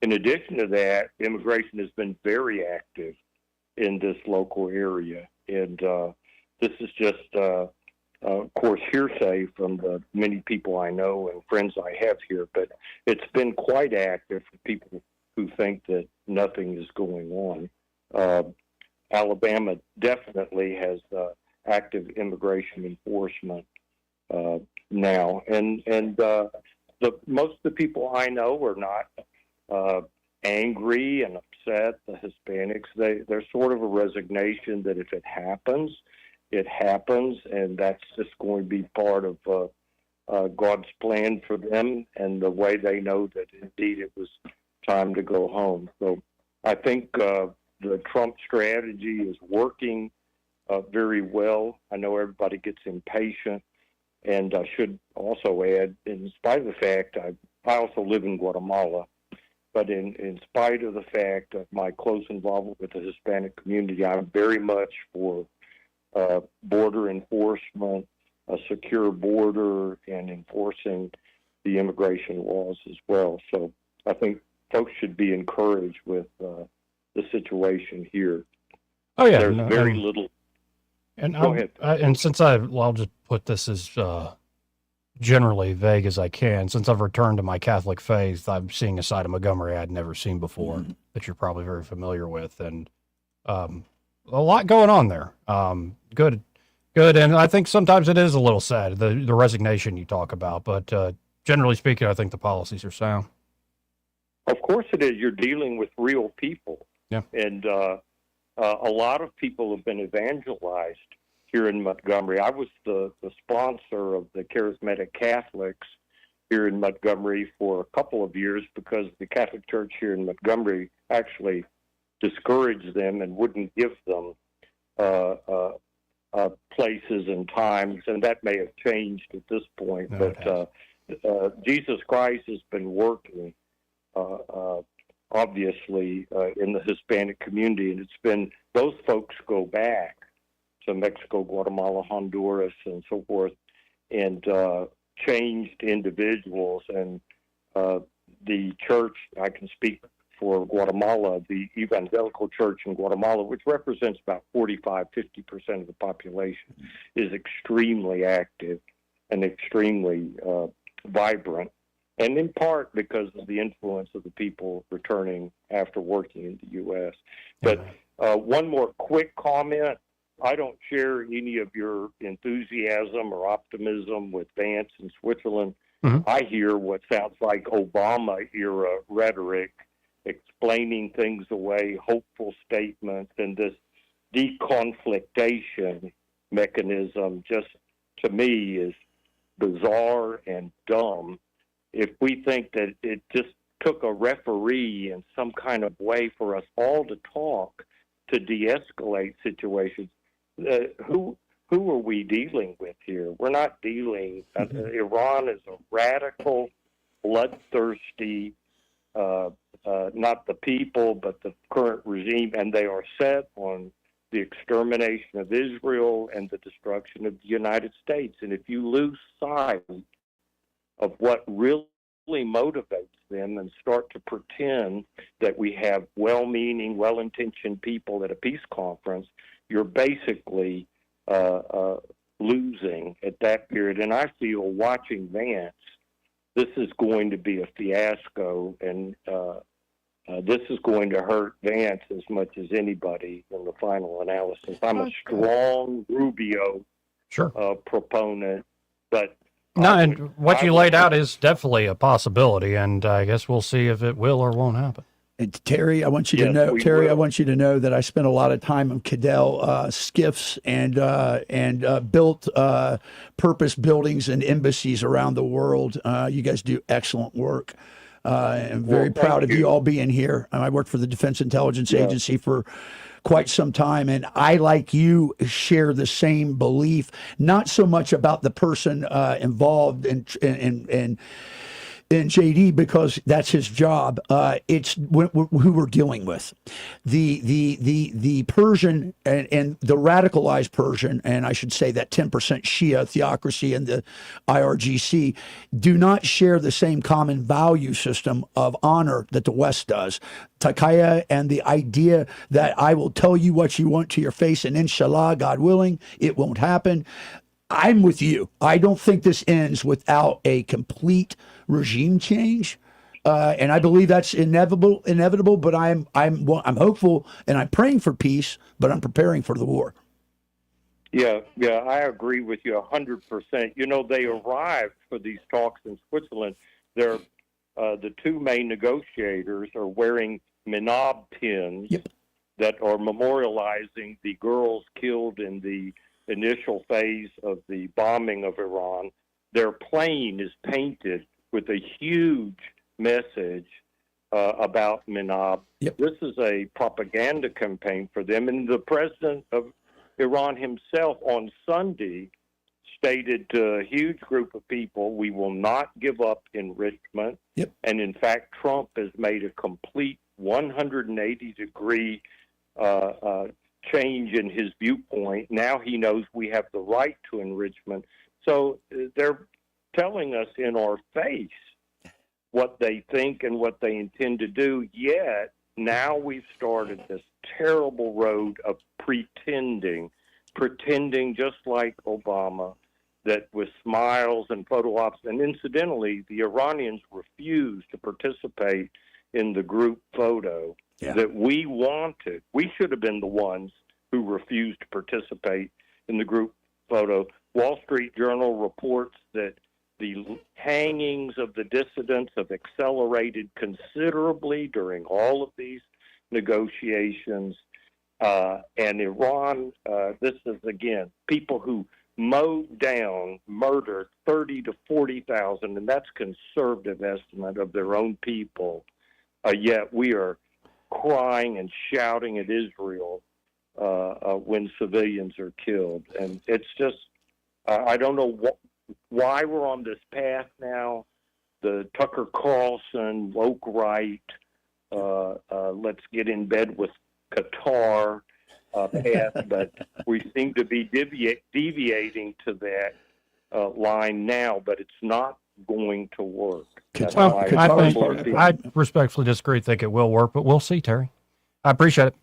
in addition to that, immigration has been very active in this local area. And this is just, of course, hearsay from the many people I know and friends I have here, but it's been quite active for people who think that nothing is going on. Alabama definitely has active immigration enforcement now. And most of the people I know are not angry and upset, the Hispanics. They're sort of a resignation that if it happens, it happens, and that's just going to be part of God's plan for them and the way they know that indeed it was time to go home. So I think the Trump strategy is working very well. I know everybody gets impatient, and I should also add, in spite of the fact, I also live in Guatemala, but in spite of the fact of my close involvement with the Hispanic community, I'm very much for border enforcement, a secure border, and enforcing the immigration laws as well. So I think folks should be encouraged with the situation here. Oh, yeah. There's very little. And Go ahead. And since I'll just put this as generally vague as I can. Since I've returned to my Catholic faith, I'm seeing a side of Montgomery I'd never seen before that you're probably very familiar with, and a lot going on there. Good, and I think sometimes it is a little sad, the resignation you talk about, but generally speaking, I think the policies are sound. Of course it is. You're dealing with real people. Yeah. And a lot of people have been evangelized here in Montgomery. I was the sponsor of the Charismatic Catholics here in Montgomery for a couple of years because the Catholic Church here in Montgomery actually discouraged them and wouldn't give them places and times, and that may have changed at this point. But Jesus Christ has been working, obviously, in the Hispanic community, and it's been, those folks go back to Mexico, Guatemala, Honduras, and so forth, and changed individuals. And the church, I can speak for Guatemala, the evangelical church in Guatemala, which represents about 45-50% of the population, is extremely active and extremely vibrant, and in part because of the influence of the people returning after working in the U.S. But one more quick comment. I don't share any of your enthusiasm or optimism with Vance in Switzerland. I hear what sounds like Obama-era rhetoric, explaining things away, hopeful statements, and this deconflictation mechanism just, to me, is bizarre and dumb. If we think that it just took a referee in some kind of way for us all to talk to de-escalate situations, who are we dealing with here? We're not dealing. Iran is a radical, bloodthirsty, not the people, but the current regime, and they are set on the extermination of Israel and the destruction of the United States. And if you lose sight of what really motivates them and start to pretend that we have well-meaning, well-intentioned people at a peace conference, you're basically losing at that period. And I feel, watching Vance, this is going to be a fiasco, and this is going to hurt Vance as much as anybody in the final analysis. I'm a strong Rubio proponent, but no, and what you laid out is definitely a possibility, and I guess we'll see if it will or won't happen. And Terry, I want you to know, Terry, I want you to know that I spent a lot of time on Cadell skiffs and built purpose buildings and embassies around the world. You guys do excellent work. I'm very proud of you all being here. I worked for the Defense Intelligence Agency for quite some time, and I, like you, share the same belief. Not so much about the person involved in JD, because that's his job. It's who we're dealing with. The Persian and the radicalized Persian, and I should say that 10% Shia theocracy and the IRGC do not share the same common value system of honor that the West does. Takaya and the idea that I will tell you what you want to your face, and inshallah, God willing, it won't happen. I'm with you. I don't think this ends without a complete regime change, and I believe that's inevitable. But I'm hopeful, and I'm praying for peace, but I'm preparing for the war. Yeah, I agree with you 100%. You know, they arrived for these talks in Switzerland. They're the two main negotiators are wearing Menab pins that are memorializing the girls killed in the initial phase of the bombing of Iran. Their plane is painted with a huge message about Menab. This is a propaganda campaign for them. And the president of Iran himself on Sunday stated to a huge group of people, we will not give up enrichment. And in fact, Trump has made a complete 180-degree change in his viewpoint. Now he knows we have the right to enrichment. So they're telling us in our face what they think and what they intend to do, yet now we've started this terrible road of pretending just like Obama, that with smiles and photo ops. And incidentally, the Iranians refused to participate in the group photo that we wanted. We should have been the ones who refused to participate in the group photo. Wall Street Journal reports that the hangings of the dissidents have accelerated considerably during all of these negotiations. And Iran, this is, again, people who mowed down, murdered 30 to 40,000, and that's conservative estimate of their own people. Yet we are crying and shouting at Israel when civilians are killed, and it's just I don't know why we're on this path now. The Tucker Carlson woke right, let's get in bed with Qatar path, but we seem to be deviating to that line now, but it's not going to work. Well, I respectfully disagree. Think it will work, but we'll see, Terry. I appreciate it.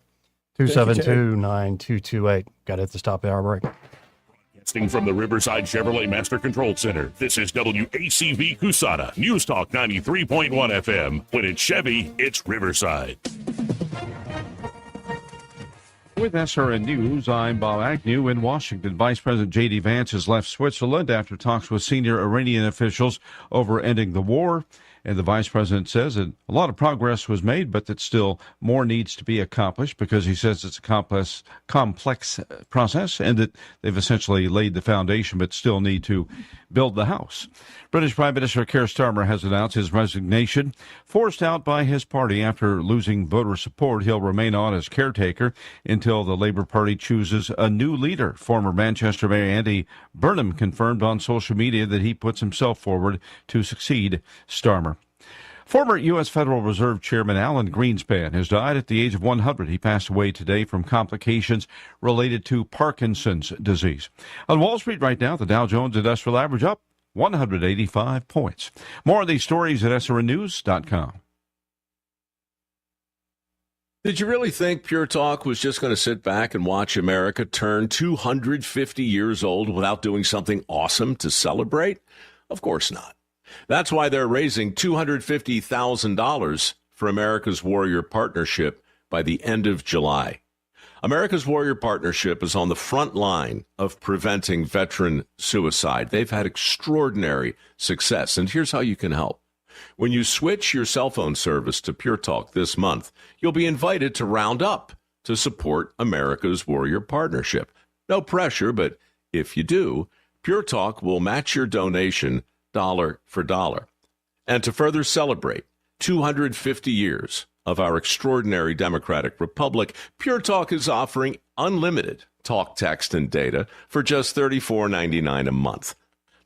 272-9228. Got to hit the stop hour break. Broadcasting from the Riverside Chevrolet Master Control Center, this is WACV Cusana, News Talk 93.1 FM. When it's Chevy, it's Riverside. With SRN News, I'm Bob Agnew in Washington. Vice President J.D. Vance has left Switzerland after talks with senior Iranian officials over ending the war. And the vice president says that a lot of progress was made, but that still more needs to be accomplished because he says it's a complex process and that they've essentially laid the foundation but still need to build the house. British Prime Minister Keir Starmer has announced his resignation, forced out by his party after losing voter support. He'll remain on as caretaker until the Labour Party chooses a new leader. Former Manchester Mayor Andy Burnham confirmed on social media that he puts himself forward to succeed Starmer. Former U.S. Federal Reserve Chairman Alan Greenspan has died at the age of 100. He passed away today from complications related to Parkinson's disease. On Wall Street right now, the Dow Jones Industrial Average up 185 points. More of these stories at srnnews.com. Did you really think Pure Talk was just going to sit back and watch America turn 250 years old without doing something awesome to celebrate? Of course not. That's why they're raising $250,000 for America's Warrior Partnership by the end of July. America's Warrior Partnership is on the front line of preventing veteran suicide. They've had extraordinary success, and here's how you can help. When you switch your cell phone service to Pure Talk this month, you'll be invited to round up to support America's Warrior Partnership. No pressure, but if you do, Pure Talk will match your donation dollar for dollar. And to further celebrate 250 years of our extraordinary democratic republic, Pure Talk is offering unlimited talk, text, and data for just $34.99 a month.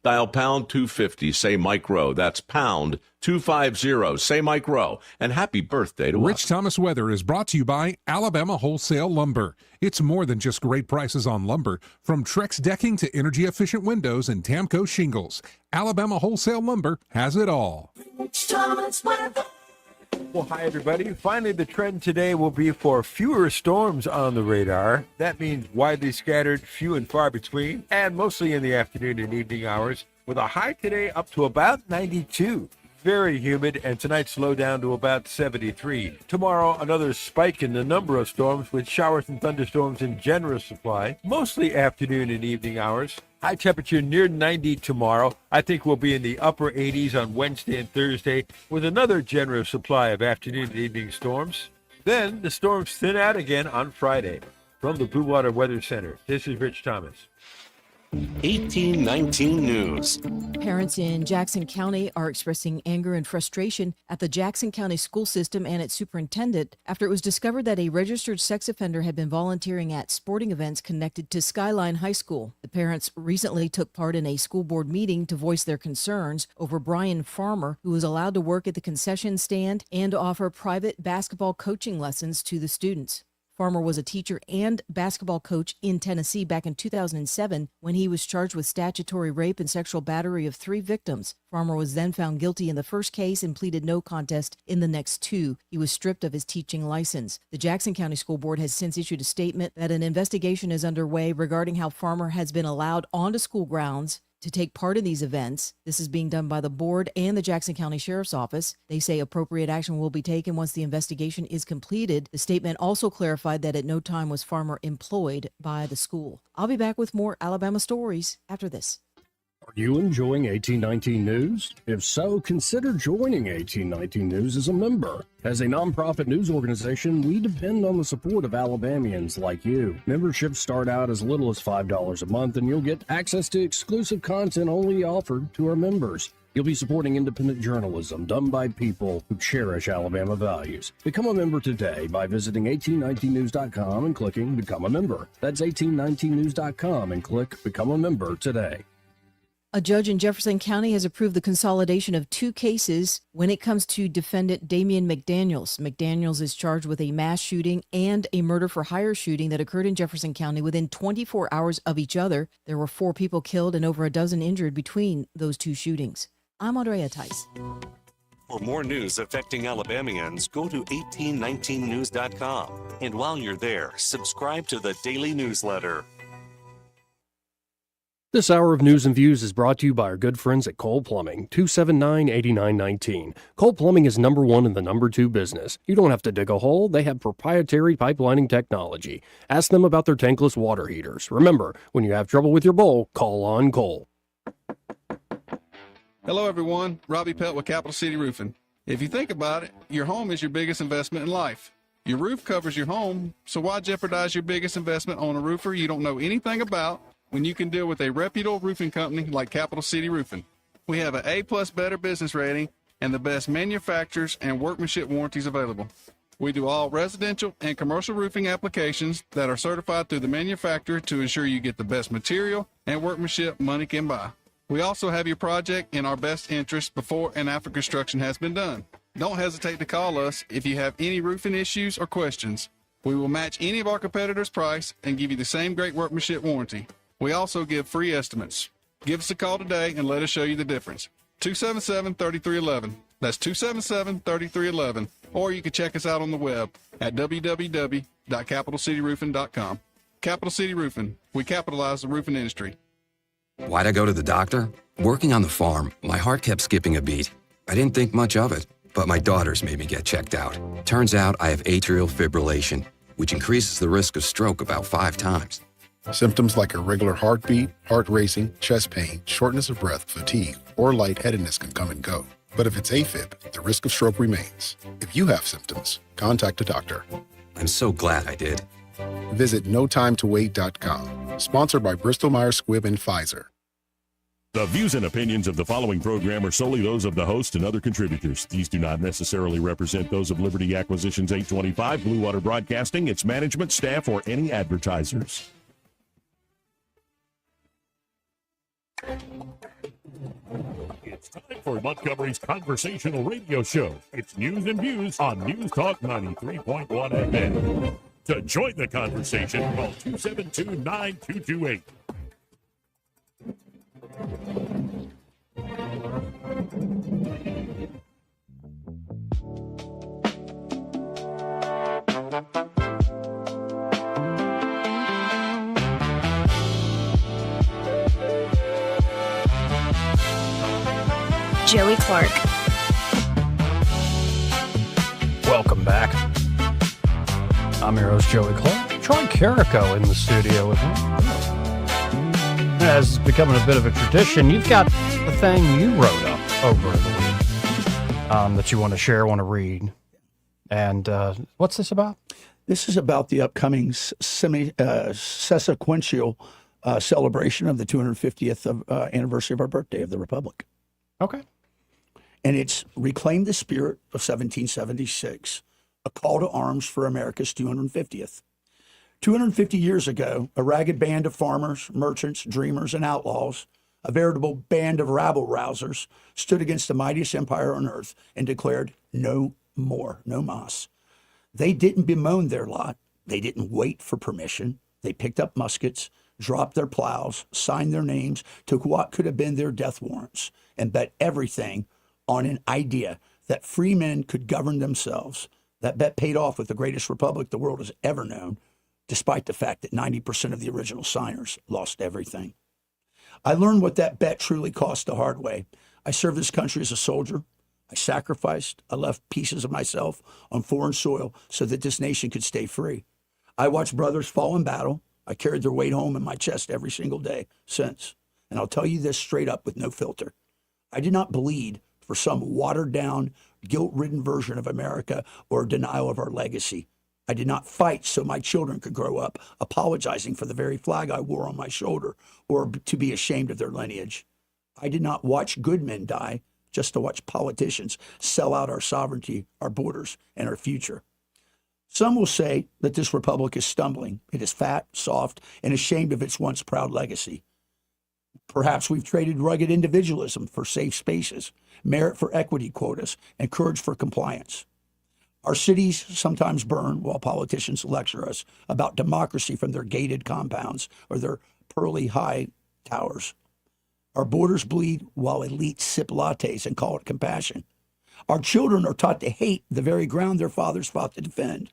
Dial pound 250, say Mike Rowe. That's pound 250, say Mike Rowe. And happy birthday to Rich us. Thomas Weather is brought to you by Alabama Wholesale Lumber. It's more than just great prices on lumber. From Trex decking to energy-efficient windows and Tamco shingles, Alabama Wholesale Lumber has it all. Rich Thomas Weather. Well, hi, everybody. Finally, the trend today will be for fewer storms on the radar. That means widely scattered, few and far between, and mostly in the afternoon and evening hours, with a high today up to about 92. Very humid, and tonight slow down to about 73. Tomorrow, another spike in the number of storms with showers and thunderstorms in generous supply, mostly afternoon and evening hours. High temperature near 90 tomorrow. I think we'll be in the upper 80s on Wednesday and Thursday with another generous supply of afternoon and evening storms. Then the storms thin out again on Friday. From the Blue Water Weather Center, this is Rich Thomas. 1819 News. Parents in Jackson County are expressing anger and frustration at the Jackson County school system and its superintendent after it was discovered that a registered sex offender had been volunteering at sporting events connected to Skyline High School. The parents recently took part in a school board meeting to voice their concerns over Brian Farmer, who was allowed to work at the concession stand and offer private basketball coaching lessons to the students. Farmer was a teacher and basketball coach in Tennessee back in 2007 when he was charged with statutory rape and sexual battery of 3 victims. Farmer was then found guilty in the first case and pleaded no contest in the next 2. He was stripped of his teaching license. The Jackson County School Board has since issued a statement that an investigation is underway regarding how Farmer has been allowed onto school grounds to take part in these events. This is being done by the board and the Jackson County Sheriff's Office. They say appropriate action will be taken once the investigation is completed. The statement also clarified that at no time was Farmer employed by the school. I'll be back with more Alabama stories after this. Are you enjoying 1819 News? If so, consider joining 1819 News as a member. As a nonprofit news organization, we depend on the support of Alabamians like you. Memberships start out as little as $5 a month, and you'll get access to exclusive content only offered to our members. You'll be supporting independent journalism done by people who cherish Alabama values. Become a member today by visiting 1819news.com and clicking Become a Member. That's 1819news.com and click Become a Member today. A judge in Jefferson County has approved the consolidation of 2 cases when it comes to defendant Damian McDaniels. McDaniels is charged with a mass shooting and a murder-for-hire shooting that occurred in Jefferson County within 24 hours of each other. There were 4 people killed and over a dozen injured between those 2 shootings. I'm Andrea Tice. For more news affecting Alabamians, go to 1819news.com. And while you're there, subscribe to the daily newsletter. This hour of News and Views is brought to you by our good friends at Cole Plumbing, 279-8919. Cole Plumbing is number 1 in the number 2 business. You don't have to dig a hole. They have proprietary pipelining technology. Ask them about their tankless water heaters. Remember, when you have trouble with your bowl, call on Cole. Hello, everyone. Robbie Pelt with Capital City Roofing. If you think about it, your home is your biggest investment in life. Your roof covers your home, so why jeopardize your biggest investment on a roofer you don't know anything about when you can deal with a reputable roofing company like Capital City Roofing? We have an A+ Better Business rating and the best manufacturers and workmanship warranties available. We do all residential and commercial roofing applications that are certified through the manufacturer to ensure you get the best material and workmanship money can buy. We also have your project in our best interest before and after construction has been done. Don't hesitate to call us if you have any roofing issues or questions. We will match any of our competitors' price and give you the same great workmanship warranty. We also give free estimates. Give us a call today and let us show you the difference. 277-3311. That's 277-3311. Or you can check us out on the web at www.capitalcityroofing.com. Capital City Roofing. We capitalize the roofing industry. Why'd I go to the doctor? Working on the farm, my heart kept skipping a beat. I didn't think much of it, but my daughters made me get checked out. Turns out I have atrial fibrillation, which increases the risk of stroke about 5 times. Symptoms like irregular heartbeat, heart racing, chest pain, shortness of breath, fatigue, or lightheadedness can come and go. But if it's AFib, the risk of stroke remains. If you have symptoms, contact a doctor. I'm so glad I did. Visit notimetowait.com. Sponsored by Bristol Myers Squibb and Pfizer. The views and opinions of the following program are solely those of the host and other contributors. These do not necessarily represent those of Liberty Acquisitions 825, Blue Water Broadcasting, its management, staff, or any advertisers. It's time for Montgomery's conversational radio show. It's News and Views on News Talk 93.1 FM. To join the conversation, call 272-9228. Joey Clark. Welcome back. I'm your host, Joey Clark. Troy Carrico in the studio with me. As it's becoming a bit of a tradition, you've got the thing you wrote up over the week that you want to share, want to read. And what's this about? This is about the upcoming sesquicentennial celebration of the 250th anniversary of our birthday of the Republic. Okay. And it's Reclaim the Spirit of 1776, a call to arms for America's 250th. 250 years ago, a ragged band of farmers, merchants, dreamers, and outlaws, a veritable band of rabble-rousers, stood against the mightiest empire on earth and declared, no more, no mas. They didn't bemoan their lot. They didn't wait for permission. They picked up muskets, dropped their plows, signed their names, took what could have been their death warrants, and bet everything on an idea that free men could govern themselves. That bet paid off with the greatest republic the world has ever known, despite the fact that 90% of the original signers lost everything. I learned what that bet truly cost the hard way. I served this country as a soldier. I sacrificed. I left pieces of myself on foreign soil so that this nation could stay free. I watched brothers fall in battle. I carried their weight home in my chest every single day since. And I'll tell you this straight up with no filter. I did not bleed for some watered down, guilt-ridden version of America or denial of our legacy. I did not fight so my children could grow up apologizing for the very flag I wore on my shoulder or to be ashamed of their lineage. I did not watch good men die just to watch politicians sell out our sovereignty, our borders, and our future. Some will say that this republic is stumbling. It is fat, soft, and ashamed of its once proud legacy. Perhaps we've traded rugged individualism for safe spaces, merit for equity quotas, and courage for compliance. Our cities sometimes burn while politicians lecture us about democracy from their gated compounds or their pearly high towers. Our borders bleed while elites sip lattes and call it compassion. Our children are taught to hate the very ground their fathers fought to defend.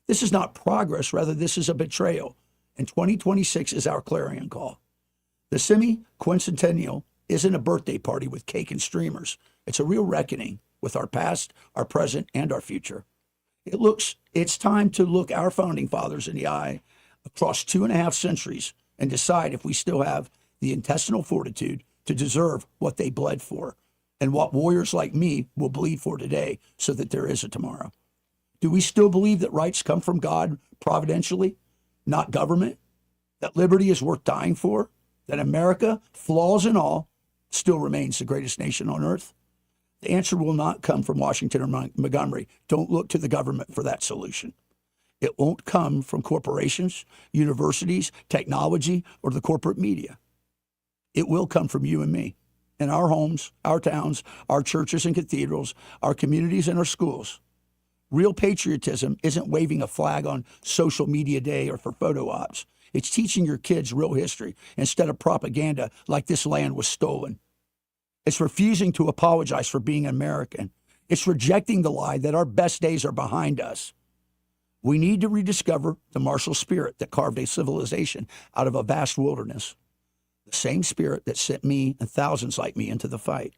This is not progress, rather this is a betrayal, and 2026 is our clarion call. The semi-quincentennial isn't a birthday party with cake and streamers. It's a real reckoning with our past, our present, and our future. It's time to look our founding fathers in the eye across 2.5 centuries and decide if we still have the intestinal fortitude to deserve what they bled for and what warriors like me will bleed for today so that there is a tomorrow. Do we still believe that rights come from God providentially, not government? That liberty is worth dying for? That America, flaws and all, still remains the greatest nation on earth? The answer will not come from Washington or Montgomery. Don't look to the government for that solution. It won't come from corporations, universities, technology, or the corporate media. It will come from you and me, in our homes, our towns, our churches and cathedrals, our communities and our schools. Real patriotism isn't waving a flag on social media day or for photo ops. It's teaching your kids real history instead of propaganda like this land was stolen. It's refusing to apologize for being American. It's rejecting the lie that our best days are behind us. We need to rediscover the martial spirit that carved a civilization out of a vast wilderness. The same spirit that sent me and thousands like me into the fight.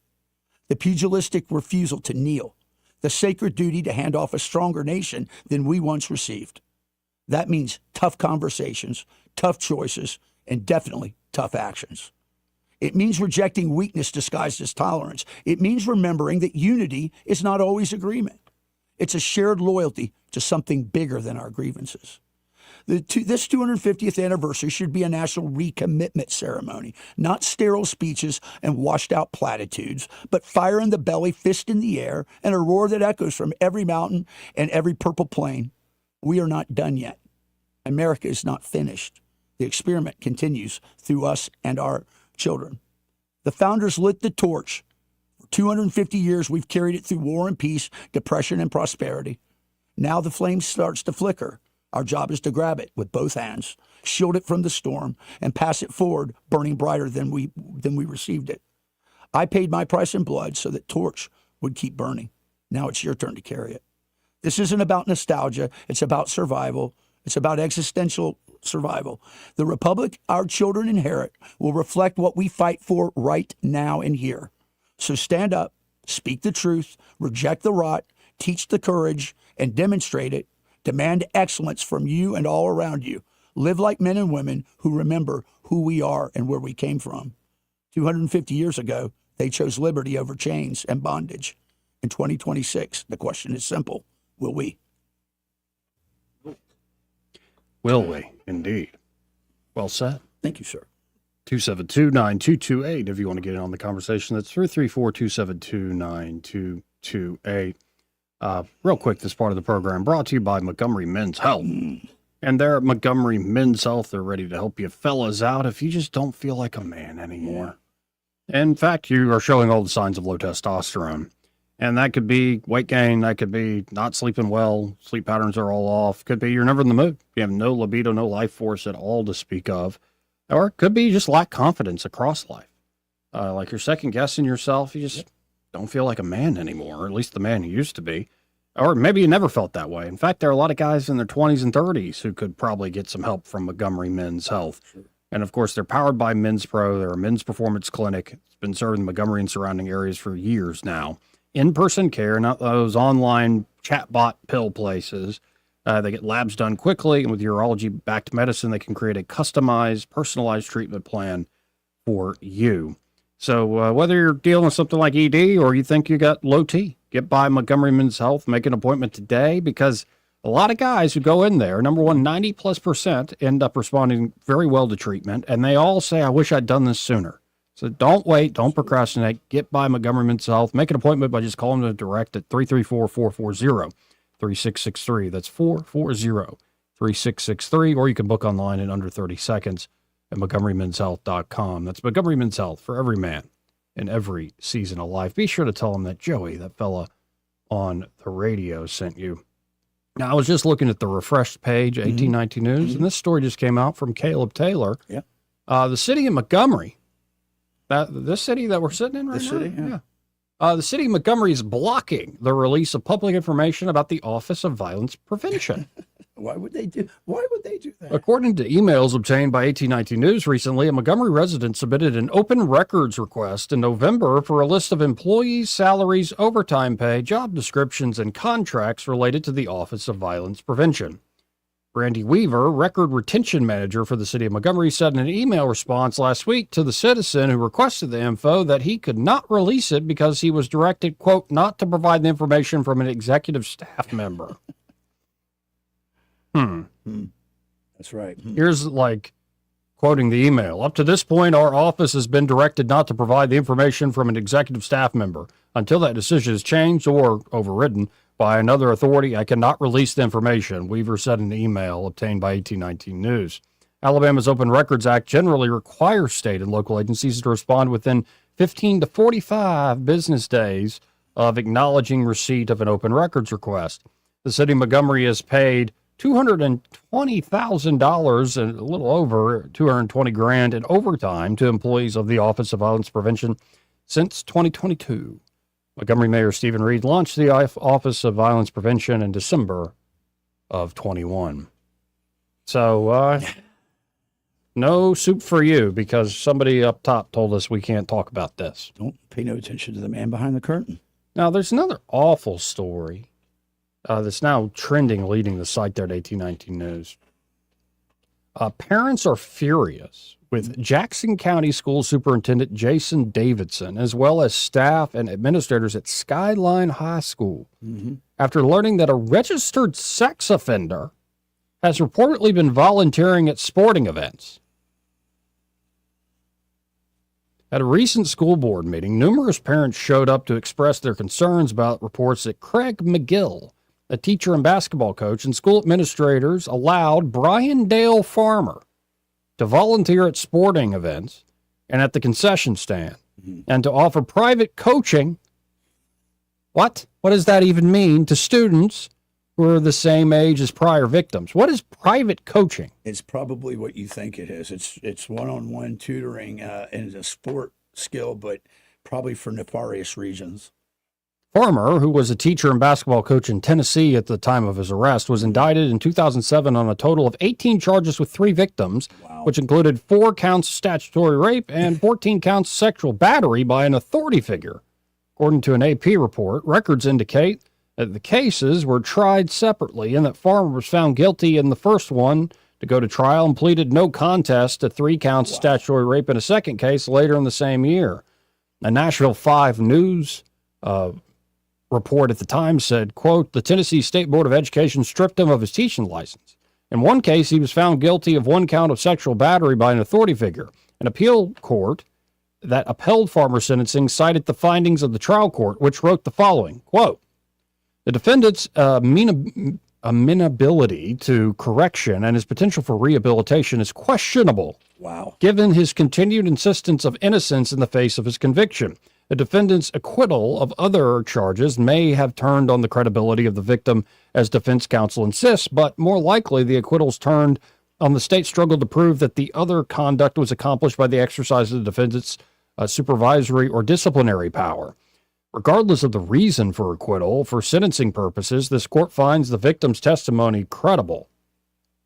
The pugilistic refusal to kneel. The sacred duty to hand off a stronger nation than we once received. That means tough conversations, tough choices, and definitely tough actions. It means rejecting weakness disguised as tolerance. It means remembering that unity is not always agreement. It's a shared loyalty to something bigger than our grievances. This 250th anniversary should be a national recommitment ceremony, not sterile speeches and washed out platitudes, but fire in the belly, fist in the air, and a roar that echoes from every mountain and every purple plain. We are not done yet. America is not finished. The experiment continues through us and our children. The founders lit the torch. For 250 years, we've carried it through war and peace, depression and prosperity. Now the flame starts to flicker. Our job is to grab it with both hands, shield it from the storm, and pass it forward, burning brighter than we received it. I paid my price in blood so that torch would keep burning. Now it's your turn to carry it. This isn't about nostalgia. It's about survival. It's about existential survival. The republic our children inherit will reflect what we fight for right now and here. So stand up, speak the truth, reject the rot, teach the courage, and demonstrate it. Demand excellence from you and all around you. Live like men and women who remember who we are and where we came from. 250 years ago, they chose liberty over chains and bondage. In 2026, the question is simple. Will we? Will we? Indeed. Well said. Thank you, sir. 272-9228 if you want to get in on the conversation. That's 334-272-9228. Real quick, this part of the program brought to you by Montgomery Men's Health. And they're at Montgomery Men's Health. They're ready to help you fellas out if you just don't feel like a man anymore. In fact, you are showing all the signs of low testosterone. And that could be weight gain. That could be not sleeping well. Sleep patterns are all off. Could be you're never in the mood. You have no libido, no life force at all to speak of. Or it could be you just lack confidence across life. Like you're second guessing yourself. You just don't feel like a man anymore, or at least the man you used to be. Or maybe you never felt that way. In fact, there are a lot of guys in their 20s and 30s who could probably get some help from Montgomery Men's Health. Sure. And of course, they're powered by Men's Pro. They're a men's performance clinic. It's been serving Montgomery and surrounding areas for years now. In-person care, not those online chatbot pill places. They get labs done quickly, and with urology-backed medicine, they can create a customized, personalized treatment plan for you. So whether you're dealing with something like ED or you think you got low T, get by Montgomery Men's Health, make an appointment today, because a lot of guys who go in there, number one, 90+% end up responding very well to treatment, and they all say, I wish I'd done this sooner. So don't wait, don't procrastinate, get by Montgomery Men's Health, make an appointment by just calling them direct at 334-440-3663. That's 440-3663, or you can book online in under 30 seconds at MontgomeryMen'sHealth.com. That's Montgomery Men's Health for every man in every season of life. Be sure to tell them that Joey, that fella on the radio, sent you. Now, I was just looking at the refreshed page, 1819 News, and this story just came out from Caleb Taylor. Yeah. The city of Montgomery, this city that we're sitting in right now? Yeah. The city of Montgomery is blocking the release of public information about the Office of Violence Prevention. Why would they do that? According to emails obtained by 1819 News recently, a Montgomery resident submitted an open records request in November for a list of employees' salaries, overtime pay, job descriptions, and contracts related to the Office of Violence Prevention. Randy Weaver, record retention manager for the city of Montgomery, said in an email response last week to the citizen who requested the info that he could not release it because he was directed, quote, not to provide the information from an executive staff member. That's right. Here's quoting the email. Up to this point, our office has been directed not to provide the information from an executive staff member. Until that decision is changed or overridden by another authority, I cannot release the information, Weaver said in an email obtained by 1819 News. Alabama's Open Records Act generally requires state and local agencies to respond within 15 to 45 business days of acknowledging receipt of an open records request. The city of Montgomery has paid $220,000 and a little over $220,000 in overtime to employees of the Office of Violence Prevention since 2022. Montgomery Mayor Stephen Reed launched the Office of Violence Prevention in December of 21. So, no soup for you because somebody up top told us we can't talk about this. Don't pay no attention to the man behind the curtain. Now, there's another awful story that's now trending, leading the site there at 1819 News. Parents are furious with Jackson County School Superintendent Jason Davidson, as well as staff and administrators at Skyline High School, after learning that a registered sex offender has reportedly been volunteering at sporting events. At a recent school board meeting, numerous parents showed up to express their concerns about reports that Craig McGill, a teacher and basketball coach, and school administrators allowed Brian Dale Farmer to volunteer at sporting events and at the concession stand and to offer private coaching. What does that even mean to students who are the same age as prior victims? What is private coaching? It's probably what you think it is. It's one-on-one tutoring and a sport skill, but probably for nefarious reasons. Farmer, who was a teacher and basketball coach in Tennessee at the time of his arrest, was indicted in 2007 on a total of 18 charges with 3 victims, which included 4 counts of statutory rape and 14 counts of sexual battery by an authority figure. According to an AP report, records indicate that the cases were tried separately and that Farmer was found guilty in the first one to go to trial and pleaded no contest to 3 counts of statutory rape in a second case later in the same year. A Nashville 5 News report at the time said, quote, the Tennessee State Board of Education stripped him of his teaching license. In one case, he was found guilty of 1 count of sexual battery by an authority figure. An appeal court that upheld Farmer's sentencing cited the findings of the trial court, which wrote the following, quote, the defendant's amenability to correction and his potential for rehabilitation is questionable. Wow. Given his continued insistence of innocence in the face of his conviction. The defendant's acquittal of other charges may have turned on the credibility of the victim, as defense counsel insists, but more likely the acquittals turned on the state's struggle to prove that the other conduct was accomplished by the exercise of the defendant's supervisory or disciplinary power. Regardless of the reason for acquittal, for sentencing purposes, this court finds the victim's testimony credible.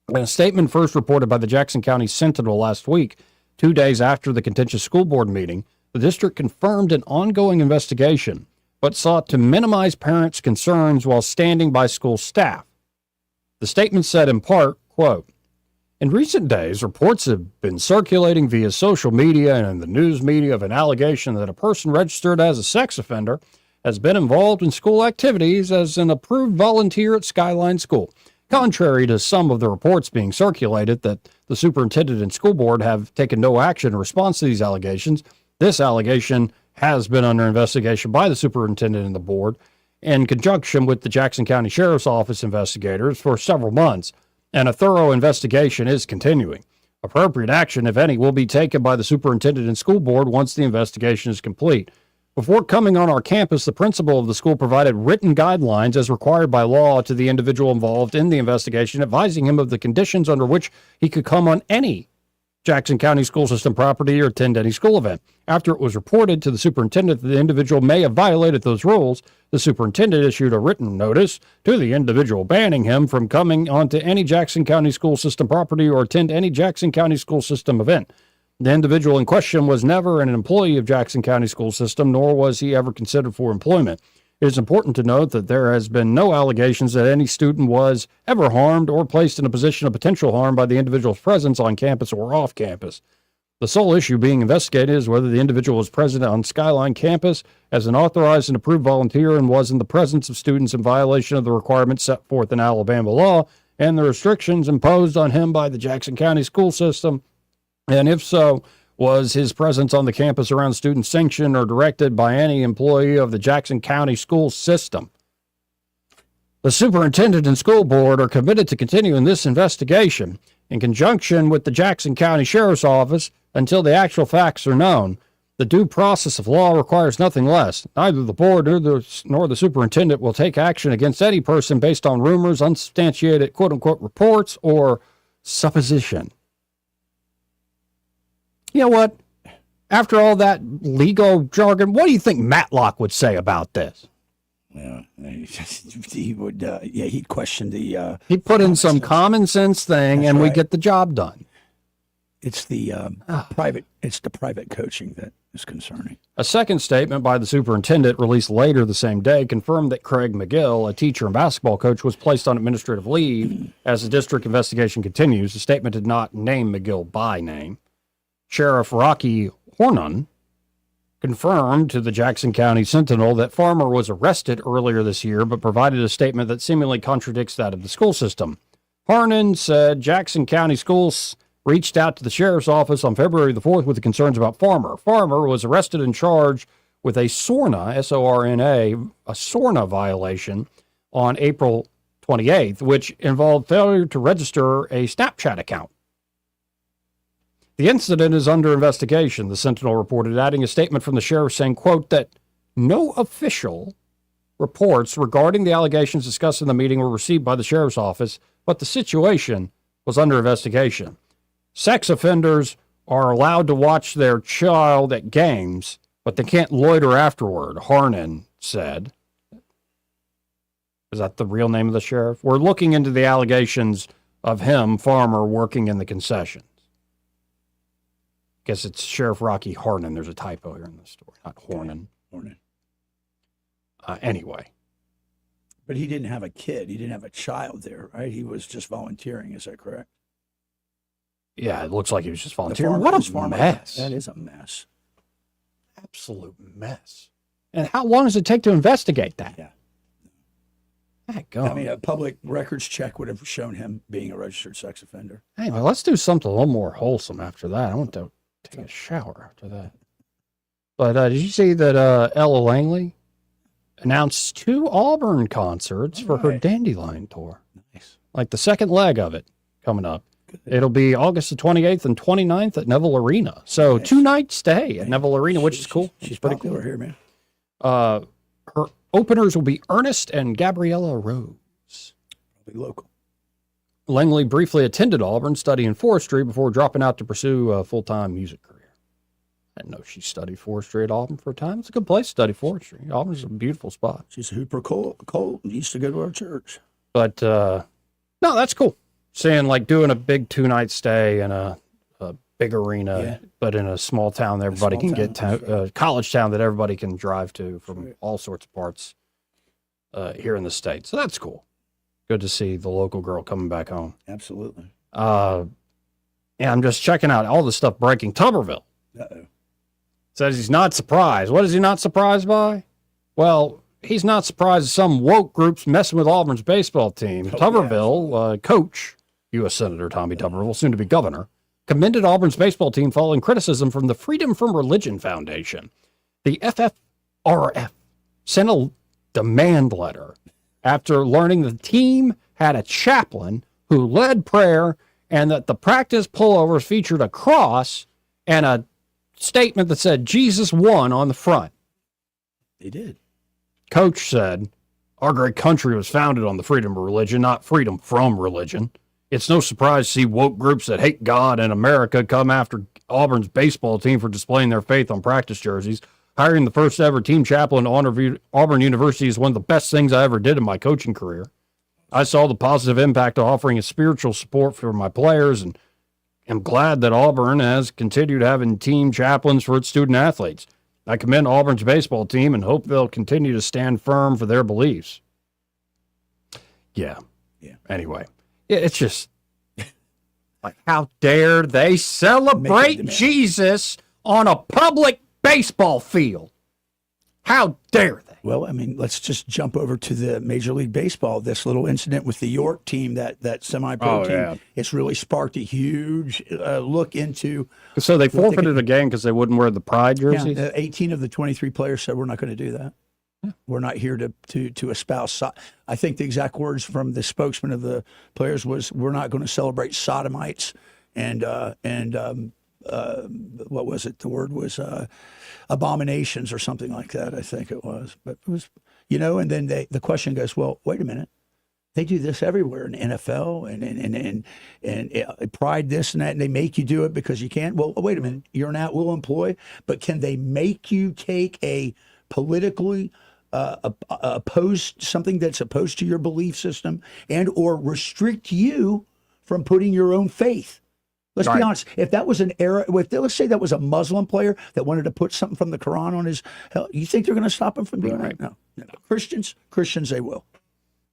In a statement first reported by the Jackson County Sentinel last week, 2 days after the contentious school board meeting, the district confirmed an ongoing investigation, but sought to minimize parents' concerns while standing by school staff. The statement said in part, quote, In recent days, reports have been circulating via social media and in the news media of an allegation that a person registered as a sex offender has been involved in school activities as an approved volunteer at Skyline School. Contrary to some of the reports being circulated that the superintendent and school board have taken no action in response to these allegations, this allegation has been under investigation by the superintendent and the board in conjunction with the Jackson County Sheriff's Office investigators for several months, and a thorough investigation is continuing. Appropriate action, if any, will be taken by the superintendent and school board once the investigation is complete. Before coming on our campus, the principal of the school provided written guidelines as required by law to the individual involved in the investigation, advising him of the conditions under which he could come on any Jackson County school system property or attend any school event. After it was reported to the superintendent that the individual may have violated those rules, the superintendent issued a written notice to the individual banning him from coming onto any Jackson County school system property or attend any Jackson County school system event. The individual in question was never an employee of Jackson County school system, nor was he ever considered for employment. It is important to note that there has been no allegations that any student was ever harmed or placed in a position of potential harm by the individual's presence on campus or off campus. The sole issue being investigated is whether the individual was present on Skyline campus as an authorized and approved volunteer and was in the presence of students in violation of the requirements set forth in Alabama law and the restrictions imposed on him by the Jackson County school system, and if so, was his presence on the campus around students sanctioned or directed by any employee of the Jackson County school system. The superintendent and school board are committed to continuing this investigation in conjunction with the Jackson County Sheriff's Office until the actual facts are known. The due process of law requires nothing less. Neither the board nor the superintendent will take action against any person based on rumors, unsubstantiated quote-unquote reports, or supposition. You know what? After all that legal jargon, what do you think Matlock would say about this? Yeah, he would. He'd question the. He'd put in some common sense thing, and we get the job done. It's the private. It's the private coaching that is concerning. A second statement by the superintendent, released later the same day, confirmed that Craig McGill, a teacher and basketball coach, was placed on administrative leave as the district investigation continues. The statement did not name McGill by name. Sheriff Rocky Hornan confirmed to the Jackson County Sentinel that Farmer was arrested earlier this year, but provided a statement that seemingly contradicts that of the school system. Hornan said Jackson County Schools reached out to the sheriff's office on February the 4th with concerns about Farmer. Farmer was arrested and charged with a SORNA, S-O-R-N-A, a SORNA violation on April 28th, which involved failure to register a Snapchat account. The incident is under investigation, the Sentinel reported, adding a statement from the sheriff saying, quote, that no official reports regarding the allegations discussed in the meeting were received by the sheriff's office, but the situation was under investigation. Sex offenders are allowed to watch their child at games, but they can't loiter afterward, Harnan said. Is that the real name of the sheriff? We're looking into the allegations of him, Farmer, working in the concession. Guess it's Sheriff Rocky Hornan. There's a typo here in the story, not Hornan. Hornan. Anyway. But he didn't have a kid. He didn't have a child there, right? He was just volunteering. Is that correct? Yeah, it looks like he was just volunteering. What a mess. That is a mess. Absolute mess. And how long does it take to investigate that? Yeah. I mean, a public records check would have shown him being a registered sex offender. Anyway, let's do something a little more wholesome after that. I want to take a shower after that. But did you see that Ella Langley announced 2 Auburn concerts for her Dandelion tour? Nice. Like the second leg of it coming up. Good. It'll be August the 28th and 29th at Neville Arena. So nice. 2-night stay at Neville Arena, which is cool. She's pretty popular cool here, man. Her openers will be Ernest and Gabriella Rose. Probably local. Langley briefly attended Auburn, studying forestry before dropping out to pursue a full-time music career. I didn't know she studied forestry at Auburn for a time. It's a good place to study forestry. Auburn's a beautiful spot. She's a Hooper Cole. Used to go to our church. But, no, that's cool. Saying, like, doing a big 2-night stay in a big arena, but in a small town that everybody can get to, college town that everybody can drive to from all sorts of parts here in the state. So that's cool. Good to see the local girl coming back home. Absolutely. Yeah, I'm just checking out all the stuff breaking. Tuberville says he's not surprised. What is he not surprised by? Well, he's not surprised some woke groups messing with Auburn's baseball team. Tuberville, coach, U.S. Senator Tommy Tuberville, soon to be governor, commended Auburn's baseball team following criticism from the Freedom from Religion Foundation. The FFRF sent a demand letter after learning the team had a chaplain who led prayer and that the practice pullovers featured a cross and a statement that said Jesus won on the front. They did. Coach said, our great country was founded on the freedom of religion, not freedom from religion. It's no surprise to see woke groups that hate God and America come after Auburn's baseball team for displaying their faith on practice jerseys. Hiring the first ever team chaplain to Auburn University is one of the best things I ever did in my coaching career. I saw the positive impact of offering a spiritual support for my players and am glad that Auburn has continued having team chaplains for its student athletes. I commend Auburn's baseball team and hope they'll continue to stand firm for their beliefs. Yeah. Anyway, it's just like, how dare they celebrate Jesus on a public baseball field? How dare they? Well, I mean, let's just jump over to the Major League Baseball. This little incident with the York team, that semi-pro team, yeah. It's really sparked a huge look into. So they forfeited a game because they wouldn't wear the pride jerseys? Yeah, 18 of the 23 players said, we're not going to do that. We're not here to espouse. I think the exact words from the spokesman of the players was, we're not going to celebrate sodomites and what was it? The word was abominations or something like that, I think it was. But it was, and then the question goes, well, wait a minute. They do this everywhere in the NFL and pride this and that, and they make you do it because you can't. Well, wait a minute. You're an at-will employee, but can they make you take a politically opposed, something that's opposed to your belief system and or restrict you from putting your own faith? Let's be honest. If that was an era, let's say that was a Muslim player that wanted to put something from the Quran on his, you think they're going to stop him from doing that? No. Christians, they will.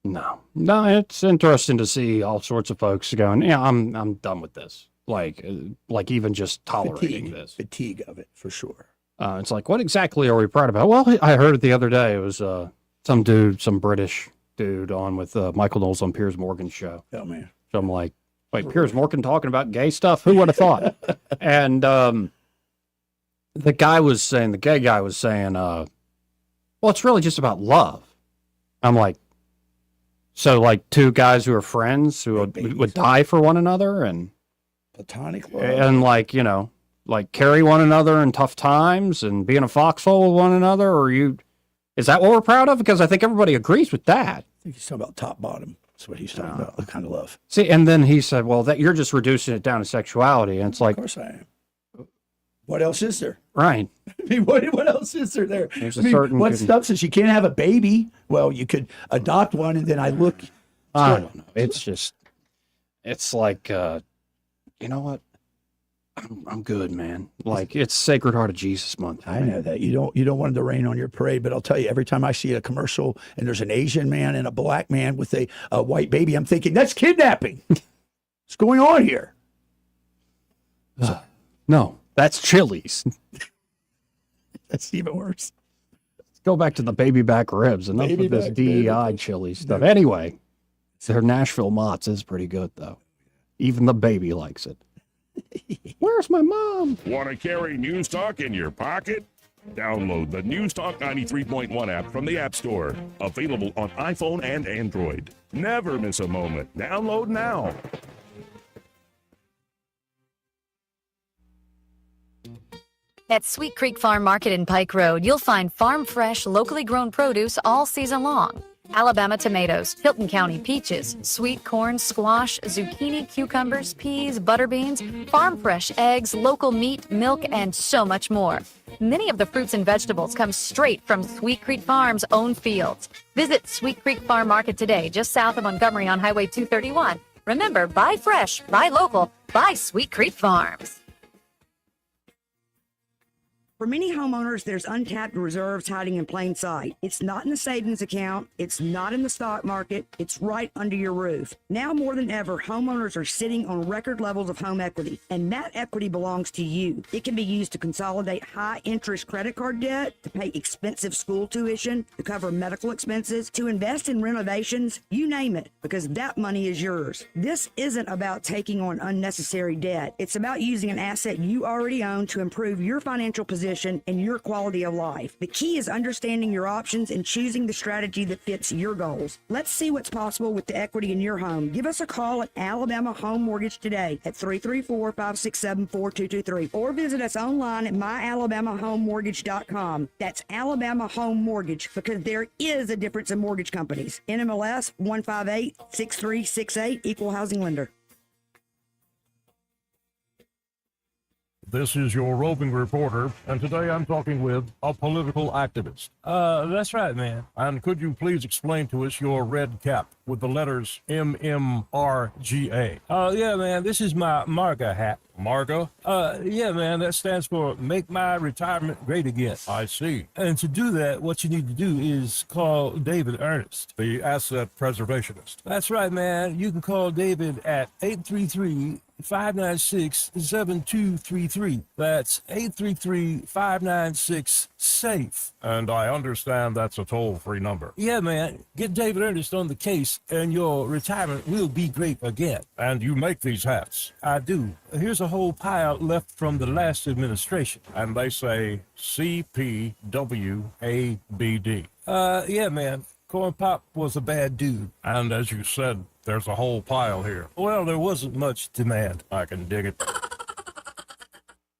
No, it's interesting to see all sorts of folks going, yeah, I'm done with this. Like even just tolerating this. Fatigue of it, for sure. It's like, what exactly are we proud about? Well, I heard it the other day. It was some British dude on with Michael Knowles on Piers Morgan's show. Oh, man. So I'm like, wait, Piers Morgan talking about gay stuff? Who would have thought? And the gay guy was saying, well, it's really just about love. I'm like, so like two guys who are friends who would die for one another and platonic love. And like carry one another in tough times and be in a foxhole with one another, or is that what we're proud of? Because I think everybody agrees with that. I think he's talking about top bottom. That's what he's talking about, the kind of love. See, and then he said, well, that you're just reducing it down to sexuality. And it's like, of course I am. What else is there? Right. I mean, what else is there? There's what stuff says you can't have a baby? Well, you could adopt one, and then I don't know. It's like, you know what? I'm good, man. Like, it's Sacred Heart of Jesus month. I know that you don't want it to rain on your parade, but I'll tell you, every time I see a commercial and there's an Asian man and a black man with a white baby, I'm thinking that's kidnapping. What's going on here? No, that's Chili's. That's even worse. Let's go back to the baby back ribs. Enough of this DEI chili stuff. Anyway, their Nashville Mott's is pretty good, though. Even the baby likes it. Where's my mom? Want to carry News Talk in your pocket? Download the News Talk 93.1 app from the App Store. Available on iPhone and Android. Never miss a moment. Download now. At Sweet Creek Farm Market in Pike Road, you'll find farm fresh, locally grown produce all season long. Alabama tomatoes, Hilton County peaches, sweet corn, squash, zucchini, cucumbers, peas, butter beans, farm fresh eggs, local meat, milk, and so much more. Many of the fruits and vegetables come straight from Sweet Creek Farm's own fields. Visit Sweet Creek Farm Market today, just south of Montgomery on Highway 231. Remember, buy fresh, buy local, buy Sweet Creek Farms. For many homeowners, there's untapped reserves hiding in plain sight. It's not in the savings account. It's not in the stock market. It's right under your roof. Now more than ever, homeowners are sitting on record levels of home equity, and that equity belongs to you. It can be used to consolidate high-interest credit card debt, to pay expensive school tuition, to cover medical expenses, to invest in renovations, you name it, because that money is yours. This isn't about taking on unnecessary debt. It's about using an asset you already own to improve your financial position and your quality of life. The key is understanding your options and choosing the strategy that fits your goals. Let's see what's possible with the equity in your home. Give us a call at Alabama Home Mortgage today at 334-567-4223 or visit us online at myalabamahomemortgage.com. That's Alabama Home Mortgage, because there is a difference in mortgage companies. NMLS 1586368, Equal Housing Lender. This is your roving reporter, and today I'm talking with a political activist. That's right, man. And could you please explain to us your red cap with the letters MMRGA? Yeah, man, this is my MARGA hat. MARGA? Yeah, man, that stands for Make My Retirement Great Again. I see. And to do that, what you need to do is call David Ernest, the asset preservationist. That's right, man. You can call David at 833-596-7233. That's 833-596-SAFE. And I understand that's a toll-free number. Yeah, man. Get David Ernest on the case, and your retirement will be great again. And you make these hats? I do. Here's a whole pile left from the last administration. And they say CPWABD. Yeah, man. Corn Pop was a bad dude. And as you said, there's a whole pile here. Well, there wasn't much demand. I can dig it.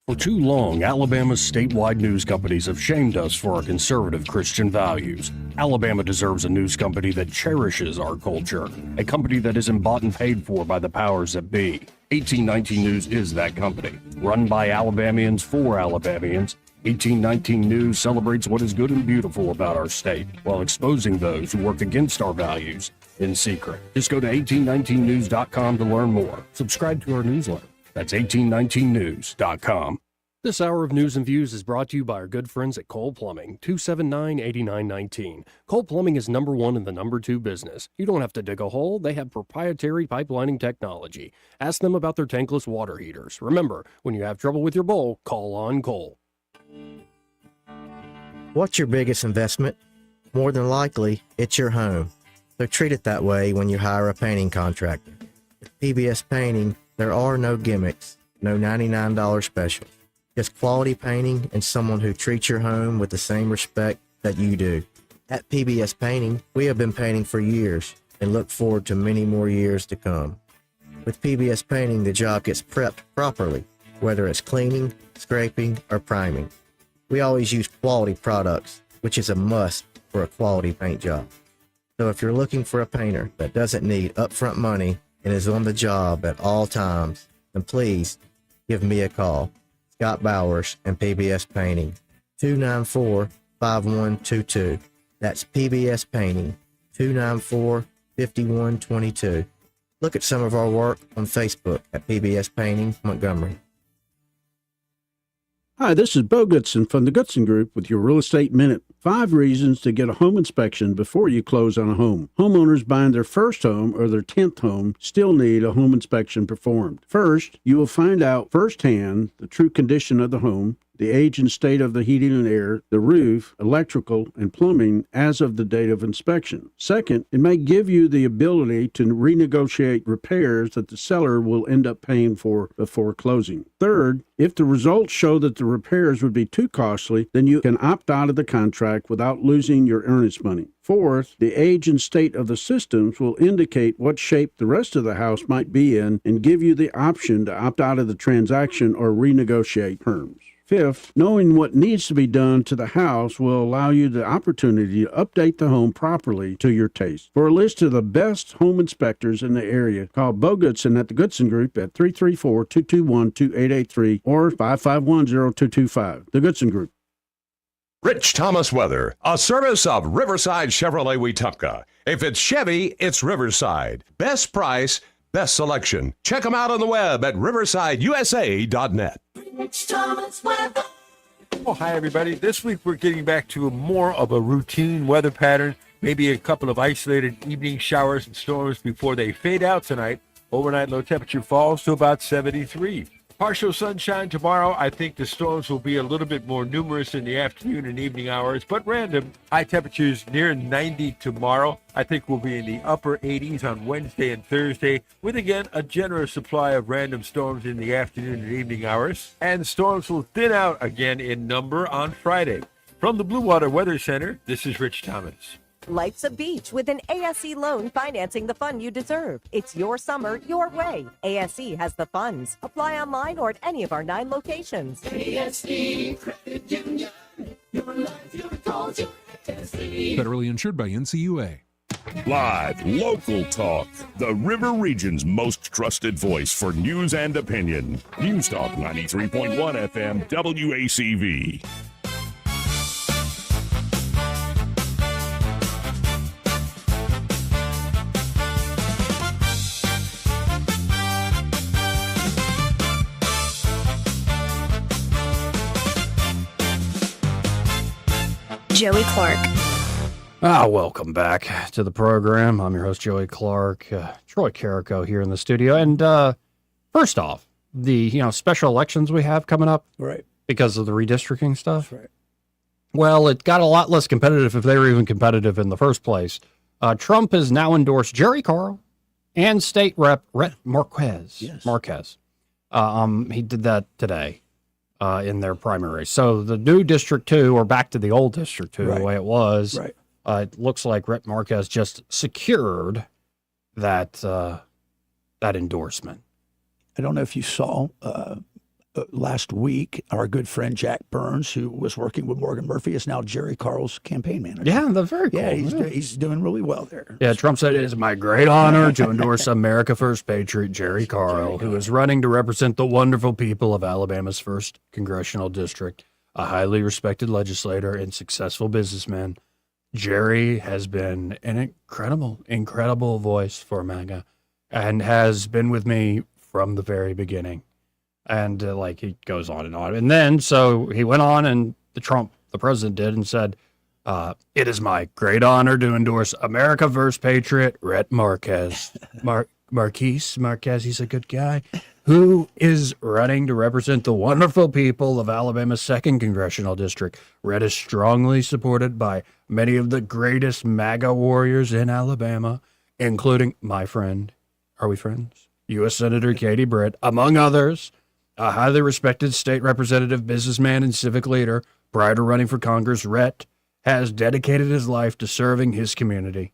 For too long, Alabama's statewide news companies have shamed us for our conservative Christian values. Alabama deserves a news company that cherishes our culture, a company that isn't bought and paid for by the powers that be. 1819 News is that company. Run by Alabamians for Alabamians, 1819 News celebrates what is good and beautiful about our state, while exposing those who work against our values in secret. Just go to 1819news.com to learn more. Subscribe to our newsletter. That's 1819news.com. This hour of News and Views is brought to you by our good friends at Cole Plumbing, 279-8919. Cole Plumbing is number one in the number two business. You don't have to dig a hole. They have proprietary pipelining technology. Ask them about their tankless water heaters. Remember, when you have trouble with your bowl, call on Cole. What's your biggest investment? More than likely, it's your home. So treat it that way when you hire a painting contractor. With PBS Painting, there are no gimmicks, no $99 specials. Just quality painting and someone who treats your home with the same respect that you do. At PBS Painting, we have been painting for years and look forward to many more years to come. With PBS Painting, the job gets prepped properly, whether it's cleaning, scraping, or priming. We always use quality products, which is a must for a quality paint job. So if you're looking for a painter that doesn't need upfront money and is on the job at all times, then please give me a call. Scott Bowers and PBS Painting, 294-5122. That's PBS Painting, 294-5122. Look at some of our work on Facebook at PBS Painting Montgomery. Hi, this is Bo Goodson from the Goodson Group with your Real Estate Minute. 5 reasons to get a home inspection before you close on a home. Homeowners buying their first home or their 10th home still need a home inspection performed. First, you will find out firsthand the true condition of the home, the age and state of the heating and air, the roof, electrical, and plumbing as of the date of inspection. Second, it may give you the ability to renegotiate repairs that the seller will end up paying for before closing. Third, if the results show that the repairs would be too costly, then you can opt out of the contract without losing your earnest money. Fourth, the age and state of the systems will indicate what shape the rest of the house might be in and give you the option to opt out of the transaction or renegotiate terms. Fifth, knowing what needs to be done to the house will allow you the opportunity to update the home properly to your taste. For a list of the best home inspectors in the area, call Bo Goodson at the Goodson Group at 334-221-2883 or 551-0225. The Goodson Group. Rich Thomas Weather, a service of Riverside Chevrolet Wetumpka. If it's Chevy, it's Riverside. Best price, best selection. Check them out on the web at riversideusa.net. Rich Thomas Weather. Well, hi, everybody. This week we're getting back to more of a routine weather pattern. Maybe a couple of isolated evening showers and storms before they fade out tonight. Overnight low temperature falls to about 73. Partial sunshine tomorrow. I think the storms will be a little bit more numerous in the afternoon and evening hours, but random. High temperatures near 90 tomorrow. I think we'll be in the upper 80s on Wednesday and Thursday, with again a generous supply of random storms in the afternoon and evening hours. And storms will thin out again in number on Friday. From the Blue Water Weather Center, this is Rich Thomas. Life's a beach with an ASE loan financing the fun you deserve. It's your summer, your way. ASE has the funds. Apply online or at any of our 9 locations. ASE Credit Union. Your life, your goals, your ASE. Federally insured by NCUA. Live, local talk. The River Region's most trusted voice for news and opinion. News Talk 93.1 FM WACV. Joey Clark. Welcome back to the program. I'm your host, Joey Clark. Troy Carrico here in the studio. And first off, the special elections we have coming up, right? Because of the redistricting stuff. That's right. Well, it got a lot less competitive if they were even competitive in the first place. Trump has now endorsed Jerry Carl and State Rep Rhett Marquez. Yes. Marquez. He did that today. In their primary. So the new District 2, or back to the old District 2, the way it was, it looks like Rhett Marquez just secured that that endorsement. I don't know if you saw last week, our good friend Jack Burns, who was working with Morgan Murphy, is now Jerry Carl's campaign manager. Yeah, that's very cool. Yeah, he's doing really well there. Yeah, Trump said, it is my great honor to endorse America First patriot Jerry Carl, who is running to represent the wonderful people of Alabama's 1st Congressional District, a highly respected legislator and successful businessman. Jerry has been an incredible voice for MAGA and has been with me from the very beginning. And he goes on. And then, so he went on and the president did, and said, it is my great honor to endorse America First patriot Rhett Marquez. Marquez, he's a good guy, who is running to represent the wonderful people of Alabama's 2nd Congressional District. Rhett is strongly supported by many of the greatest MAGA warriors in Alabama, including my friend, are we friends? U.S. Senator Katie Britt, among others. A highly respected state representative, businessman, and civic leader, prior to running for Congress, Rhett has dedicated his life to serving his community.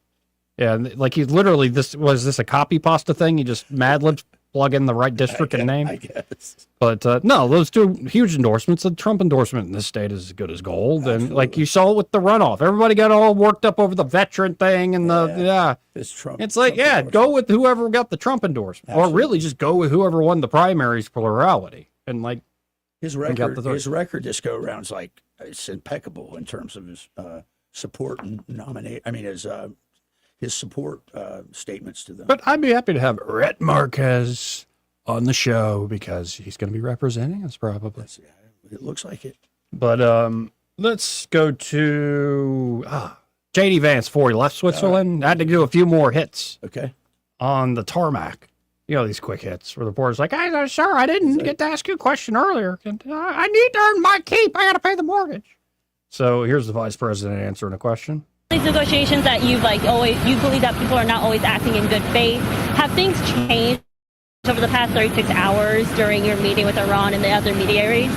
Yeah, he literally, was this a copy pasta thing? He just Mad Libs plug in the right district and name? I guess. But no, those two huge endorsements. The Trump endorsement in this state is as good as gold. Absolutely. And you saw with the runoff, everybody got all worked up over the veteran thing and It's Trump. It's go with whoever got the Trump endorsement. Absolutely. Or really just go with whoever won the primaries plurality. And his record this go around is it's impeccable in terms of his support and nominate. I mean, his support statements to them. But I'd be happy to have Rhett Marquez on the show because he's going to be representing us probably. It looks like it. But let's go to J.D. Vance before he left Switzerland. I had to do a few more hits. Okay. On the tarmac. These quick hits where the reporter's like, hey, sir, I didn't get to ask you a question earlier. I need to earn my keep. I got to pay the mortgage. So here's the vice president answering a question. These negotiations that you believe that people are not always acting in good faith. Have things changed over the past 36 hours during your meeting with Iran and the other mediaries?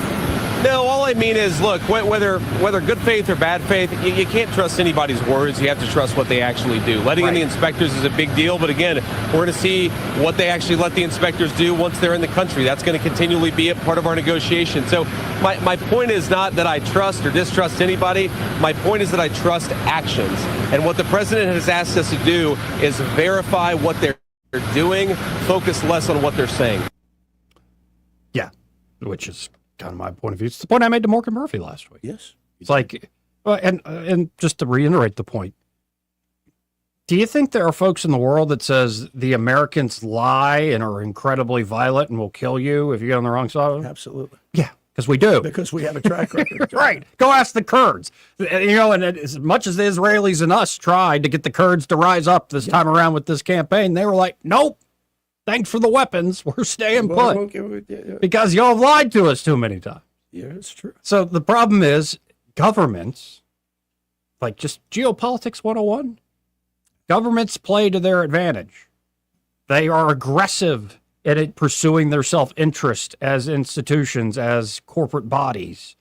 No, all I mean is, look, whether good faith or bad faith, you can't trust anybody's words. You have to trust what they actually do. Letting in the inspectors is a big deal, but again, we're going to see what they actually let the inspectors do once they're in the country. That's going to continually be a part of our negotiation. So my point is not that I trust or distrust anybody. My point is that I trust actions. And what the president has asked us to do is verify what they're doing, focus less on what they're saying. Yeah, which is kind of my point of view. It's the point I made to Morgan Murphy last week. Yes. It's and just to reiterate the point, do you think there are folks in the world that says the Americans lie and are incredibly violent and will kill you if you get on the wrong side of it? Absolutely. Yeah, because we do. Because we have a track record. Right. Go ask the Kurds. You know, and as much as the Israelis and us tried to get the Kurds to rise up this time around with this campaign, they were like, nope, thanks for the weapons. We're staying put. Because y'all have lied to us too many times. Yeah, it's true. So the problem is governments, like just geopolitics 101, governments play to their advantage. They are aggressive at pursuing their self-interest as institutions, as corporate bodies.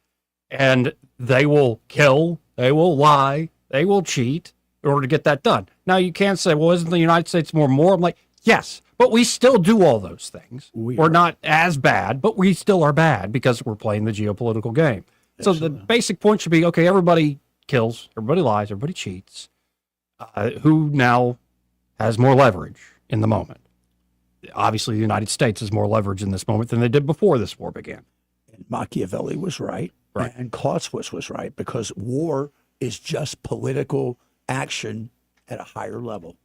And they will kill, they will lie, they will cheat in order to get that done. Now, you can't say, well, isn't the United States more moral? I'm like, yes, but we still do all those things. We're not as bad, but we still are bad because we're playing the geopolitical game. So the basic point should be, okay, everybody kills, everybody lies, everybody cheats. Who now has more leverage in the moment? Obviously, the United States has more leverage in this moment than they did before this war began. And Machiavelli was right. And Clausewitz was right, because war is just political action at a higher level.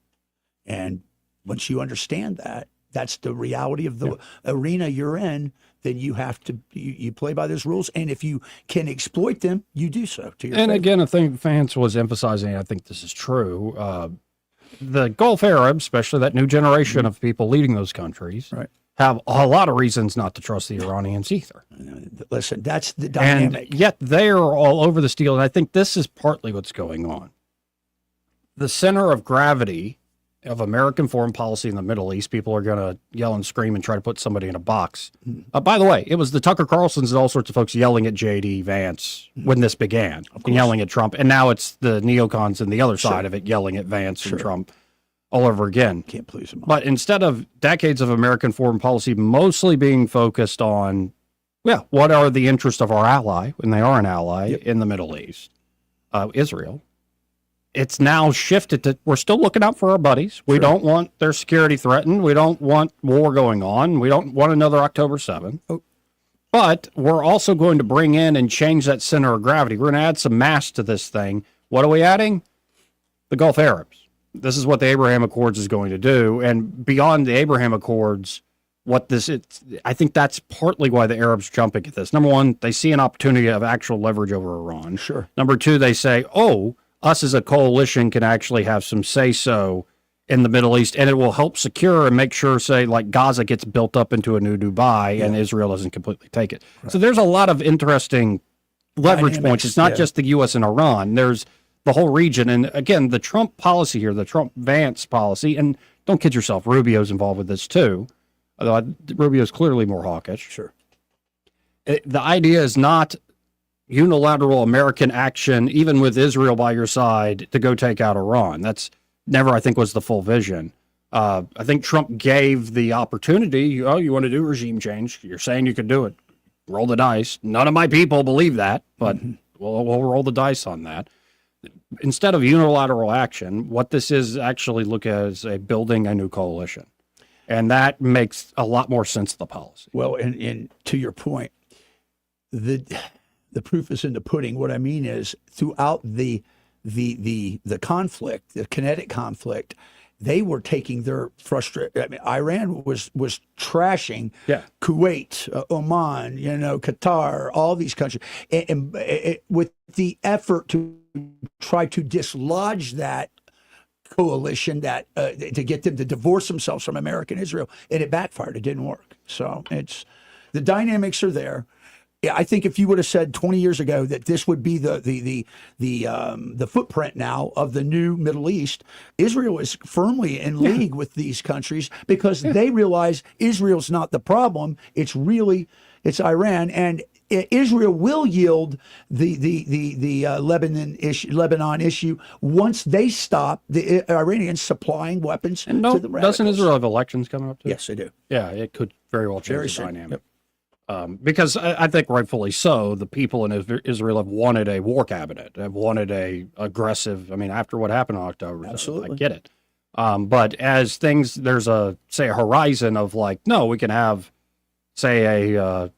And once you understand that, that's the reality of the arena you're in, then you have to, you play by those rules. And if you can exploit them, you do so to your And favor. again, I think Vance was emphasizing, I think this is true, the Gulf Arabs, especially that new generation of people leading those countries, have a lot of reasons not to trust the Iranians either. Listen, that's the dynamic. And yet they are all over this deal. And I think this is partly what's going on. The center of gravity of American foreign policy in the Middle East, people are going to yell and scream and try to put somebody in a box. By the way, it was the Tucker Carlsons and all sorts of folks yelling at J.D. Vance when this began, and yelling at Trump. And now it's the neocons and the other side of it yelling at Vance and Trump all over again. Can't please them all. But instead of decades of American foreign policy mostly being focused on, what are the interests of our ally, when they are an ally in the Middle East, Israel, it's now shifted to, we're still looking out for our buddies. We don't want their security threatened. We don't want war going on. We don't want another October 7th. But we're also going to bring in and change that center of gravity. We're going to add some mass to this thing. What are we adding? The Gulf Arabs. This is what the Abraham Accords is going to do. And beyond the Abraham Accords, I think that's partly why the Arabs are jumping at this. Number one, they see an opportunity of actual leverage over Iran. Sure. Number two, they say, us as a coalition can actually have some say-so in the Middle East, and it will help secure and make sure, say, like Gaza gets built up into a new Dubai and Israel doesn't completely take it. So there's a lot of interesting leverage points. It's not just the U.S. and Iran. There's the whole region. And again, the Trump policy here, the Trump-Vance policy, and don't kid yourself, Rubio's involved with this too, although Rubio's clearly more hawkish. Sure. The idea is not unilateral American action, even with Israel by your side, to go take out Iran. That's never, I think, was the full vision. I think Trump gave the opportunity. You want to do regime change? You're saying you could do it. Roll the dice. None of my people believe that, but we'll roll the dice on that. Instead of unilateral action, what this is actually look at as building a new coalition. And that makes a lot more sense of the policy. Well, and to your point, the proof is in the pudding. What I mean is, throughout the conflict, the kinetic conflict, they were taking their frustration. I mean, Iran was trashing Kuwait, Oman, Qatar, all these countries, and with the effort to try to dislodge that coalition, that to get them to divorce themselves from America and Israel, and it backfired. It didn't work. So the dynamics are there. Yeah, I think if you would have said 20 years ago that this would be the footprint now of the new Middle East, Israel is firmly in league with these countries because they realize Israel's not the problem. It's Iran, and Israel will yield the Lebanon issue once they stop the Iranians supplying weapons to the radicals. Doesn't Israel have elections coming up too? Yes, they do. Yeah, it could very well change the dynamic. Because I think rightfully so, the people in Israel have wanted a war cabinet, have wanted a aggressive. I mean, after what happened on October, absolutely, I get it. But as things, there's a horizon of like, no, we can have, say, a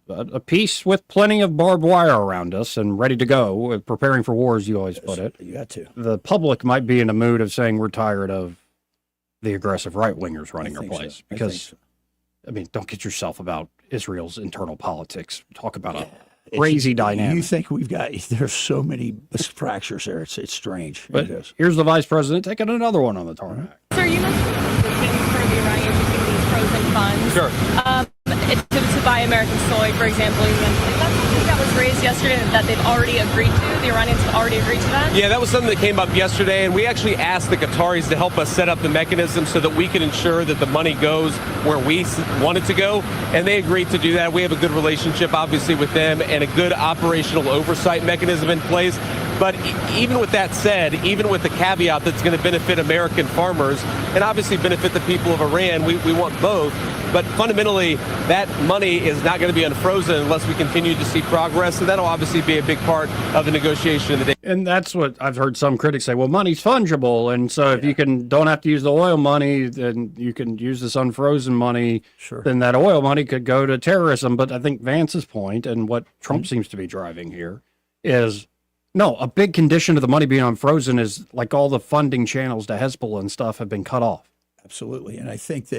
peace with plenty of barbed wire around us and ready to go, preparing for war, as you always put it. You got to. The public might be in a mood of saying we're tired of the aggressive right wingers running our place because. I mean, don't get yourself about Israel's internal politics. Talk about crazy dynamic. You think there's so many fractures there. It's strange. But it is. here's the vice president taking another one on the tarmac. Sir, you mentioned for the Iranians using these frozen funds. Sure. To buy American soy, for example. You mentioned that's something that was raised yesterday that they've already agreed to. The Iranians have already agreed to that. Yeah, that was something that came up yesterday, and we actually asked the Qataris to help us set up the mechanism so that we can ensure that the money goes where we want it to go, and they agreed to do that. We have a good relationship, obviously, with them and a good operational oversight mechanism in place. But even with that said, even with the caveat that's going to benefit American farmers and obviously benefit the people of Iran, we want both. But fundamentally, that money is not going to be unfrozen unless we continue to see progress. And that'll obviously be a big part of the negotiation of the day. And that's what I've heard some critics say. Well, money's fungible. And so if you don't have to use the oil money, then you can use this unfrozen money. Sure. Then that oil money could go to terrorism. But I think Vance's point and what Trump seems to be driving here is, no, a big condition of the money being unfrozen is like all the funding channels to Hezbollah and stuff have been cut off. Absolutely. And I think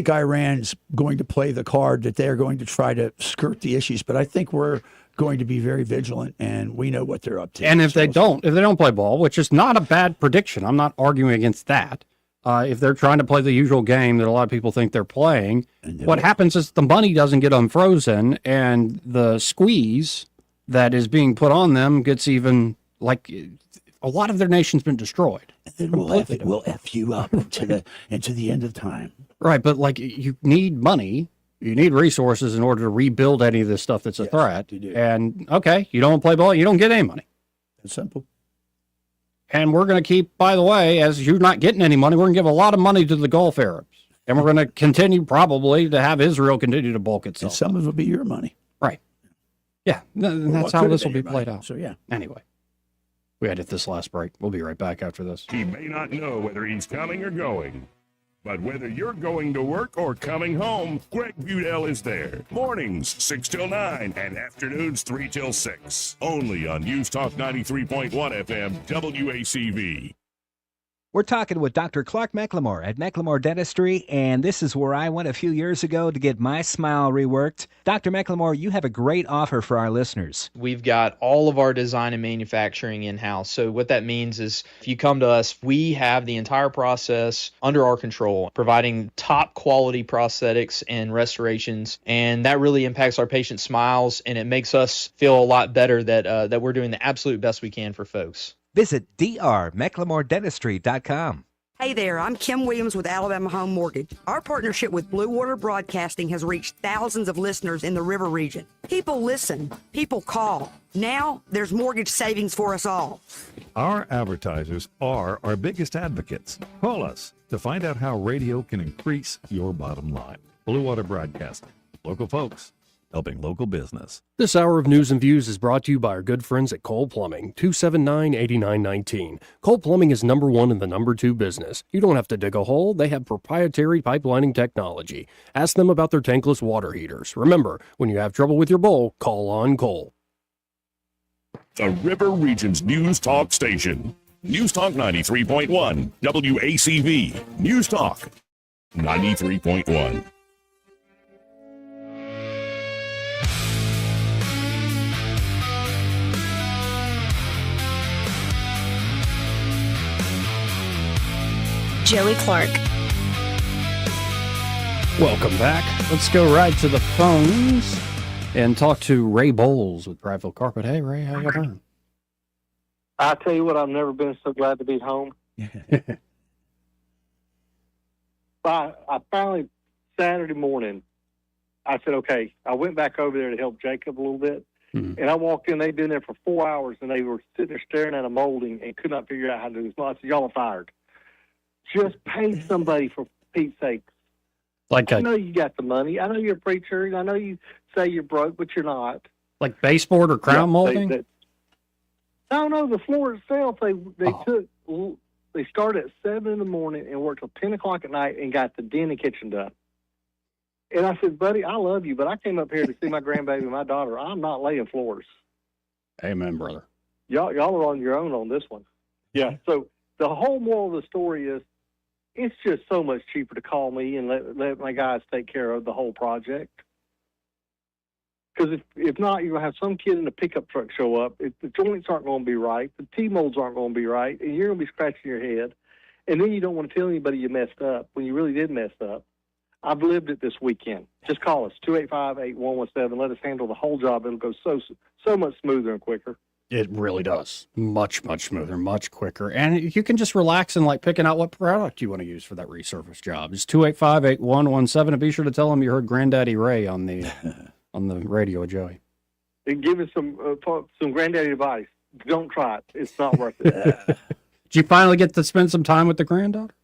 Iran's going to play the card that they're going to try to skirt the issues, but I think we're going to be very vigilant, and we know what they're up to. And if they don't play ball, which is not a bad prediction, I'm not arguing against that. If they're trying to play the usual game that a lot of people think they're playing, what happens is the money doesn't get unfrozen, and the squeeze that is being put on them gets even, like, a lot of their nation's been destroyed. And then we'll F you up into the end of time. Right, but like you need money, you need resources in order to rebuild any of this stuff that's a threat. You do. And okay, you don't play ball, you don't get any money. It's simple. And we're going to keep, by the way, as you're not getting any money, we're going to give a lot of money to the Gulf Arabs. And we're going to continue probably to have Israel continue to bulk itself. And some of it will be your money. Right. Yeah, that's how this will be played out. So, yeah. Anyway, we had to hit this last break. We'll be right back after this. He may not know whether he's coming or going, but whether you're going to work or coming home, Greg Budell is there. Mornings 6 till 9 and afternoons 3 till 6. Only on News Talk 93.1 FM WACV. We're talking with Dr. Clark McLemore at McLemore Dentistry, and this is where I went a few years ago to get my smile reworked. Dr. McLemore, you have a great offer for our listeners. We've got all of our design and manufacturing in-house. So what that means is if you come to us, we have the entire process under our control, providing top quality prosthetics and restorations. And that really impacts our patients' smiles, and it makes us feel a lot better that we're doing the absolute best we can for folks. Visit drmclemordentistry.com. Hey there, I'm Kim Williams with Alabama Home Mortgage. Our partnership with Blue Water Broadcasting has reached thousands of listeners in the river region. People listen, people call. Now there's mortgage savings for us all. Our advertisers are our biggest advocates. Call us to find out how radio can increase your bottom line. Blue Water Broadcasting. Local folks helping local business. This hour of News and Views is brought to you by our good friends at Cole Plumbing, 279-8919. Cole Plumbing is number one in the number two business. You don't have to dig a hole. They have proprietary pipelining technology. Ask them about their tankless water heaters. Remember, when you have trouble with your bowl, call on Cole. The River Region's News Talk station. News Talk 93.1 WACV. News Talk 93.1. Joey Clark. Welcome back. Let's go right to the phones and talk to Ray Bowles with Prattville Carpet. Hey, Ray, how you doing? I tell you what, I've never been so glad to be home. I finally, Saturday morning, I said, okay, I went back over there to help Jacob a little bit. Mm-hmm. And I walked in, they'd been there for 4 hours, and they were sitting there staring at a molding and could not figure out how to do this. I said, y'all are fired. Just pay somebody, for Pete's sake. I know you got the money. I know you're a preacher. And I know you say you're broke, but you're not. Like baseboard or crown molding? No, the floor itself, they started at 7 in the morning and worked till 10 o'clock at night and got the den and kitchen done. And I said, buddy, I love you, but I came up here to see my grandbaby and my daughter. I'm not laying floors. Amen, brother. Y'all are on your own on this one. Yeah, so the whole moral of the story is it's just so much cheaper to call me and let my guys take care of the whole project. Because if not, you're going to have some kid in a pickup truck show up. If the joints aren't going to be right, the T-molds aren't going to be right, and you're going to be scratching your head. And then you don't want to tell anybody you messed up when you really did mess up. I've lived it this weekend. Just call us, 285-8117. Let us handle the whole job. It'll go so much smoother and quicker. It really does. Much, much smoother, much quicker. And you can just relax and like picking out what product you want to use for that resurface job. It's 285-8117. And be sure to tell them you heard Granddaddy Ray on the on the radio with Joey. And give us some granddaddy advice. Don't try it. It's not worth it. Did you finally get to spend some time with the granddaughter?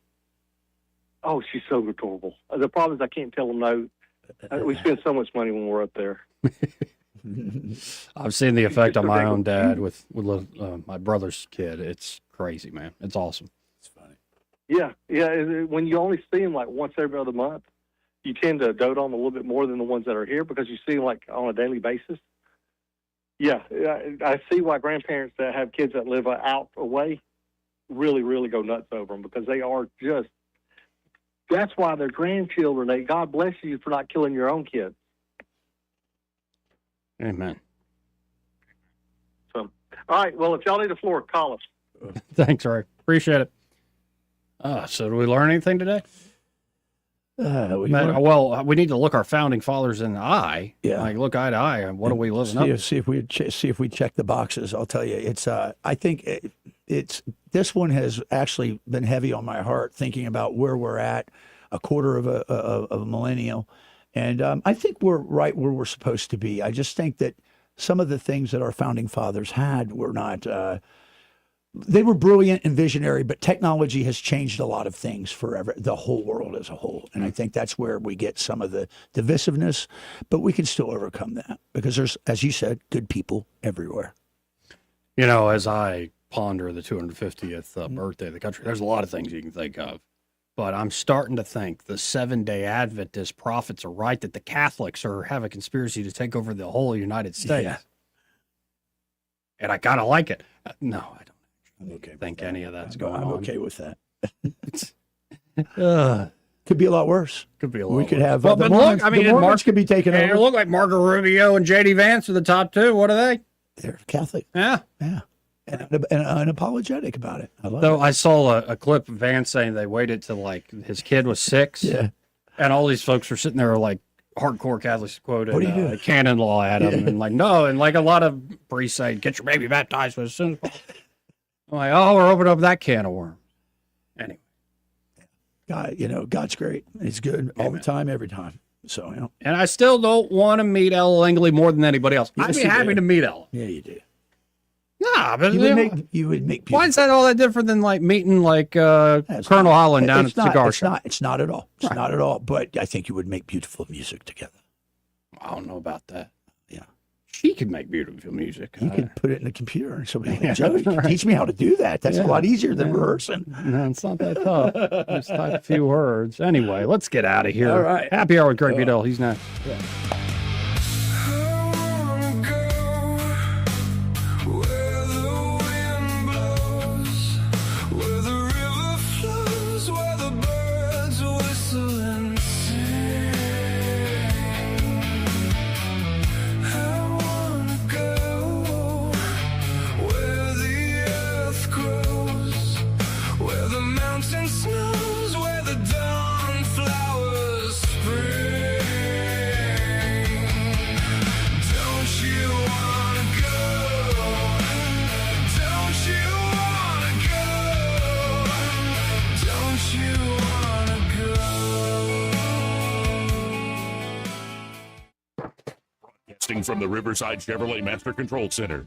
Oh, she's so adorable. The problem is I can't tell them no. We spend so much money when we're up there. I've seen the effect on my own dad with my brother's kid. It's crazy, man. It's awesome. It's funny. Yeah. When you only see them like once every other month, you tend to dote on them a little bit more than the ones that are here because you see them like on a daily basis. Yeah, I see why grandparents that have kids that live out away really, really go nuts over them because they are just. That's why they're grandchildren. God bless you for not killing your own kids. Amen. So, all right. Well, if y'all need a floor, call us. Thanks, Ray. Appreciate it. So, did we learn anything today? We need to look our founding fathers in the eye. Yeah. Like look eye to eye. What are we living up to? See if we check the boxes. I'll tell you, it's. I think it's this one has actually been heavy on my heart thinking about where we're at, a quarter of a millennial, and I think we're right where we're supposed to be. I just think that some of the things that our founding fathers had were not. They were brilliant and visionary, but technology has changed a lot of things for the whole world as a whole. And I think that's where we get some of the divisiveness, but we can still overcome that because there's, as you said, good people everywhere. You know, as I ponder the 250th birthday of the country, there's a lot of things you can think of. But I'm starting to think the Seventh-day Adventist prophets are right that the Catholics have a conspiracy to take over the whole United States. Yeah. And I kind of like it. No, I don't. I'm okay. Think any of that's going on. I'm okay with that. Could be a lot worse. Could be a lot. We could worse. have. Well, the but Mormons, look, I mean, the Mormons could be taken over. It look like Marco Rubio and J.D. Vance are the top two. What are they? They're Catholic. Yeah, and unapologetic about it. I love so it. I saw a clip of Vance saying they waited till like his kid was 6. Yeah, and all these folks were sitting there like hardcore Catholics quoted What do you do? canon law at him and like no, and like a lot of priests say get your baby baptized as soon as possible. I'm like, oh, we're opening up that can of worms. Anyway. God, God's great. He's good all the time, every time. So, And I still don't want to meet Ella Langley more than anybody else. Yes, I'd be you happy do. to meet Ella. Yeah, you do. Nah, but You would make. Why is that all that different than like meeting like Colonel Holland down at the cigar shop? It's not at all. It's not at all. But I think you would make beautiful music together. I don't know about that. Yeah. She could make beautiful music. You could put it in a computer and somebody like, Joe, you can teach me how to do that. That's a lot easier than rehearsing. No, it's not that tough. Just type a few words. Anyway, let's get out of here. All right. Happy Hour with Greg Budell. He's next. Yeah. From the Riverside Chevrolet Master Control Center.